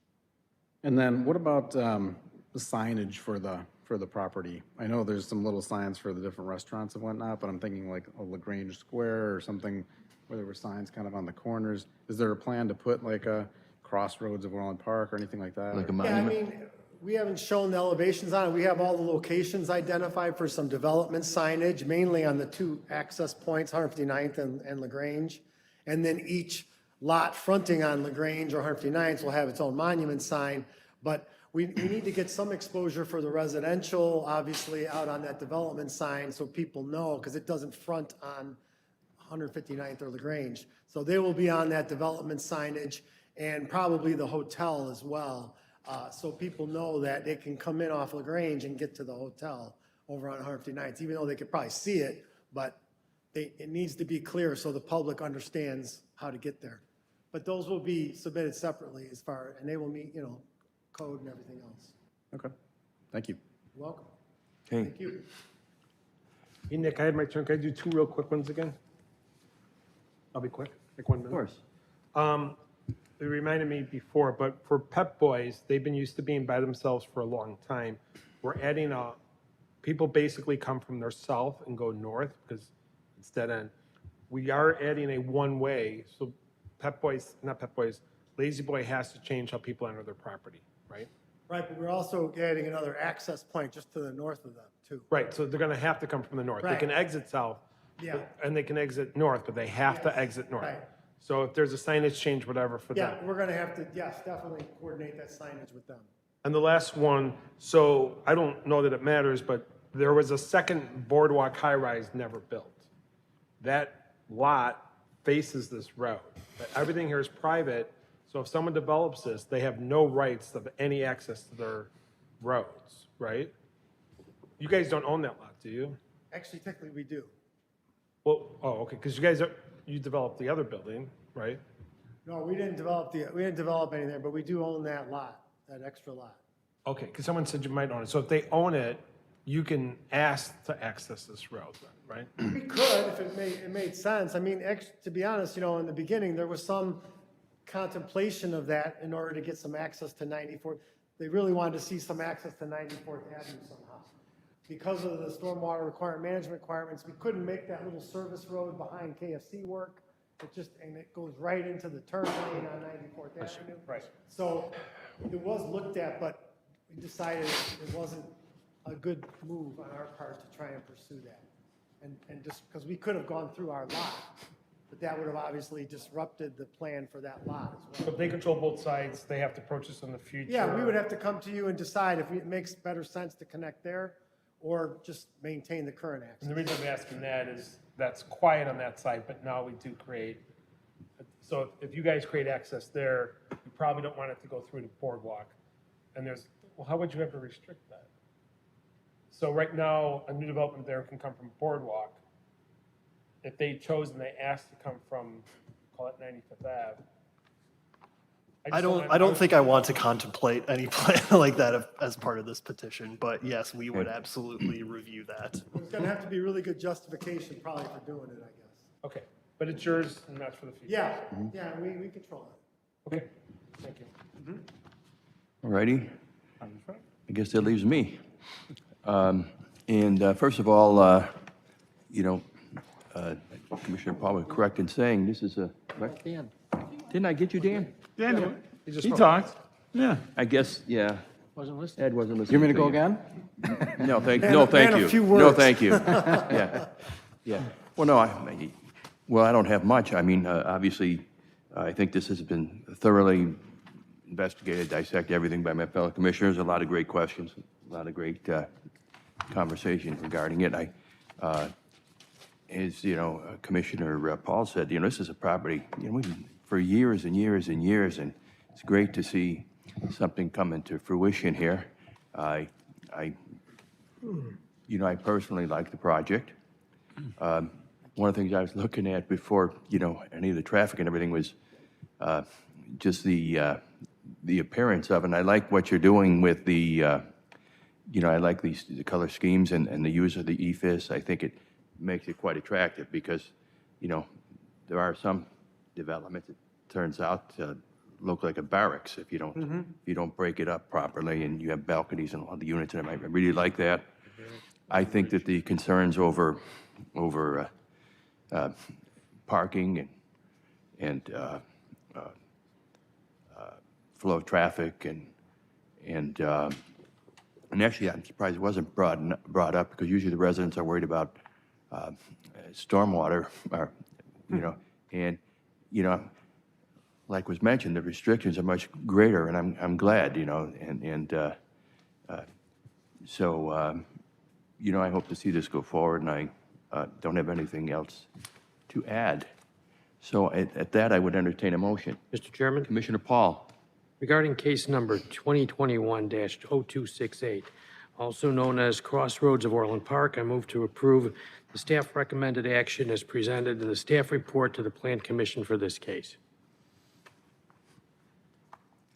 And then what about the signage for the property? I know there's some little signs for the different restaurants and whatnot, but I'm thinking like a LaGrange Square or something where there were signs kind of on the corners. Is there a plan to put like a Crossroads of Orland Park or anything like that? Like a or- Yeah, I monument? mean, we haven't shown the elevations on it. We have all the locations identified for some development signage, mainly on the 2 access points, 159th and LaGrange. And then each lot fronting on LaGrange or 159th will have its own monument sign. But we need to get some exposure for the residential, obviously, out on that development sign so people know, because it doesn't front on 159th or LaGrange. So they will be on that development signage and probably the hotel as well. So people know that they can come in off LaGrange and get to the hotel over on 159th, even though they could probably see it, but it needs to be clear so the public understands how to get there. but those will be submitted separately as far, and they will meet, code and everything else. Okay, thank you. You're welcome. Okay. Thank you. Hey, Nick, I had my turn. Can I do two real quick ones again? I'll be quick, like 1 minute. Of course. It reminded me before, but for Pep Boys, they've been used to being by themselves for a long time. We're adding people basically come from their south and go north because it's dead end. We are adding a one-way, so Lazy Boy has to change how people enter their property, right? Right, but we're also adding another access point just to the north of them, too. Right, so they're gonna have to come from the north. They Right. can exit south. Yeah. And they can exit north, but they have to Yes, exit north. right. So if there's a signage change, whatever for them. Yeah, we're gonna have to, yes, definitely coordinate that signage with them. And the last one, so I don't know that it matters, but there was a second boardwalk high-rise never built. That lot faces this road. Everything here is private, so if someone develops this, they have no rights of any access to their roads, right? You guys don't own that lot, do you? Actually, technically, we do. Well, oh, okay, because you developed the other building, right? No, we didn't develop anything, but we do own that lot, that extra lot. Okay, because someone said you might own it. So if they own it, you can ask to access this road, right? We could, if it made sense. I mean, to be honest, in the beginning, there was some contemplation of that in order to get some access to 94th. They really wanted to see some access to 94th Avenue somehow. Because of the stormwater management requirements, we couldn't make that little service road behind KFC work. And it goes right into the turn lane on 94th Avenue. Right. So it was looked at, but we decided it wasn't a good move on our part to try and pursue that. And just, because we could have gone through our lot, but that would have obviously disrupted the plan for that lot as So well. if they control both sides, they have to purchase in the future. Yeah, we would have to come to you and decide if it makes better sense to connect there or just maintain the current access. And the reason I'm asking that is that's quiet on that side, but now we do create, so if you guys create access there, you probably don't want it to go through the boardwalk. And well, how would you ever restrict that? So right now, a new development there can come from boardwalk. If they chose and they asked to come from, call it 95th Ave. I don't think I want to contemplate any plan like that as part of this petition, but yes, we would absolutely review that. There's gonna have to be really good justification probably for doing it, I guess. Okay, but it's yours and that's for the future. Yeah, yeah, we control it. Okay, thank you. All righty. I guess that leaves me. First of all, Commissioner Paul was correct in saying this is a, right? Dan. Didn't I get you, Dan? Yeah, he talked. Yeah. I guess, yeah. Wasn't listening. Ed wasn't listening. You want me to go you. again? No, thank Man, you. a few No, words. thank you. Yeah. Well, no, I don't have much. I mean, obviously, I think this has been thoroughly investigated, dissected, everything by my fellow commissioners. A lot of great questions, a lot of great conversation regarding it. As Commissioner Paul said, this is a property, for years and years and years, and it's great to see something come into fruition here. I personally like the project. One of the things I was looking at before, any of the traffic and everything was just the appearance of it. And I like what you're doing with the, I like the color schemes and the use of the EFIS. I think it makes it quite attractive because, there are some developments, it turns out to look like a barracks if you don't break it up properly and you have balconies and all the units in it. I really like that. I think that the concerns over parking and flow of traffic and actually I'm surprised it wasn't brought up because usually the residents are worried about stormwater and like was mentioned, the restrictions are much greater, and I'm glad, so I hope to see this go forward, and I don't have anything else to add. So at that, I would entertain a motion. Mr. Chairman, Commissioner Paul. regarding case number 2021-0268, also known as Crossroads of Orland Park, I move to approve the staff recommended action as presented in the staff report to the Plan Commission for this case.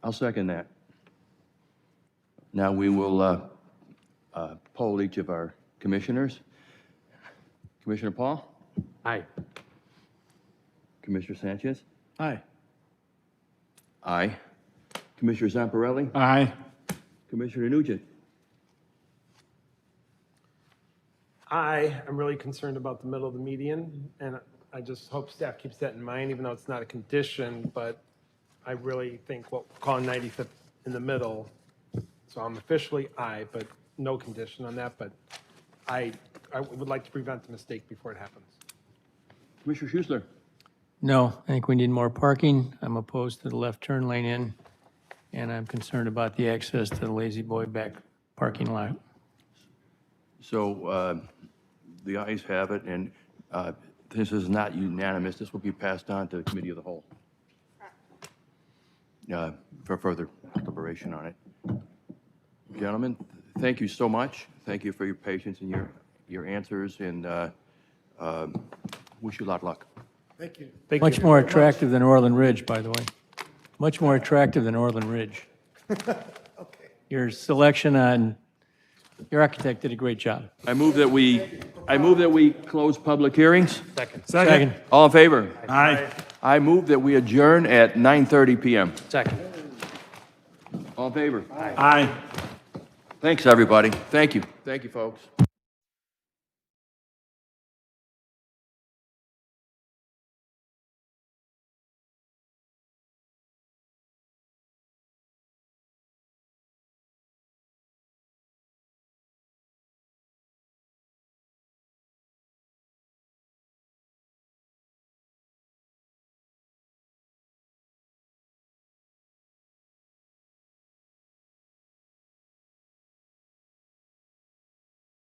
I'll second that. Now we will poll each of our commissioners. Commissioner Paul? Aye. Commissioner Sanchez? Aye. Aye. Commissioner Zamparelli? Aye. Commissioner Nugent? I am really concerned about the middle of the median, and I just hope staff keeps that in mind, even though it's not a condition, but I really think what we're calling 95th in the middle. So I'm officially aye, but no condition on that, but I would like to prevent the mistake before it happens. Commissioner Schussler? No, I think we need more parking. I'm opposed to the left turn lane in, and I'm concerned about the access to the Lazy Boy back parking lot. So the ayes have it, and this is not unanimous. This will be passed on to the Committee of the Whole for further deliberation on it. Gentlemen, thank you so much. Thank you for your patience and your answers, and wish you a lot of luck. Thank you. Much more attractive than Orland Ridge, by the way. Much more attractive than Orland Ridge. Okay. Your selection on, your architect did a great job. I move that we close public hearings. Second. All in favor? Aye. I move that we adjourn at 9:30 PM. Second. All in favor? Aye. Thanks, everybody. Thank you. Thank you, folks.